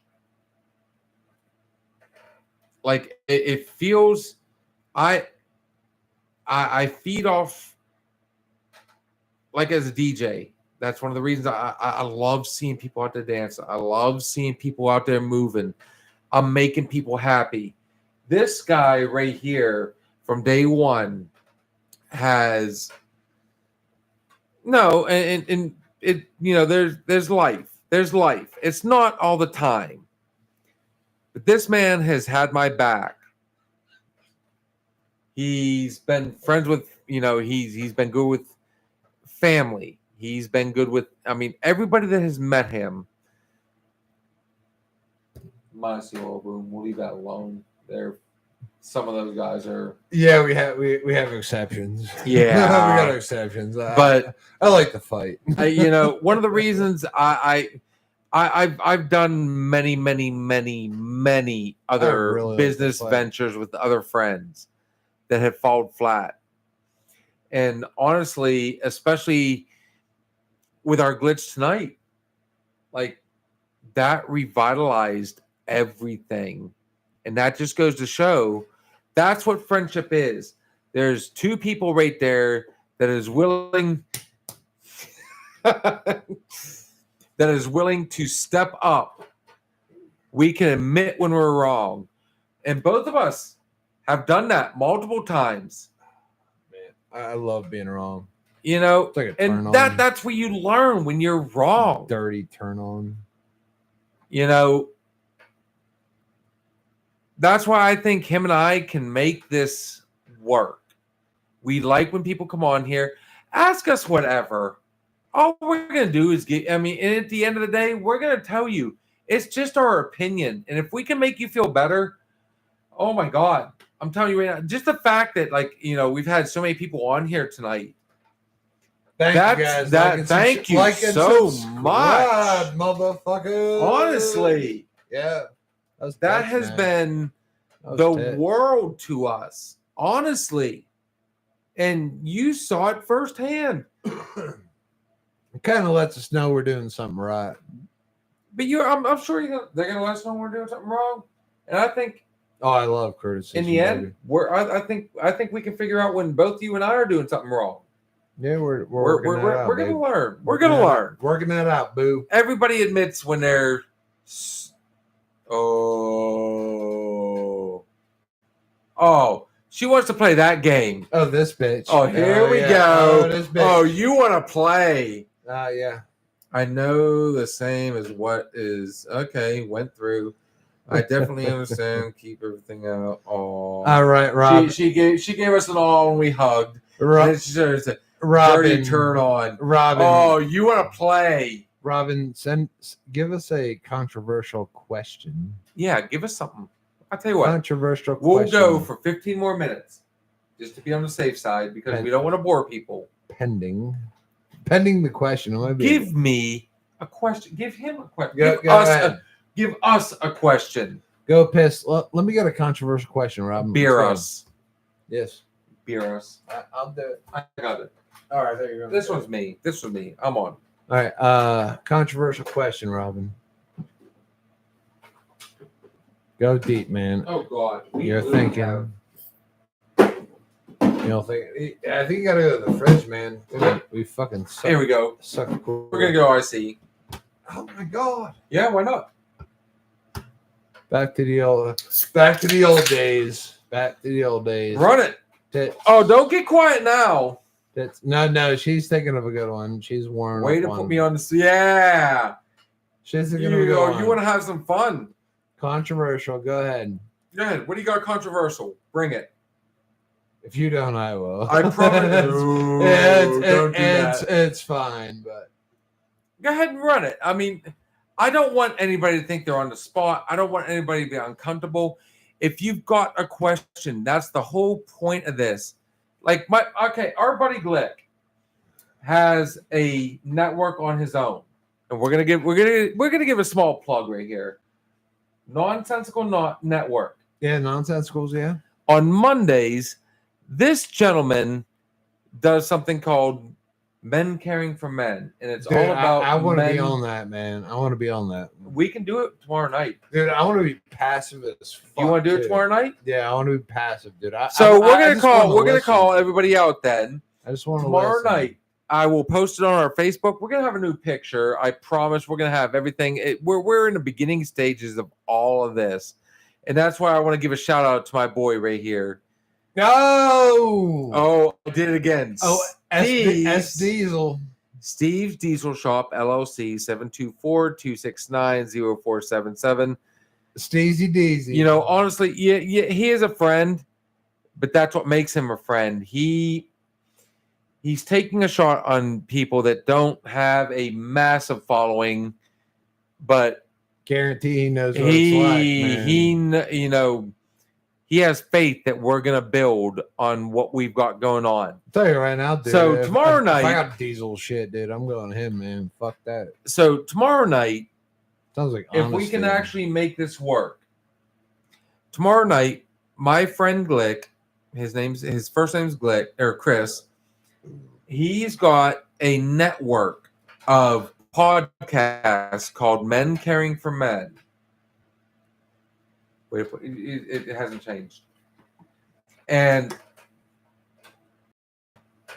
Like it feels, I feed off, like as a DJ. That's one of the reasons I love seeing people out there dance. I love seeing people out there moving. I'm making people happy. This guy right here from day one has and it, there's life. There's life. It's not all the time. But this man has had my back. He's been friends with, he's been good with family. He's been good with, everybody that has met him. Montecito Boom, we'll leave that alone. Some of those guys are. Yeah, we have exceptions. Yeah, we got exceptions. But I like the fight. One of the reasons I've done many other really business ventures with other friends that have fallen flat. And honestly, especially with our glitch tonight, like that revitalized everything. And that just goes to show that's what friendship is. There's two people right there that is willing to step up. We can admit when we're wrong. And both of us have done that multiple times. Man, I love being wrong. It's like a and turn on. that's what you learn when you're wrong. Dirty turn on. That's why I think him and I can make this work. We like when people come on here, ask us whatever. All we're going to do is and at the end of the day, we're going to tell you it's just our opinion. And if we can make you feel better, oh my God, I'm telling you right now, just the fact that we've had so many people on here tonight. Thank you guys. Thank you so much, motherfucker. Honestly, yeah, that has been the world to us, honestly, and you saw it firsthand. It kind of lets us know we're doing something right. But I'm sure they're gonna let us know we're doing something wrong, and I think. Oh, I love criticism. In the end, I think we can figure out when both you and I are doing something wrong. Yeah, we're gonna learn. We're gonna learn. Working that out, boo. Everybody admits when they're. Oh, she wants to play that game. Oh, this bitch. Oh, here we go. Oh, this bitch. Oh, you want to play? Yeah. I know the same as what is okay. Went through. I definitely understand. Keep everything out. Oh, all right, Rob. She gave us an all and we hugged. Rob, and it's a Robin, dirty turn on. Robin. Oh, you want to play? Robin, give us a controversial question. Yeah, give us something. I'll tell you what. Controversial we'll question. Go for 15 more minutes just to be on the safe side because we don't want to bore people. Pending the question. Give me a question. Give him a question. Give us a question. Go piss. Let me get a controversial question, Robin. Beer us. Yes. Beer us. I'll do it. I got it. All right, there you go. This one's me. I'm on. All right. Controversial question, Robin. Go deep, man. Oh God. You're thinking. I think you gotta go to the fridge, man. We fucking suck. Here we go. Suck cool. We're gonna go RC. Oh my God. Yeah, why not? Back to the old days. Back to the old days. Run it. Tits. Oh, don't get quiet now. Tits. No, she's thinking of a good one. She's warming Way up to one. put me on the. Yeah. She's thinking of a You, good one. you want to have some fun. Controversial. Go ahead. Go ahead. What do you got controversial? Bring it. If you don't, I will. I promise. It's- No, yeah, don't do that. it's fine, but Go ahead and run it. I mean, I don't want anybody to think they're on the spot. I don't want anybody to be uncomfortable. If you've got a question, that's the whole point of this. Like our buddy Glick has a network on his own, and we're gonna give a small plug right here. Nonsensical Network. yeah, nonsensicals, yeah. On Mondays, this gentleman does something called Men Caring for Men, and it's Dude, all about. I want to be men. on that, man. I want to be on that. We can do it tomorrow night. Dude, I want to be passive as fuck. You want to do it too. tomorrow night? Yeah, I want to be passive, dude. So we're I gonna just call. wanna We're gonna listen. call everybody out then. I just want to Tomorrow night, I will post it on our Facebook. We're gonna have a new picture. I promise. We're gonna have everything. We're in the beginning stages of all of this, and that's why I want to give a shout out to my boy right here. No. Oh, I did it again. Oh, S Steve's- Diesel. Steve's Diesel Shop LLC 724-269-0477. Steezy Deezy. You know, honestly, yeah, he is a friend, but that's what makes him a friend. He's taking a shot on people that don't have a massive following, but guarantee he knows what it's like, man. he has faith that we're gonna build on what we've got going on. I'll tell you right now, dude. So if tomorrow I night- got Diesel shit, dude. I'm going to him, man. Fuck that. So tomorrow night, Sounds like if we honesty. can actually make this work, tomorrow night, my friend Glick, his first name's Glick or Chris, he's got a network of podcasts called Men Caring for Men. Wait, it hasn't changed. And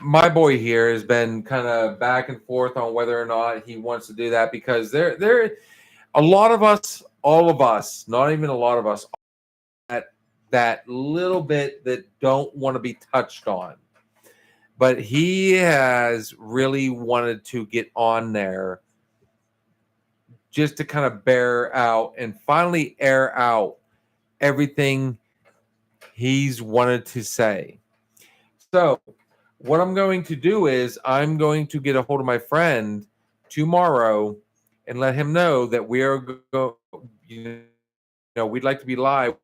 my boy here has been kind of back and forth on whether or not he wants to do that, because there a lot of us, all of us, not even a lot of us, that little bit that don't want to be touched on. But he has really wanted to get on there just to kind of bear out and finally air out everything he's wanted to say. So what I'm going to do is I'm going to get a hold of my friend tomorrow and let him know that we are we'd like to be live.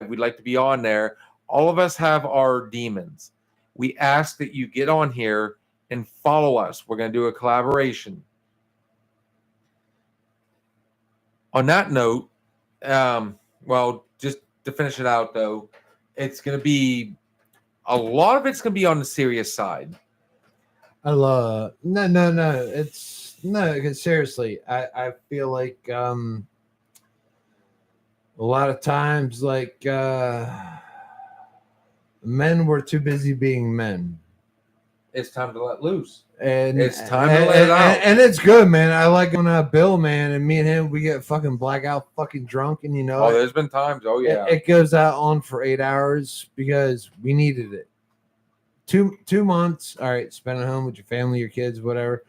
We'd like to be on there. All of us have our demons. We ask that you get on here and follow us. We're going to do a collaboration. On that note, just to finish it out, though, it's going to be a lot of it's going to be on the serious side. I love no. It's no, because seriously, I feel like a lot of times men were too busy being men. It's time to let loose. And It's time to let it out. And it's good, man. I like going Bill, man, and me and him, we get fucking blackout fucking drunk, and Oh, there's been times. Oh, yeah. it goes out on for 8 hours because we needed it. 2 months, all right, spend at home with your family, your kids, whatever.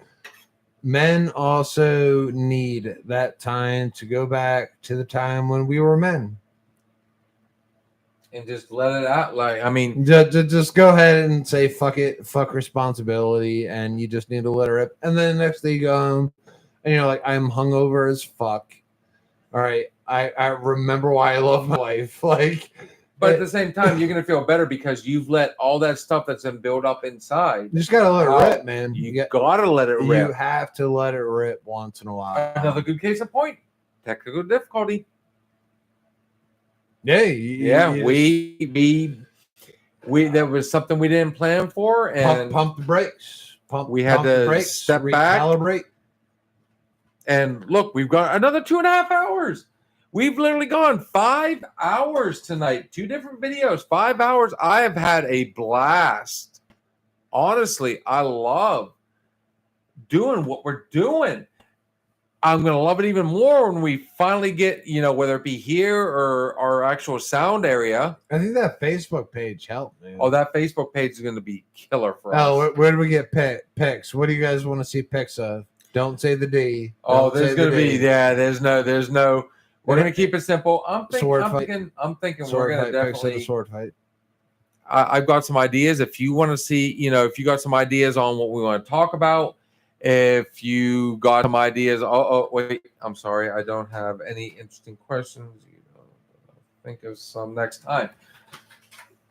Men also need that time to go back to the time when we were men. And just let it out. Just go ahead and say fuck it, fuck responsibility, and you just need to let it rip. And then next day you go home and you're like, I'm hungover as fuck. All right, I remember why I love my wife. But at the same time, you're going to feel better because you've let all that stuff that's been built up inside. you just gotta let it out. rip, man. You got to let it rip. You have to let it rip once in a while. Another good case of point. Technical difficulty. Yeah, We there was something we didn't plan for, and pump the brakes. We had to the brakes, step back. recalibrate. And look, we've got another 2.5 hours. We've literally gone 5 hours tonight. 2 different videos, 5 hours. I have had a blast. Honestly, I love doing what we're doing. I'm gonna love it even more when we finally get, whether it be here or our actual sound area. I think that Facebook page helped, man. Oh, that Facebook page is gonna be killer for Oh, us. where do we get pics? What do you guys want to see pics of? Don't say the D. Oh, Don't there's say gonna the be D. there's no. We're Yeah. gonna keep it simple. I'm Sword fight. thinking we're Sword gonna fight pics of the definitely. sword fight. I've got some ideas. If you want to see, if you got some ideas on what we want to talk about, if you got some ideas, wait, I'm sorry, I don't have any interesting questions. Think of some next time.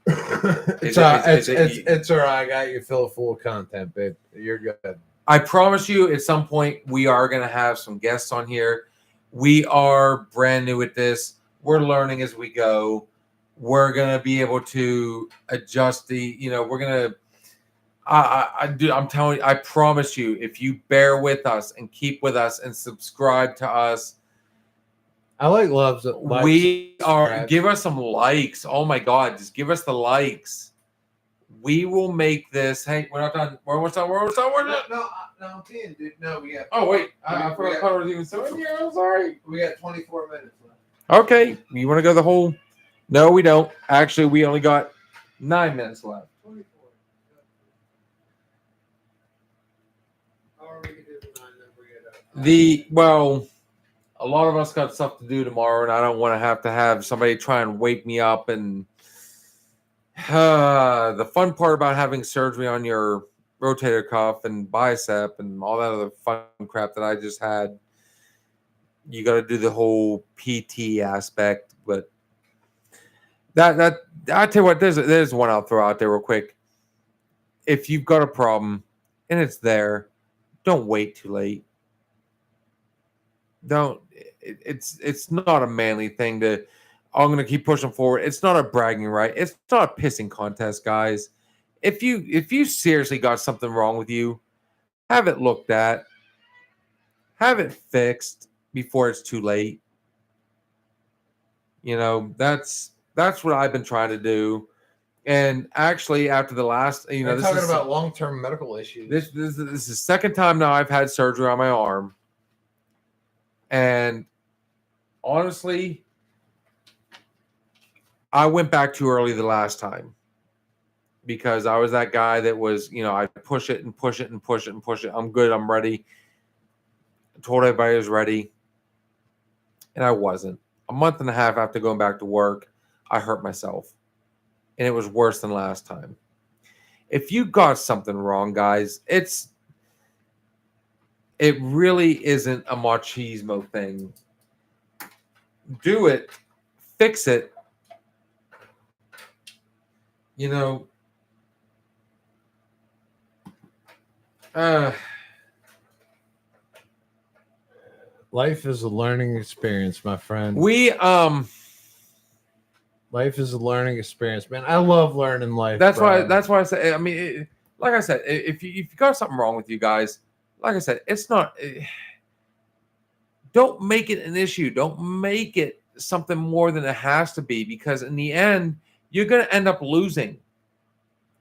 It's all right. I got you filled full of content, babe. You're good. I promise you, at some point, we are going to have some guests on here. We are brand new at this. We're learning as we go. We're going to be able to adjust we're going to, I'm telling you, I promise you, if you bear with us and keep with us and subscribe to us, I like loves. we are, give us some likes. Oh my God, just give us the likes. We will make this. Hey, we're not done. We're almost done. No, I'm kidding, dude. No, we got. Oh wait, I forgot I was even still in here. I'm sorry. We got 24 minutes left. Okay, you want to go the whole? No, we don't. Actually, we only got 9 minutes left. 24. How are we gonna do the 9 A lot of us got stuff to do tomorrow, and I don't want to have somebody try and wake me up. And the fun part about having surgery on your rotator cuff and bicep and all that other fun crap that I just had, you got to do the whole PT aspect. But that I tell you what, there's one I'll throw out there real quick. If you've got a problem and it's there, don't wait too late. It's not a manly thing to, I'm going to keep pushing forward. It's not a bragging right. It's not a pissing contest, guys. If you seriously got something wrong with you, have it looked at. Have it fixed before it's too late. That's what I've been trying to do. And actually, after the last, We're talking about long-term medical issues. This is the second time now I've had surgery on my arm. And honestly, I went back too early the last time because I was that guy that was, I push it and push it and push it and push it. I'm good. I'm ready. I told everybody I was ready. And I wasn't. A month and a half after going back to work, I hurt myself. And it was worse than last time. If you got something wrong, guys, it really isn't a machismo thing. Do it. Fix it. Life is a learning experience, my friend. Life is a learning experience, man. I love learning life. That's why I say. I mean, like I said, if you got something wrong with you guys, like I said, it's not. Don't make it an issue. Don't make it something more than it has to be, because in the end, you're gonna end up losing.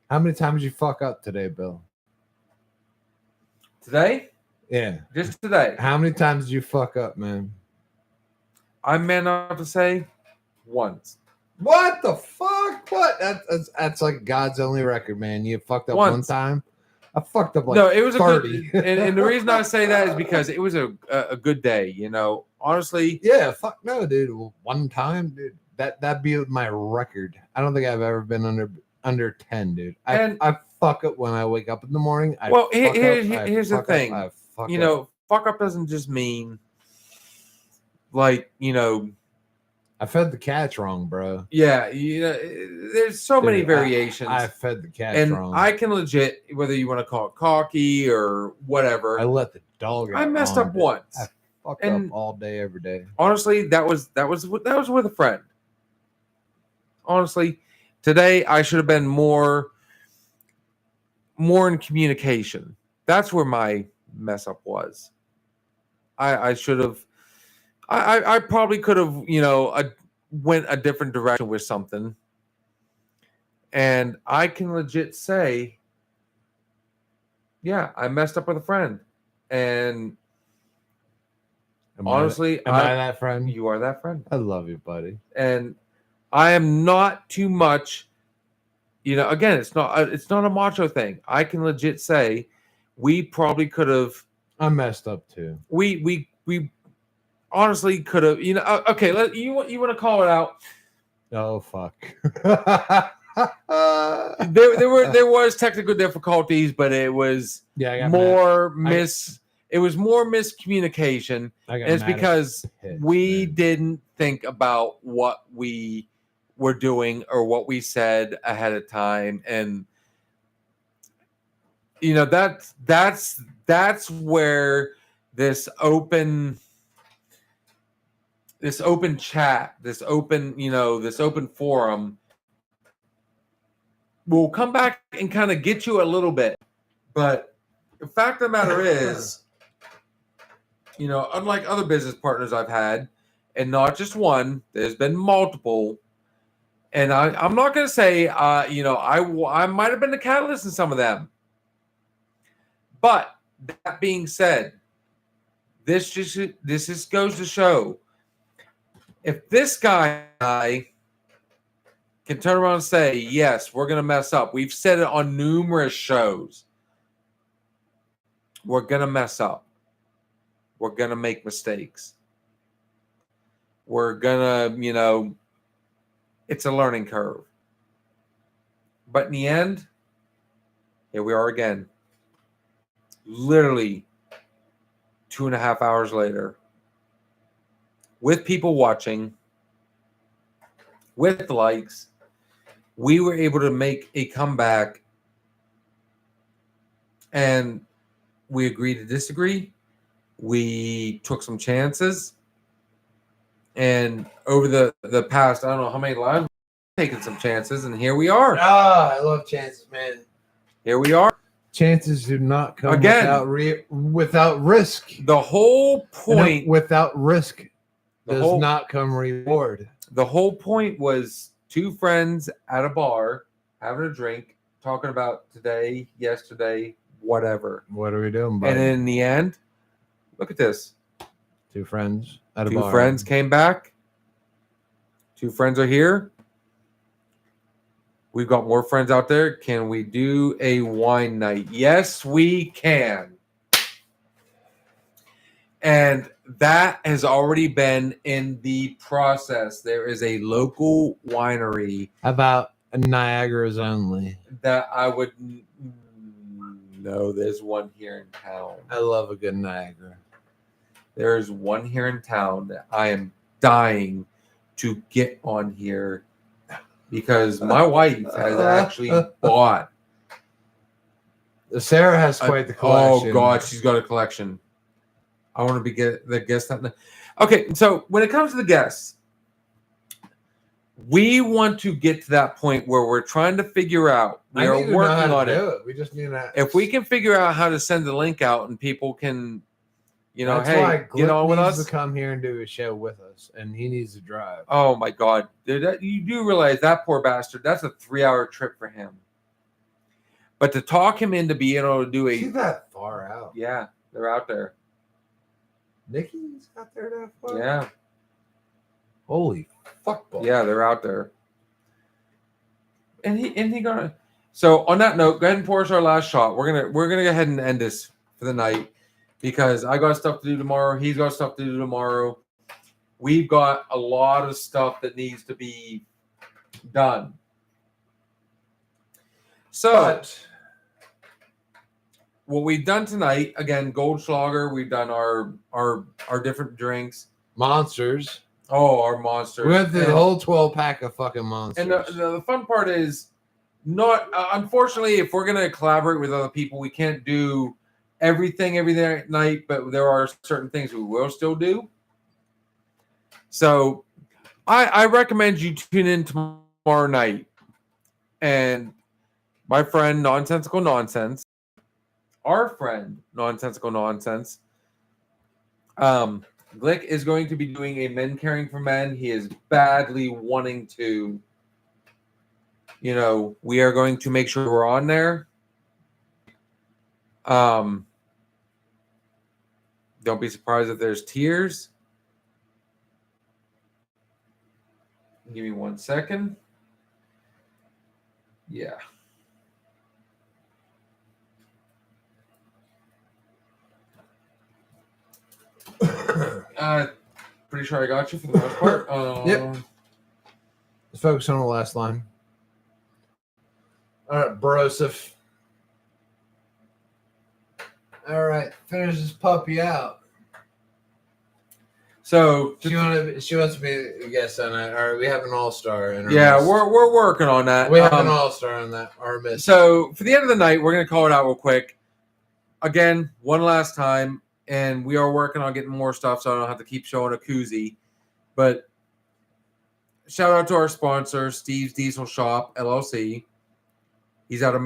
How many times did you fuck up today, Bill? Today? Yeah. Just today. How many times did you fuck up, man? I'm man enough to say once. What the fuck? What? That's like God's only record, man. You fucked up one time. I fucked up like no. It was 30. a good, and the reason I say that is because it was a good day. Honestly. Yeah. Fuck no, dude. One time, dude. That'd be my record. I don't think I've ever been under 10, dude. I fuck up when I wake up in the morning. Here's the thing. Fuck up doesn't just mean like, I fed the cats wrong, bro. Yeah, there's so many variations. I fed the cats wrong. I can legit, whether you want to call it cocky or whatever. I let the dog out. I messed up once. I fucked up all day, every day. Honestly, that was with a friend. Honestly, today I should have been more in communication. That's where my mess up was. I should have. I probably could have, went a different direction with something. And I can legit say, yeah, I messed up with a friend. And honestly, am I that friend? you are that friend. I love you, buddy. And I am not too much, again, it's not a macho thing. I can legit say we probably could have, I'm messed up too. we honestly could have, okay, you want to call it out. Oh fuck. There was technical difficulties, but it was Yeah, I got more mad. it was more miscommunication. I got And it's mad at because Pitts, we man. didn't think about what we were doing or what we said ahead of time. And that's where this open chat, this open forum will come back and kind of get you a little bit. But the fact of the matter is, unlike other business partners I've had, and not just one, there's been multiple. And I'm not going to say, I might have been the catalyst in some of them. But that being said, this just goes to show, if this guy can turn around and say, yes, we're going to mess up. We've said it on numerous shows. We're going to mess up. We're going to make mistakes. We're going to, it's a learning curve. But in the end, here we are again. Literally 2.5 hours later, with people watching, with likes, we were able to make a comeback, and we agreed to disagree. We took some chances, and over the past, I don't know how many lives, we've taken some chances, and here we are. I love chances, man. Here we are. Chances do not come Again, without risk. The whole point, without risk, the not come reward. The whole point was two friends at a bar having a drink, talking about today, yesterday, whatever. What are we doing, buddy? And in the end, look at this. Two friends at a Two bar. friends came back. Two friends are here. We've got more friends out there. Can we do a wine night? Yes, we can. And that has already been in the process. There is a local winery. About Niagara's only. That I would know. There's one here in town. I love a good Niagara. There's one here in town that I am dying to get on here because my wife has actually bought. Sarah has quite the collection. Oh God, she's got a collection. I want to be the guest. Okay, so when it comes to the guests, we want to get to that point where we're trying to figure out. We are working on it. We just need to. If we can figure out how to send the link out and people can, That's hey, why get on with us. To come here and do a show with us, and he needs to drive. Oh my God, dude! You do realize that poor bastard? That's a 3-hour trip for him. But to talk him into being able to do He's that far out. Yeah, they're out there. Nikki's out there that far. Yeah. Holy fuck, boy. Yeah, they're out there. And he gonna. So on that note, go ahead and pour us our last shot. We're gonna go ahead and end this for the night because I got stuff to do tomorrow. He's got stuff to do tomorrow. We've got a lot of stuff that needs to be done. So what we've done tonight, again, Goldschlager. We've done our different drinks. Monsters. Oh, our monsters. We went through the whole 12-pack of fucking monsters. And the fun part is, not unfortunately, if we're gonna collaborate with other people, we can't do everything every night. But there are certain things we will still do. So, I recommend you tune in tomorrow night, and my friend Nonsensical Nonsense, our friend Nonsensical Nonsense, Glick is going to be doing a Men Caring for Men. He is badly wanting to, we are going to make sure we're on there. Don't be surprised if there's tears. Give me 1 second. Yeah. Pretty sure I got you for the most part. Yep. Let's focus on the last line. All right, Broseph. All right, finish this puppy out. So She wants to be a guest on it. All right, we have an all-star in our yeah, midst. we're working on that. We have an all-star on that. Our midst. So for the end of the night, we're gonna call it out real quick. Again, one last time, and we are working on getting more stuff, so I don't have to keep showing a koozie. But shout out to our sponsor, Steve's Diesel Shop LLC. He's out of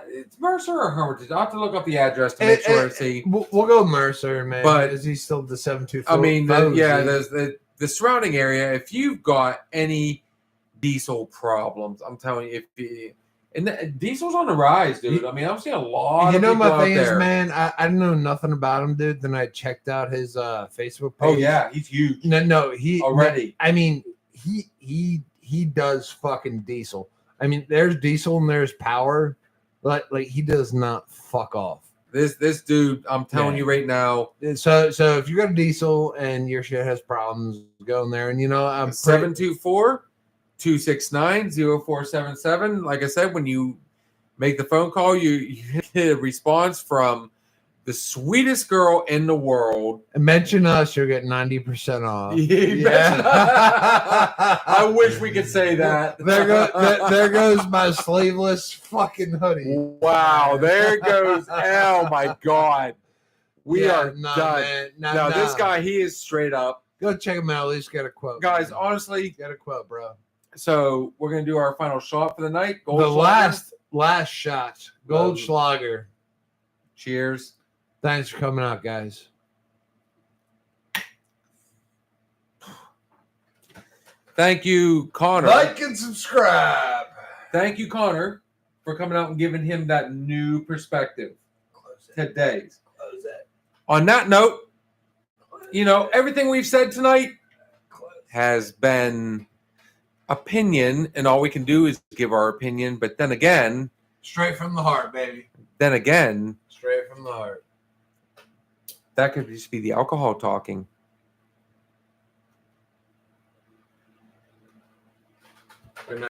it's Mercer or Hermitage. I'll have to look up the address to make sure I see. We'll go Mercer, man. But is he still the 724? I mean, there's the surrounding area. If you've got any diesel problems, I'm telling you, diesel's on the rise, dude. I mean, I'm seeing a lot. You know, of people my thing out is, there. man, I know nothing about him, dude. Then I checked out his Facebook page. Oh yeah, he's huge No, he already. I mean, he does fucking diesel. I mean, there's diesel and there's power. Like he does not fuck off. This dude, I'm telling Yeah. you right now, So if you got a diesel and your shit has problems, go in there. And I'm 724-269-0477. Like I said, when you make the phone call, you get a response from the sweetest girl in the world. mention us, you'll get 90% off. I wish we could say that. There goes my sleeveless fucking hoodie. Wow, there goes. Oh my God. We are done. Man. No, this guy, he is straight up. Go check him out. At least get a quote. Guys, man. honestly, Get a quote, bro. so we're going to do our final shot for the night. The Goldschlager. last shot. Goldschlager. Cheers. Thanks for coming out, guys. Thank you, Connor. and subscribe. Thank you, Connor, for coming out and giving him that new perspective today. Close it. On that note, everything we've said tonight has been opinion, and all we can do is give our opinion. But then again, Straight from the heart, baby. straight Straight from the heart. that could just be the alcohol talking.